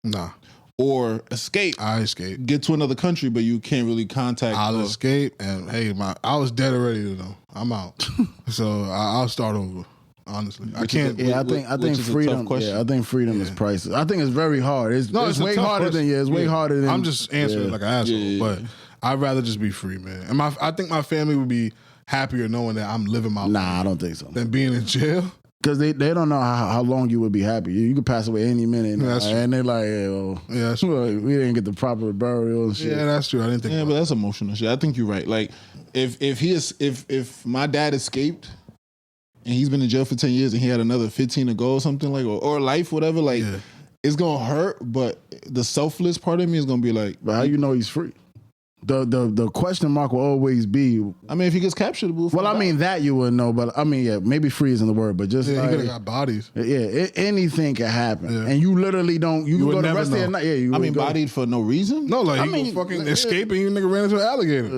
Nah. Or escape? I escape. Get to another country, but you can't really contact. I'll escape, and hey, I was dead already though. I'm out, so I'll start over. Honestly, I can't. I think freedom. Yeah, I think freedom is priceless. I think it's very hard. It's way harder than It's way harder than. I'm just answering like an asshole, but I'd rather just be free, man. And I think my family would be happier knowing that I'm living my life. Nah, I don't think so. Than being in jail. Because they don't know how long you would be happy. You could pass away any minute, and they're like, that's true. We didn't get the proper burial and shit. Yeah, that's true. I didn't think. Yeah, but that's emotional shit. I think you're right. Like if my dad escaped. and he's been in jail for 10 years and he had another 15 to go or something like, or life, whatever, like, it's gonna hurt, but the selfless part of me is gonna be like, but how you know he's free? The question mark will always be. I mean, if he gets captured, well, I mean that you would know, but I mean, yeah, maybe free isn't the word, but just he like, could have got bodies. Yeah, anything can happen, and you literally don't. You go the rest of the night. Yeah, you. I mean, bodied for no reason. No, like he was fucking escaping. You nigga ran into an alligator.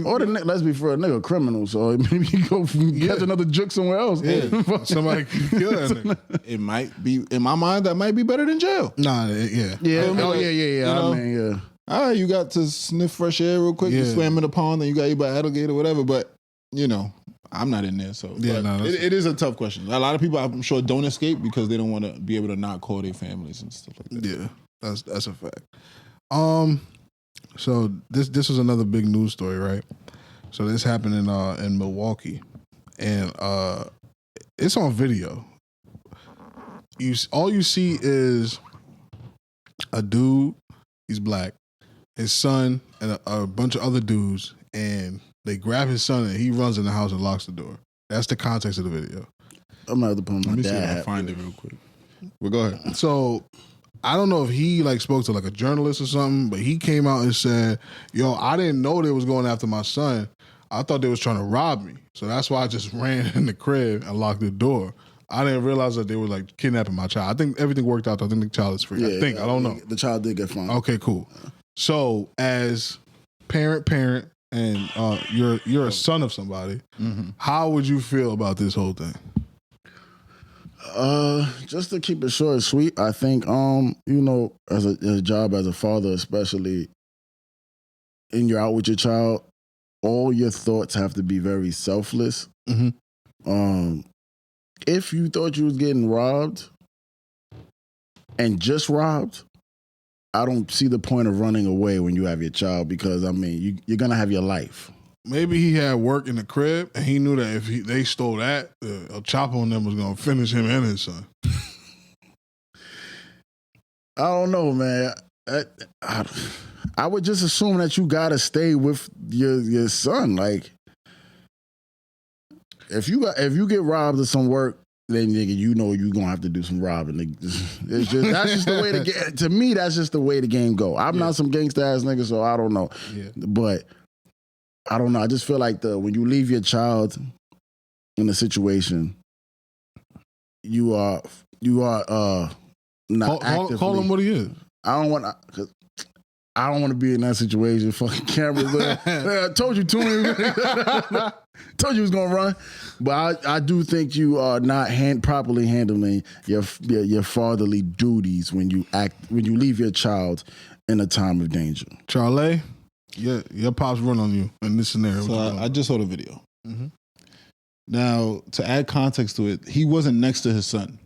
Or the let's be for a nigga criminal, so maybe you go catch another juke somewhere else. Yeah, somebody kill that nigga. It might be in my mind that might be better than jail. Nah, yeah. Oh yeah. You know? I mean, yeah. All right, you got to sniff fresh air real quick. You swam in the pond, and you got you by alligator, whatever. But you know, I'm not in there, so it is a tough question. A lot of people, I'm sure, don't escape because they don't want to be able to not call their families and stuff like that. Yeah, that's a fact. So this was another big news story, right? So this happened in Milwaukee, and it's on video. All you see is a dude. He's black. His son and a bunch of other dudes, and they grab his son and he runs in the house and locks the door. That's the context of the video. I'm gonna have to put my Let me see if I dad. find it real quick. Well, go ahead. So I don't know if he like spoke to like a journalist or something, but he came out and said, "Yo, I didn't know they was going after my son. I thought they was trying to rob me. So that's why I just ran in the crib and locked the door. I didn't realize that they were like kidnapping my child. I think everything worked out. I think the child is free. Yeah, I don't know. The child did get found. Okay, cool. So as parent, and you're a son of somebody, how would you feel about this whole thing? Just to keep it short and sweet, I think you know, as a job as a father, especially, and you're out with your child, all your thoughts have to be very selfless. If you thought you was getting robbed and just robbed, I don't see the point of running away when you have your child, because I mean you're gonna have your life. Maybe he had work in the crib and he knew that if they stole that, a chopper on them was gonna finish him and his son. I don't know, man. I would just assume that you gotta stay with your son. Like, if you get robbed of some work, then nigga, you know you gonna have to do some robbing. It's just that's just the way the game. To me, that's just the way the game go. I'm not some gangsta ass nigga, so I don't know. Yeah. But I don't know. I just feel like when you leave your child in a situation, you are not actively. Call him what he is. I don't want to be in that situation. Fucking cameras. I told you too many. Told you was gonna run, but I do think you are not properly handling your fatherly duties when you leave your child in a time of danger. Charlie, your pops run on you in this scenario. So I just saw the video. Now, to add context to it, he wasn't next to his son.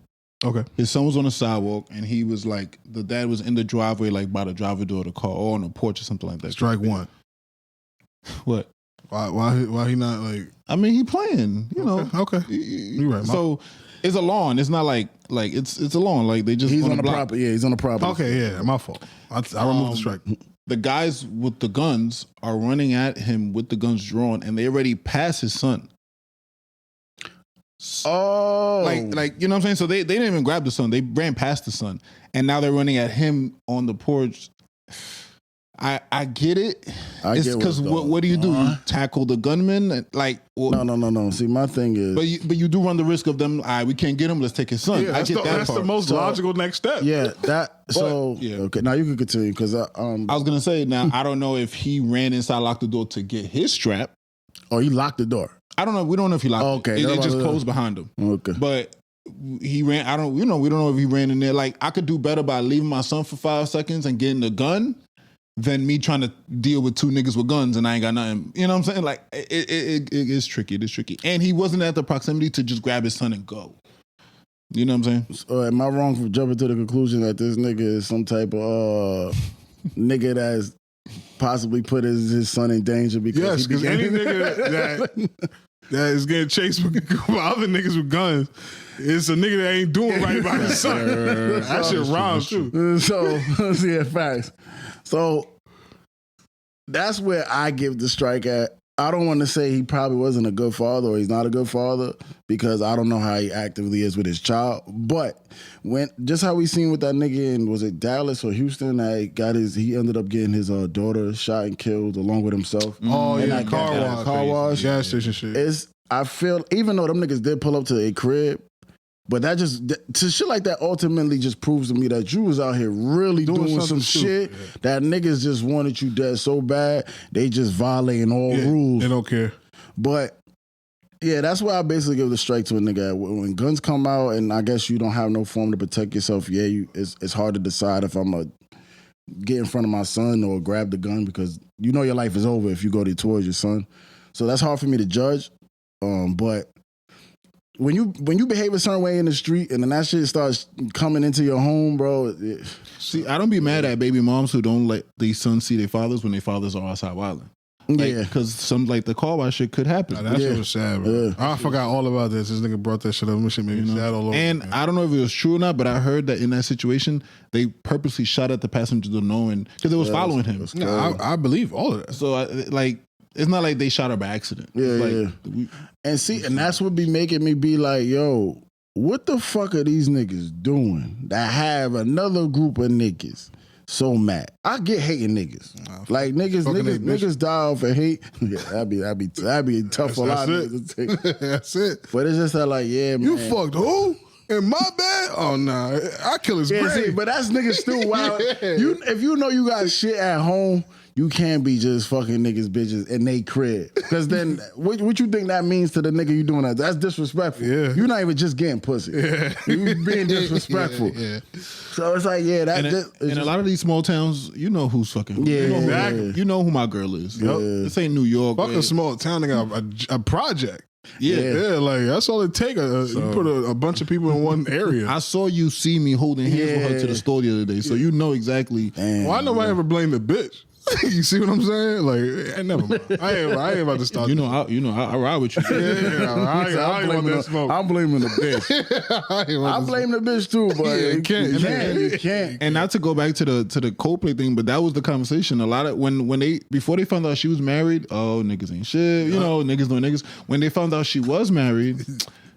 Okay. His son was on the sidewalk, and he was like, the dad was in the driveway, like by the driver door of the car, or on the porch or something like that. Strike one. What? Why he not like? I mean, he playing, you know. Okay. You right. So it's a lawn. It's not like it's a lawn. Like they just he's on the property. Yeah, he's on the property. Okay, yeah, my fault. I removed the strike. The guys with the guns are running at him with the guns drawn, and they already passed his son. Oh, like you know what I'm saying? So they didn't even grab the son. They ran past the son, and now they're running at him on the porch. I get it. It's because what do? You tackle the gunman? Like no. See, my thing is, but you do run the risk of them. All right, we can't get him. Let's take his son. Yeah, I get that's the most logical next step. Yeah, that. So okay, now you can continue because I was gonna say now I don't know if he ran inside, locked the door to get his strap. Oh, he locked the door. I don't know. We don't know if he locked it. It just closed behind him. Okay. But he ran. We don't know if he ran in there. Like, I could do better by leaving my son for 5 seconds and getting the gun than me trying to deal with 2 niggas with guns and I ain't got nothing. You know what I'm saying? Like, it is tricky. It is tricky. And he wasn't at the proximity to just grab his son and go. You know what I'm saying? So am I wrong for jumping to the conclusion that this nigga is some type of nigga that's possibly put his son in danger because because any nigga that is getting chased by other niggas with guns, it's a nigga that ain't doing right by his son. That shit rhymes too. So yeah, facts. So that's where I give the strike at. I don't want to say he probably wasn't a good father or he's not a good father because I don't know how he actively is with his child. But just how we seen with that nigga in, was it Dallas or Houston, that he ended up getting his daughter shot and killed along with himself. Oh, and yeah, car wash. Gas station shit. I feel, even though them niggas did pull up to a crib, but that to shit like that ultimately just proves to me that you was out here really doing some shit that niggas just wanted you dead so bad, they just violating all rules. They don't care. But yeah, that's why I basically give the strike to a nigga. When guns come out and I guess you don't have no form to protect yourself, it's hard to decide if I'm going to get in front of my son or grab the gun because you know your life is over if you go towards your son. So that's hard for me to judge. But when you behave a certain way in the street and then that shit starts coming into your home, bro. See, I don't be mad at baby moms who don't let these sons see their fathers when their fathers are outside wilding. Yeah, because some the car wash shit could happen. Nah, that shit was sad, bro. Yeah. I forgot all about this. This nigga brought that shit up. This shit made me sad all over. And I don't know if it was true or not, but I heard that in that situation they purposely shot at the passenger door knowing because it was following him. I believe all of that. So it's not like they shot her by accident. And that's what be making me be like, yo, what the fuck are these niggas doing that have another group of niggas so mad? I get hating niggas. Like niggas die off of hate. Yeah, that'd be tough for a lot of niggas to take. That's it. But it's just that like, yeah, man. You fucked who? In my bed? Oh nah, I kill his grave. See, but that's niggas still wild. If you know you got shit at home, you can't be just fucking niggas bitches in they crib. Because then, what you think that means to the nigga you doing that? That's disrespectful. Yeah. You're not even just getting pussy. Yeah. You being disrespectful. Yeah. So it's like, yeah, that. In a lot of these small towns, you know who's fucking. Yeah. You know who my girl is. Yeah. This ain't New York. Fuck a small town, they got a project. Yeah, like that's all it takes. You put a bunch of people in one area. I saw you see me holding hands with her to the store the other day, so you know exactly. Why nobody ever blame the bitch? You see what I'm saying? Like, never mind. I ain't about to start. I ride with you. I'm blaming the bitch. I blame the bitch too, but you can't. And not to go back to the Coldplay thing, but that was the conversation. A lot of before they found out she was married, oh niggas ain't shit. You know, niggas know niggas. When they found out she was married.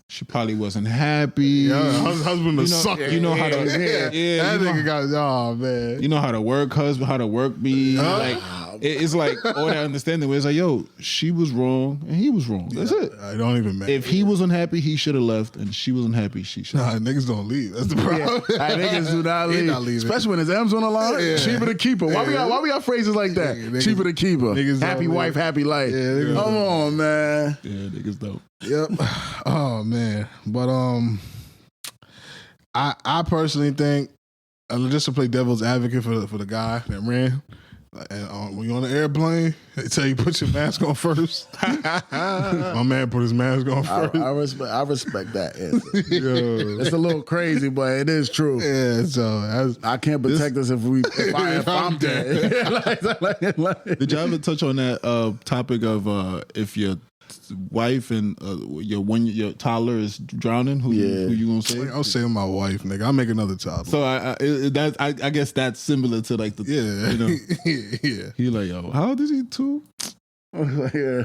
She probably wasn't happy. Yeah, husband was sucker. You know how to that nigga got man. You know how to work husband, how to work be. Like it's like all that understanding where it's like, yo, she was wrong and he was wrong. That's it. I don't even matter. If he was unhappy, he should have left, and she was unhappy, she should. Nah, niggas don't leave. That's the problem. Niggas do not leave. Not especially when his M's on the line. Yeah. Cheaper to keep her. Why we got phrases like that? Niggas, cheaper to keep her. Happy wife, happy life. Yeah, come on, man. Yeah, niggas dope. Yep. Oh man, but I personally think just to play devil's advocate for the guy that ran. And when you're on the airplane, they tell you put your mask on first. My man put his mask on first. I respect that answer. It's a little crazy, but it is true. Yeah, so I can't protect us if I'm dead. Did y'all ever touch on that topic of if your wife and your toddler is drowning, who you gonna say? I'll say my wife, nigga. I'll make another toddler. So I guess that's similar to like the yeah. He like, yo, how old is he? 2? Yeah.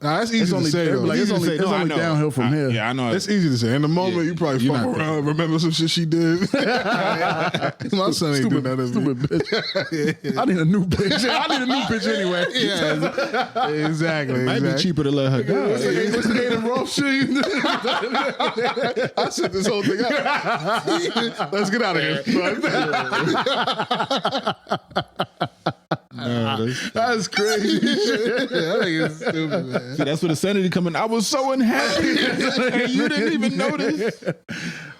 Nah, that's easy to say, though. It's only downhill from here. Yeah, I know. It's easy to say. In the moment, you probably fuck around, remember some shit she did. My son ain't doing that. Stupid bitch. I need a new bitch. I need a new bitch anyway. Yeah, exactly. It might be cheaper to let her go. What's the name of rough shit? I set this whole thing up. Let's get out of here. No, that's crazy. That nigga is stupid, man. See, that's where the sanity coming. I was so unhappy, and you didn't even notice.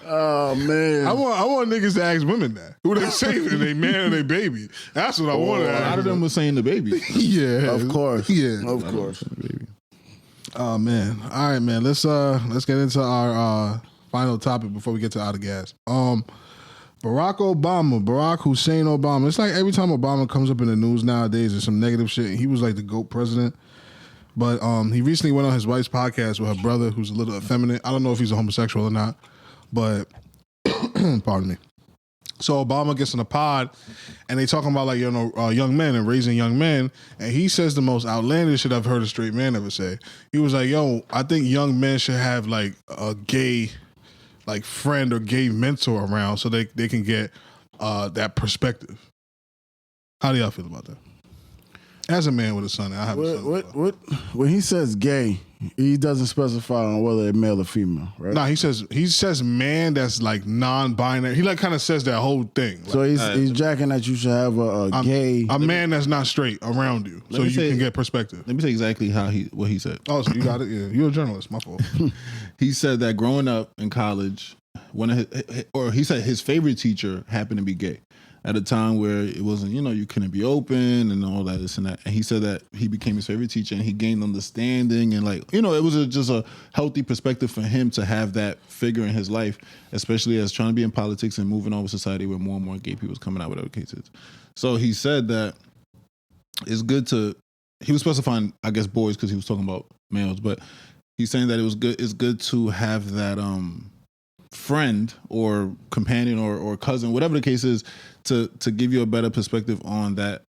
Oh man, I want niggas to ask women that who they saving, they man or they baby. That's what I want. A lot of them were saying the baby. Yeah, of course. Yeah, of course. Baby. Oh man, all right, man. Let's get into our final topic before we get to Outta Gas. Barack Hussein Obama. It's like every time Obama comes up in the news nowadays, there's some negative shit. He was like the GOAT president. But he recently went on his wife's podcast with her brother, who's a little effeminate. I don't know if he's a homosexual or not, but pardon me. So Obama gets in a pod, and they talking about like young men and raising young men, and he says the most outlandish shit I've heard a straight man ever say. He was like, "Yo, I think young men should have like a gay, like friend or gay mentor around, so they can get that perspective." How do y'all feel about that? As a man with a son, I have a son. When he says gay, he doesn't specify on whether they're male or female, right? No, he says man that's like non-binary. He like kind of says that whole thing. Like, so he's jacking that you should have a gay man that's not straight around you, so you can get perspective. Let me say exactly what he said. Oh, so you got it. Yeah, you're a journalist. My fault. He said that growing up in college, he said his favorite teacher happened to be gay. At a time where it wasn't, you couldn't be open and all that, this and that. And he said that he became his favorite teacher and he gained understanding and it was just a healthy perspective for him to have that figure in his life, especially as trying to be in politics and moving on with society where more and more gay people was coming out, whatever the case is. So he said that it's good he was specifying, I guess, boys because he was talking about males, but he's saying that it's good to have that friend or companion or cousin, whatever the case is, to give you a better perspective on that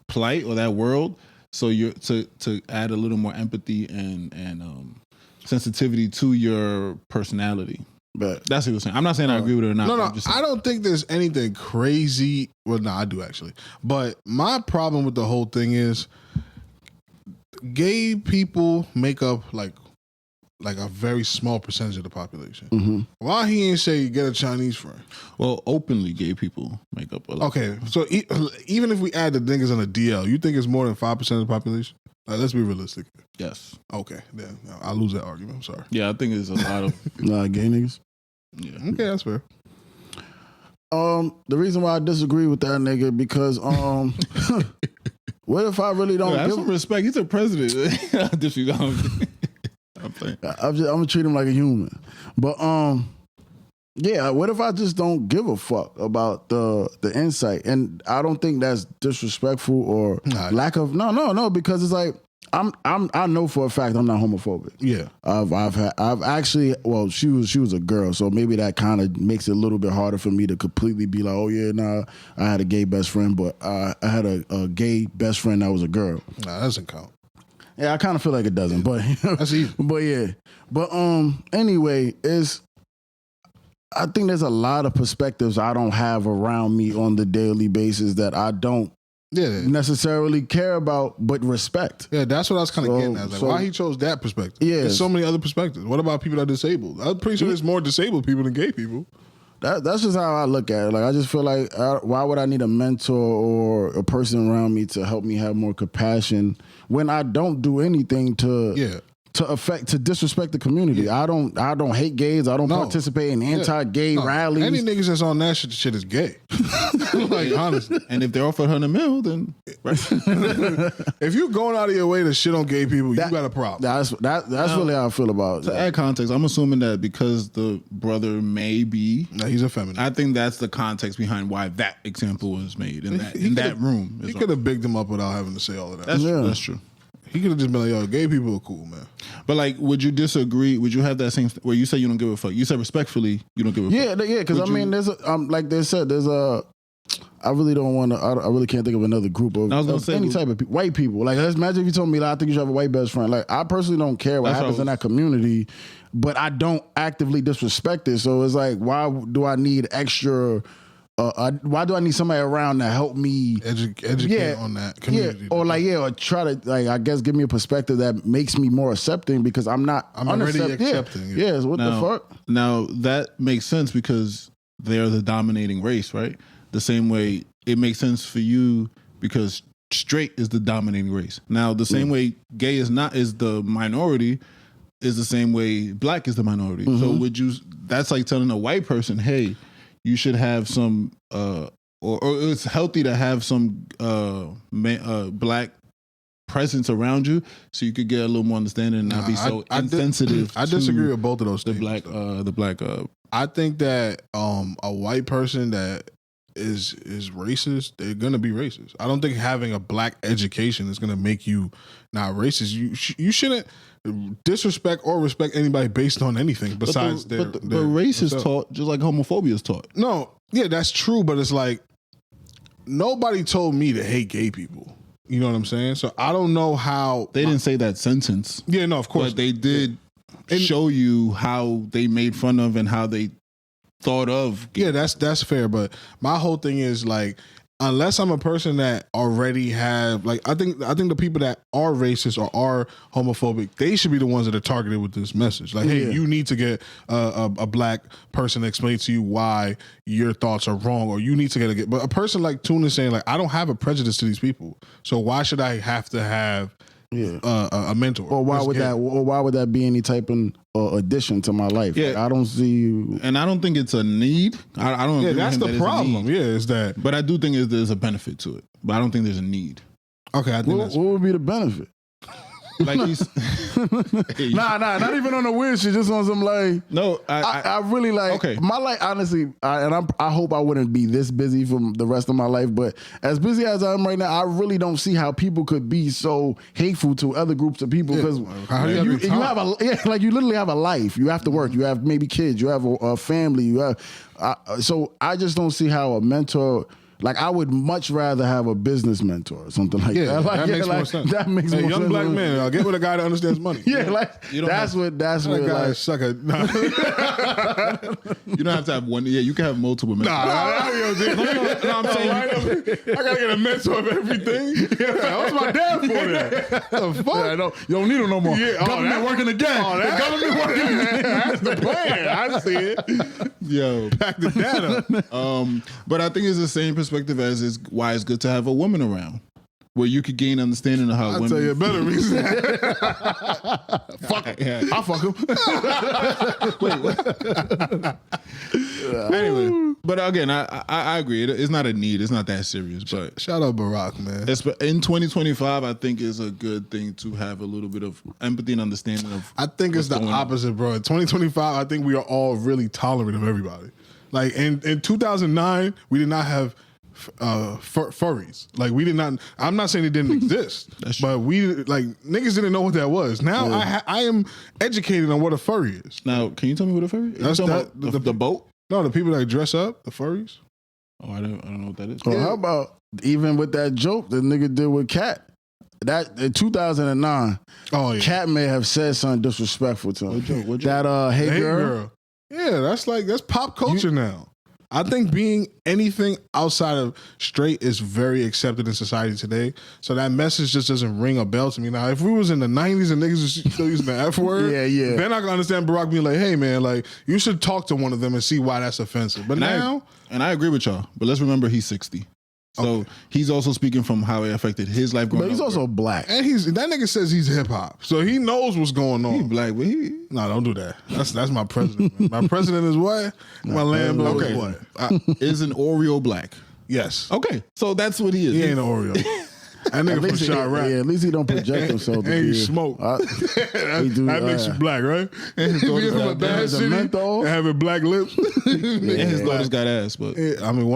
plight or that world. So you're to add a little more empathy and sensitivity to your personality. But that's what he was saying. I'm not saying I agree with it or not. No, I don't think there's anything crazy. Well, no, I do actually. But my problem with the whole thing is gay people make up like a very small percentage of the population. Mm-hmm. Why he ain't say get a Chinese friend? Well, openly gay people make up a lot. Okay, so even if we add the niggas on the DL, you think it's more than 5% of the population? Let's be realistic. Yes. Okay, then I'll lose that argument. I'm sorry. Yeah, I think it's a lot of gay niggas. Yeah. Okay, that's fair. The reason why I disagree with that nigga because what if I really don't have some respect? He's a president. I'm gonna treat him like a human, but yeah. What if I just don't give a fuck about the insight? And I don't think that's disrespectful or lack of no because it's like I know for a fact I'm not homophobic. Yeah, I've actually she was a girl, so maybe that kind of makes it a little bit harder for me to completely be like, oh yeah, nah, I had a gay best friend, but I had a gay best friend that was a girl. Nah, that doesn't count. Yeah, I kind of feel like it doesn't, but that's easy. But yeah, but anyway, I think there's a lot of perspectives I don't have around me on the daily basis that I don't necessarily care about, but respect. Yeah, that's what I was kind of getting at. Like, why he chose that perspective? Yeah, there's so many other perspectives. What about people that are disabled? I'm pretty sure there's more disabled people than gay people. That's just how I look at it. Like, I just feel like, why would I need a mentor or a person around me to help me have more compassion when I don't do anything to disrespect the community? I don't hate gays. I don't participate in anti-gay rallies. Any niggas that's on that shit is gay. Like, honestly. And if they're offered $100 million, then if you're going out of your way to shit on gay people, you got a problem. That's really how I feel about it. To add context, I'm assuming that because the brother may be, he's a feminist. I think that's the context behind why that example was made in that room. He could have bigged him up without having to say all of that. That's true. He could have just been like, yo, gay people are cool, man. But like, would you disagree? Would you have that same, where you say you don't give a fuck? You said respectfully, you don't give a fuck. Yeah, because I mean, there's like they said, I really don't want to, I really can't think of another group of any type of white people. Like, let's imagine if you told me, like, I think you should have a white best friend. Like, I personally don't care what happens in that community, but I don't actively disrespect it. So it's like, why do I need extra... why do I need somebody around to help me educate on that community? Or try to I guess give me a perspective that makes me more accepting because I'm already accepting. Yeah. What the fuck? Now that makes sense because they're the dominating race, right? The same way it makes sense for you because straight is the dominating race. Now the same way gay is the minority is the same way black is the minority. Mm-hmm. So that's like telling a white person, hey, you should have some, or it's healthy to have some black presence around you, so you could get a little more understanding and not be so insensitive. I disagree with both of those things. The black. I think that a white person that is racist, they're gonna be racist. I don't think having a black education is gonna make you not racist. You shouldn't disrespect or respect anybody based on anything besides but race is taught just like homophobia is taught. No, yeah, that's true, but it's like nobody told me to hate gay people. You know what I'm saying? So I don't know how They didn't say that sentence. Yeah, no, of course. But they did show you how they made fun of and how they thought of. Yeah, that's fair. But my whole thing is like, unless I'm a person that already have like, I think the people that are racist or are homophobic, they should be the ones that are targeted with this message. Like, hey, you need to get a black person to explain to you why your thoughts are wrong, or you need to get but a person like Tuna saying like, I don't have a prejudice to these people, so why should I have to have a mentor? Or why would that be any type of addition to my life? Yeah, like, I don't see you, and I don't think it's a need. I don't. Yeah, agree that's with him the that problem. Yeah, is that. But I do think there's a benefit to it. But I don't think there's a need. Okay, I think what would be the benefit? Like he's nah, not even on the weird shit. Just on some like no. I really like my life. Honestly, I hope I wouldn't be this busy for the rest of my life. But as busy as I am right now, I really don't see how people could be so hateful to other groups of people because you have you literally have a life. You have to work. You have maybe kids. You have a family. You have so I just don't see how a mentor. Like, I would much rather have a business mentor or something like that. Like, that makes more sense. That makes more sense. Young black man, I'll get with a guy that understands money. That's what like sucker. Nah. You don't have to have one. Yeah, you can have multiple mentors. I'm saying I gotta get a mentor of everything. What's my dad for that? The fuck? You don't need him no more. Government working again. Government working again. That's the plan. I see it. Yo, pack the data. But I think it's the same perspective as is why it's good to have a woman around, where you could gain understanding of how women. I'll tell you a better reason. Fuck it. Yeah. I'll fuck him. Wait, what? Anyway, but again, I agree. It's not a need. It's not that serious. But shout out Barack, man. In 2025, I think is a good thing to have a little bit of empathy and understanding of. I think it's the opposite, bro. In 2025, I think we are all really tolerant of everybody. Like in 2009, we did not have furries. Like we did not. I'm not saying it didn't exist, but we like niggas didn't know what that was. Now I am educated on what a furry is. Now, can you tell me what a furry is? That's the boat. No, the people that dress up, the furries. Oh, I don't know what that is. Well, how about even with that joke the nigga did with Cat? That in 2009, Cat may have said something disrespectful to him. What joke? That hey girl. Yeah, that's pop culture now. I think being anything outside of straight is very accepted in society today. So that message just doesn't ring a bell to me. Now, if we was in the 90s and niggas was still using the F word, then I can understand Barack being like, hey, man, like, you should talk to one of them and see why that's offensive. But I agree with y'all, but let's remember he's 60. So he's also speaking from how it affected his life growing up. But he's also black. And that nigga says he's hip hop. So he knows what's going on. He's black, but no, don't do that. That's my president. Man. My president is what? My Lambo is what? Is an Oreo black? Yes. Okay. So that's what he is. He ain't an Oreo. That nigga from Chirac. Yeah, at least he don't project himself. And he smoke. That makes you black, right? And his daughter's got bad city and having black lips. And his daughter's got ass, but I mean,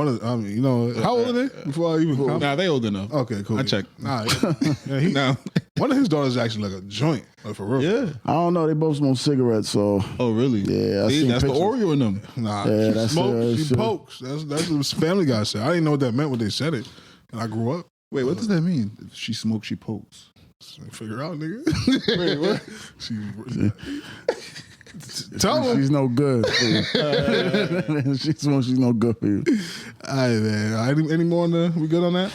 you know, how old are they? Before I even come? Nah, they old enough. Okay, cool. I checked. One of his daughters actually like a joint, like for real. Yeah, I don't know. They both smoke cigarettes, so. Oh really? Yeah, that's the Oreo in them. Nah, she smokes, she pokes. That's what Family Guy said. I didn't know what that meant when they said it, and I grew up. Wait, what does that mean? If she smokes, she pokes. Figure out, nigga. Wait, what? Tell him. She's no good. She smokes, she's no good for you. All right, man. Any more we good on that?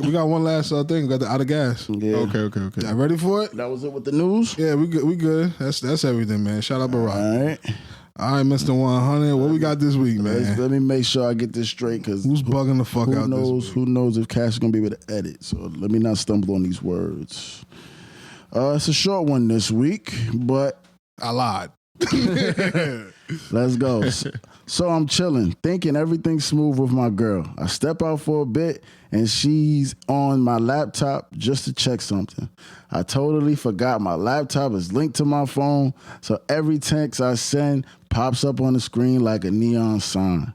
We got one last thing. We got the Outta Gas. Yeah. Okay. Y'all ready for it? That was it with the news? Yeah, we good. That's everything, man. Shout out Barack. All right, Mr. 100. What we got this week, man? Let me make sure I get this straight, because who's bugging the fuck out this week? Who knows if Cash is going to be able to edit, so let me not stumble on these words. It's a short one this week, but I lied. Let's go. So I'm chilling, thinking everything's smooth with my girl. I step out for a bit, and she's on my laptop just to check something. I totally forgot my laptop is linked to my phone, so every text I send pops up on the screen like a neon sign.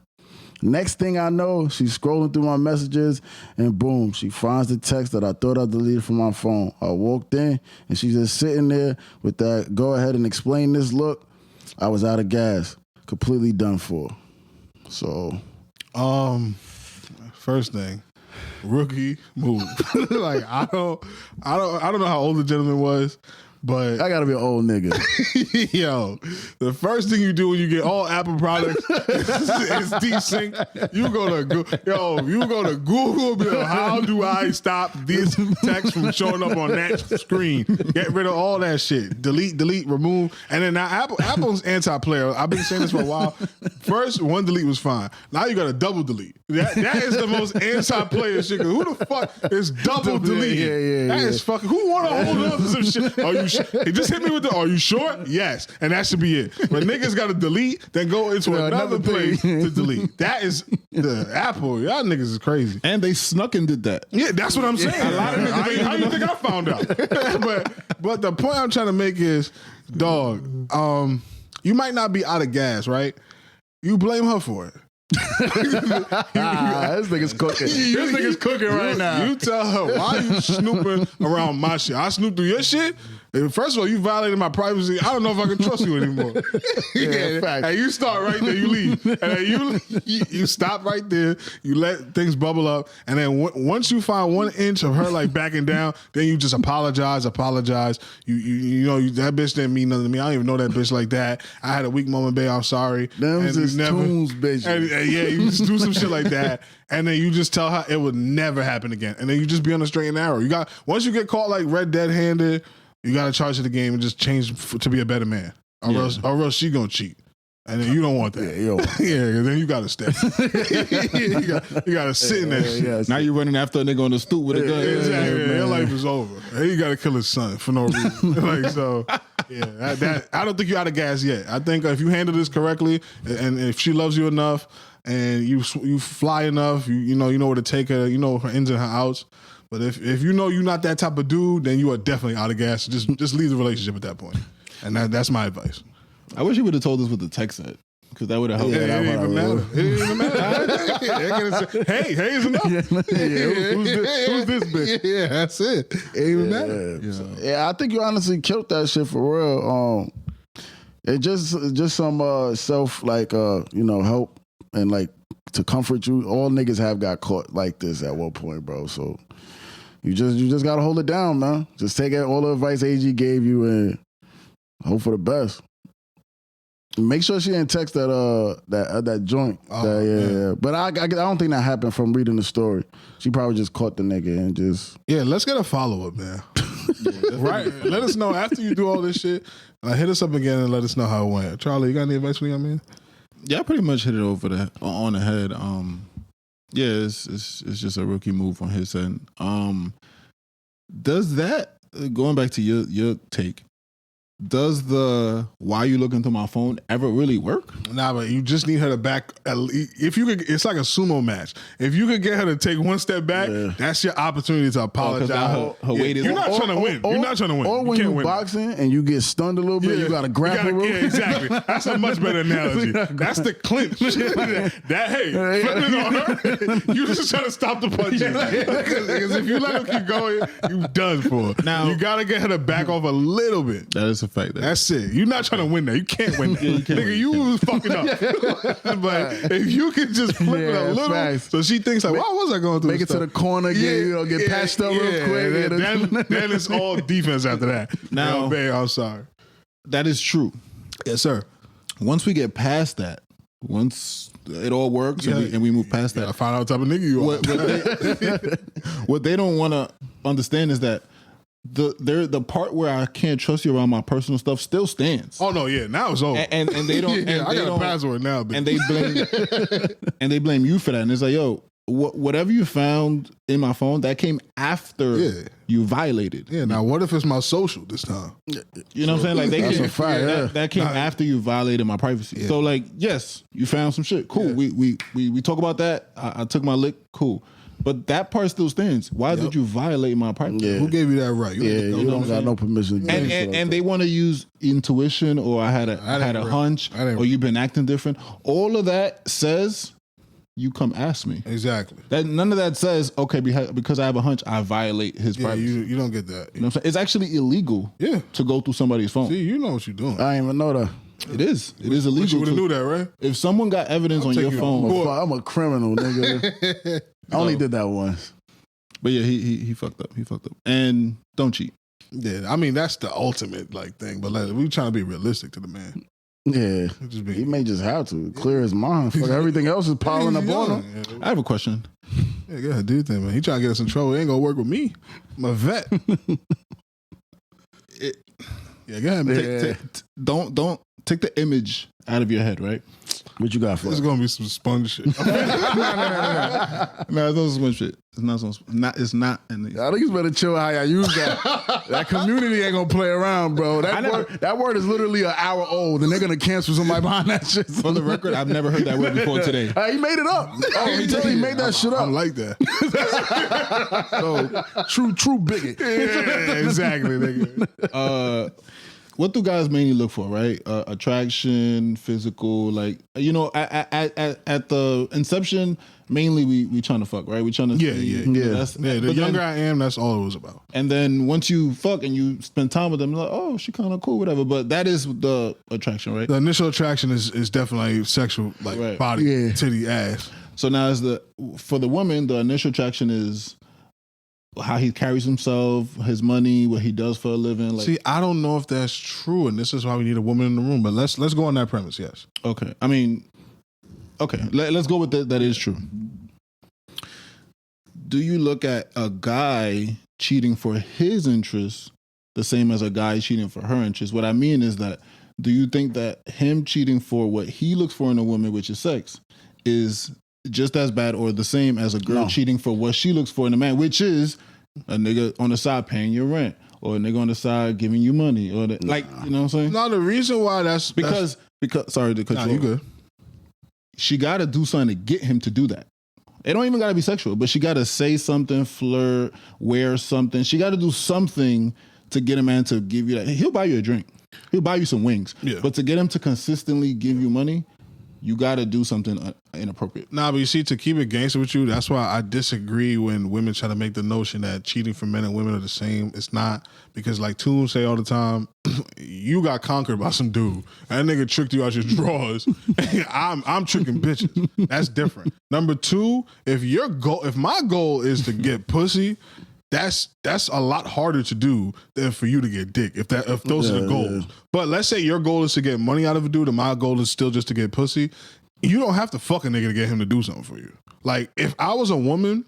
Next thing I know, she's scrolling through my messages, and boom, she finds the text that I thought I deleted from my phone. I walked in, and she's just sitting there with that go ahead and explain this look. I was out of gas, completely done for. So, first thing, rookie move. Like I don't know how old the gentleman was, but I gotta be an old nigga. yo, the first thing you do when you get all Apple products is desync. You go to Google, be like, how do I stop this text from showing up on that screen? Get rid of all that shit. Delete, remove. And then now Apple's anti-player. I've been saying this for a while. First, one delete was fine. Now you got a double delete. That is the most anti-player shit. Who the fuck is double delete? Yeah. That is fucking. Who want to hold on to some shit? Are you? He just hit me with the. Are you sure? Yes, and that should be it. But niggas got to delete, then go into another place to delete. That is the Apple. Y'all niggas is crazy. And they snuck and did that. Yeah, that's what I'm saying. A lot of niggas. How you think I found out? but the point I'm trying to make is, dog. You might not be out of gas, right? You blame her for it. This nigga's cooking. This nigga's cooking right now. You tell her, why you snooping around my shit? I snoop through your shit? First of all, you violated my privacy. I don't know if I can trust you anymore. And you start right there, you leave. And then you stop right there, you let things bubble up, and then once you find 1 inch of her like backing down, then you just apologize. You know, that bitch didn't mean nothing to me. I don't even know that bitch like that. I had a weak moment, babe. I'm sorry. Them is tunes, bitch. And yeah, you just do some shit like that, and then you just tell her it would never happen again, and then you just be on a straight and narrow. Once you get caught like red dead handed, you got to charge to the game and just change to be a better man, or else she gonna cheat, and then you don't want that. Yeah, then you got to stay. you got to sit in that shit. Now you're running after a nigga on the stoop with a gun. Exactly. Your life is over. And you got to kill his son for no reason. I don't think you're out of gas yet. I think if you handle this correctly, and if she loves you enough, and you fly enough, you know where to take her, you know her ins and her outs. But if you know you're not that type of dude, then you are definitely out of gas. Just leave the relationship at that point. And that's my advice. I wish you would have told us what the text said, because that would have helped. It didn't even matter. It didn't even matter. Hey is enough. Who's this bitch? Yeah, that's it. It ain't even matter. Yeah, I think you honestly killed that shit for real. It just some self help and like to comfort you. All niggas have got caught like this at one point, bro. So you just gotta hold it down, man. Just take all the advice AG gave you and hope for the best. Make sure she didn't text that joint. Yeah. But I don't think that happened from reading the story. She probably just caught the nigga and just. Yeah, let's get a follow up, man. Right. Let us know after you do all this shit. Hit us up again and let us know how it went. Charlie, you got any advice for me, man? Yeah, I pretty much hit it on the head. Yeah, it's just a rookie move on his end. Does that, going back to your take, does the why you looking through my phone ever really work? Nah, but you just need her to back. If you could, it's like a sumo match. If you could get her to take one step back, that's your opportunity to apologize. Her weight is. You're not trying to win. You're not trying to win. Or when you're boxing and you get stunned a little bit, you got to grapple. Yeah, exactly. That's a much better analogy. That's the clinch. Hey, flipping on her, you just trying to stop the punches. Because if you let him keep going, you done for. Now you got to get her to back off a little bit. That is a fact. That's it. You're not trying to win that. You can't win that. Nigga, you was fucking up. But if you could just flip it a little, so she thinks like, why was I going through Make it to the corner, get patched up real quick. Then it's all defense after that. Now, babe, I'm sorry. That is true. Yes, sir. Once we get past that, once it all works and we move past that, I find out what type of nigga you are. What they don't want to understand is that the part where I can't trust you around my personal stuff still stands. Oh no, yeah, now it's over. And they don't. I got a password now, bitch. And they blame you for that. And it's like, yo, whatever you found in my phone that came after you violated. Yeah. Now, what if it's my social this time? You know what I'm saying? Like that came after you violated my privacy. Yeah. So like, yes, you found some shit. Cool. Yeah. We talk about that. I took my lick. Cool. But that part still stands. Why did you violate my privacy? Yeah. Who gave you that right? You don't got no permission. And they want to use intuition, or I had a hunch, or you've been acting different. All of that says you come ask me. Exactly. That none of that says, okay, because I have a hunch, I violate his privacy. You don't get that. You know what I'm saying? It's actually illegal to go through somebody's phone. See, you know what you're doing. I didn't even know that. It is. It is illegal. You would have knew that, right? If someone got evidence on your phone. I'm a criminal, nigga. I only did that once. But yeah, he fucked up. He fucked up. And don't cheat. Yeah, I mean, that's the ultimate like thing. But like, we trying to be realistic to the man. Yeah. He may just have to clear his mind. Fuck, everything else is piling up on him. I have a question. Yeah, go ahead, do your thing, man. He trying to get us in trouble. He ain't gonna work with me. I'm a vet. Yeah, go ahead, man. Don't take the image out of your head, right? What you got for This is gonna be some sponge shit. No, it's not some sponge shit. It's not some. It's not. I think you better chill how y'all use that. That community ain't gonna play around, bro. That word is literally an hour old, and they're gonna cancel somebody behind that shit. For the record, I've never heard that word before today. He made it up. He made that shit up. I like that. So true bigot. Yeah, exactly, nigga. What do guys mainly look for, right? Attraction, physical, like, you know, at the inception, mainly we trying to fuck, right? We trying to The younger I am, that's all it was about. And then once you fuck and you spend time with them, like, oh, she kind of cool, whatever. But that is the attraction, right? The initial attraction is definitely sexual, like body, titty, ass. So now for the woman, the initial attraction is how he carries himself, his money, what he does for a living. Like, see, I don't know if that's true, and this is why we need a woman in the room. But let's go on that premise. Yes. Okay. I mean, okay. Let's go with that is true. Do you look at a guy cheating for his interests the same as a guy cheating for her interests? What I mean is that, do you think that him cheating for what he looks for in a woman, which is sex, is just as bad or the same as a girl cheating for what she looks for in a man, which is a nigga on the side paying your rent, or a nigga on the side giving you money, or like, you know what I'm saying? No, the reason why that's because sorry to cut you off. You good. She got to do something to get him to do that. It don't even got to be sexual, but she got to say something, flirt, wear something. She got to do something to get a man to give you that. He'll buy you a drink. He'll buy you some wings. Yeah. But to get him to consistently give you money, you got to do something inappropriate. Nah, but you see, to keep it gangster with you, that's why I disagree when women try to make the notion that cheating for men and women are the same. It's not, because like Toon say all the time, you got conquered by some dude. That nigga tricked you out your drawers. I'm tricking bitches. That's different. Number two, if my goal is to get pussy, that's a lot harder to do than for you to get dick, if those are the goals. Yeah. But let's say your goal is to get money out of a dude and my goal is still just to get pussy. You don't have to fuck a nigga to get him to do something for you. Like, if I was a woman,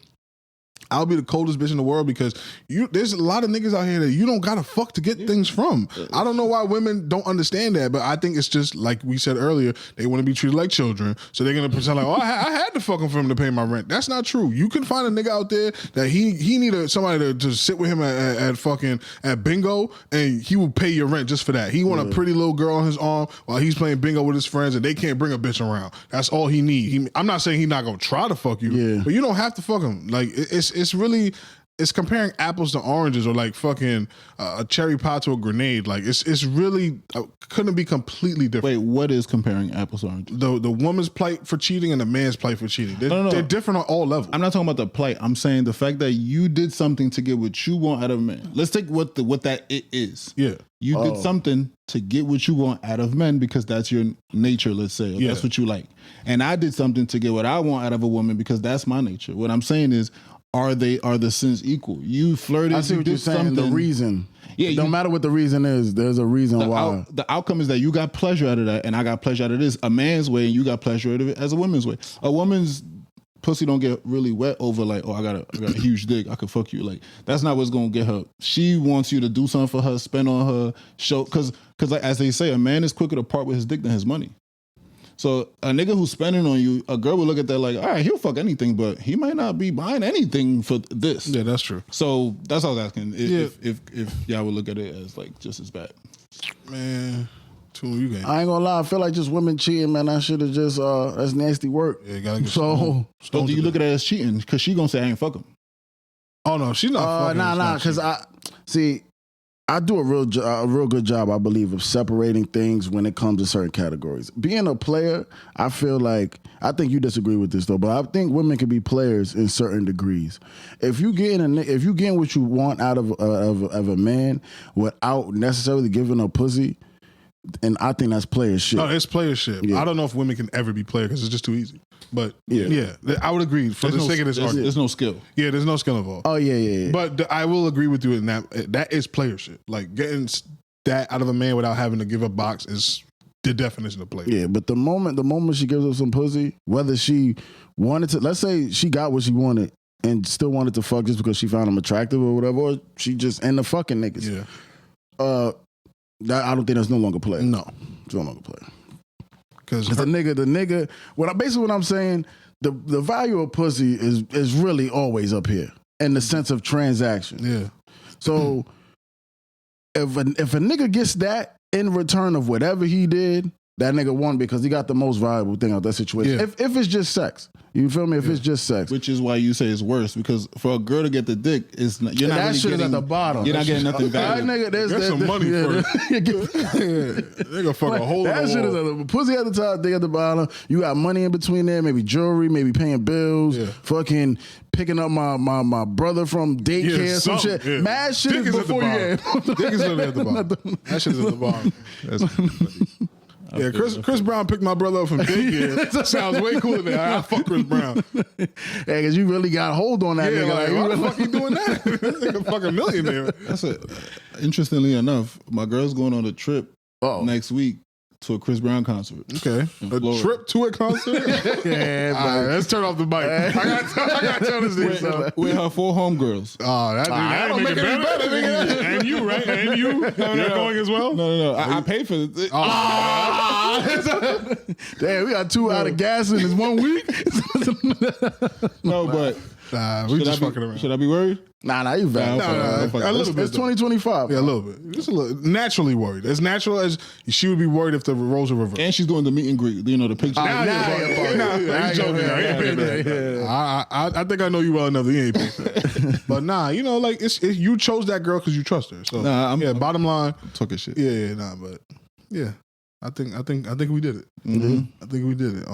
I'll be the coldest bitch in the world, because there's a lot of niggas out here that you don't gotta fuck to get things from. I don't know why women don't understand that, but I think it's just like we said earlier, they want to be treated like children, so they're gonna pretend like, oh, I had to fuck him for him to pay my rent. That's not true. You can find a nigga out there that he needed somebody to sit with him at bingo, and he will pay your rent just for that. He want a pretty little girl on his arm while he's playing bingo with his friends, and they can't bring a bitch around. That's all he need. I'm not saying he's not gonna try to fuck you, but you don't have to fuck him. Like, it's comparing apples to oranges, or like fucking a cherry pie to a grenade. Like, it's really couldn't be completely different. Wait, what is comparing apples to oranges? The woman's plight for cheating and the man's plight for cheating. They're different on all levels. I'm not talking about the plight. I'm saying the fact that you did something to get what you want out of a man. Let's take what that it is. Yeah. You did something to get what you want out of men because that's your nature, let's say. Or that's what you like. And I did something to get what I want out of a woman because that's my nature. What I'm saying is, are the sins equal? You flirted. I see what you're saying. Something. The reason. Yeah, it don't matter what the reason is. There's a reason why. The outcome is that you got pleasure out of that, and I got pleasure out of this. A man's way, and you got pleasure out of it as a woman's way. A woman's pussy don't get really wet over like, oh, I got a huge dick, I could fuck you. Like, that's not what's gonna get her. She wants you to do something for her, spend on her, show, because like as they say, a man is quicker to part with his dick than his money. So a nigga who's spending on you, a girl will look at that like, all right, he'll fuck anything, but he might not be buying anything for this. Yeah, that's true. So that's what I was asking. If y'all would look at it as like just as bad. Man, you I ain't gonna lie, I feel like just women cheating, man. That shit is just that's nasty work. Yeah, you gotta get so do you look at it as cheating? Because she gonna say I ain't fuck him. Oh no, she's not fucking. Nah, because I I do a real good job, I believe, of separating things when it comes to certain categories. Being a player, I feel like, I think you disagree with this though, but I think women can be players in certain degrees. If you getting what you want out of a man without necessarily giving a pussy, and I think that's player shit. No, it's player shit. Yeah. I don't know if women can ever be player because it's just too easy. But yeah, I would agree for the sake of this argument. There's no skill. Yeah, there's no skill involved. Oh yeah. But I will agree with you in that is player shit. Like getting that out of a man without having to give a box is the definition of player. Yeah, but the moment she gives up some pussy, whether she wanted to, let's say she got what she wanted and still wanted to fuck just because she found him attractive or whatever, or she just end up fucking niggas. Yeah. That I don't think that's no longer player. No, it's no longer player. Because the nigga. What I'm saying, the value of pussy is really always up here in the sense of transaction. Yeah. So if a nigga gets that in return of whatever he did, that nigga won because he got the most valuable thing out of that situation. Yeah. If it's just sex, you feel me? If it's just sex, which is why you say it's worse, because for a girl to get the dick, you're not that really shit getting, is at the bottom. You're not getting nothing valuable. Nigga, there's some money first. They gonna fuck a hole in the That shit is at the pussy at the top, dick at the bottom. You got money in between there, maybe jewelry, maybe paying bills, fucking picking up my brother from daycare, some shit. Yeah. Mad shit dick is before you get. Dick is literally at the bottom. That shit is at the bottom. That's funny. Yeah, Chris Brown picked my brother up from daycare. Sounds way cooler than I fuck Chris Brown. Yeah, because you really got a hold on that nigga. Like, why the fuck you doing that? This nigga fucking millionaire. That's it. Interestingly enough, my girl's going on a trip next week to a Chris Brown concert. Okay. A trip to a concert? Yeah, all right, let's turn off the mic. I got to tell this nigga. With her 4 homegirls. Oh, that don't make it better. Nigga. And you, right? And you? You're going as well? No. I paid for it. Damn, we got 2 Outta Gas in this 1 week. No, but... we just fucking around. Should I be worried? Nah, you valid. A little bit. It's 2025. Yeah, a little bit. Just a little. Naturally worried. As natural as she would be worried if the roles were reversed. And she's doing the meet and greet. You know, the picture. He's joking. I think I know you well enough that he ain't paid for that. But nah, you know, like you chose that girl because you trust her. So bottom line, talking shit. Yeah, but yeah, I think we did it. Mm-hmm. I think we did it.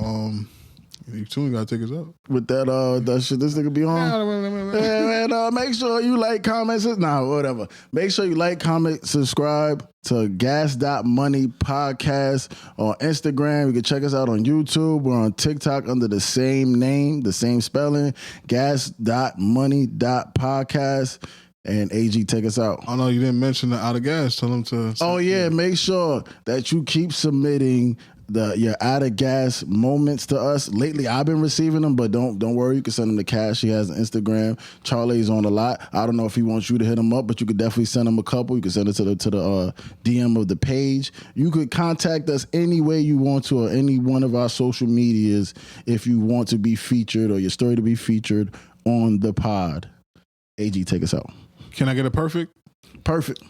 You soon gotta take us out. With that shit this nigga be on. And make sure you like, comment, whatever. Make sure you like, comment, subscribe to Gas.Money Podcast on Instagram. You can check us out on YouTube. We're on TikTok under the same name, the same spelling, Gas.Money.Podcast. And AG, take us out. Oh no, you didn't mention the Outta Gas. Tell them to. Oh yeah, make sure that you keep submitting your Outta Gas moments to us. Lately, I've been receiving them, but don't worry. You can send them to Cash. He has an Instagram. Charlie's on a lot. I don't know if he wants you to hit him up, but you could definitely send him a couple. You can send it to the DM of the page. You could contact us any way you want to, or any one of our social medias if you want to be featured or your story to be featured on the pod. AG, take us out. Can I get a perfect? Perfect.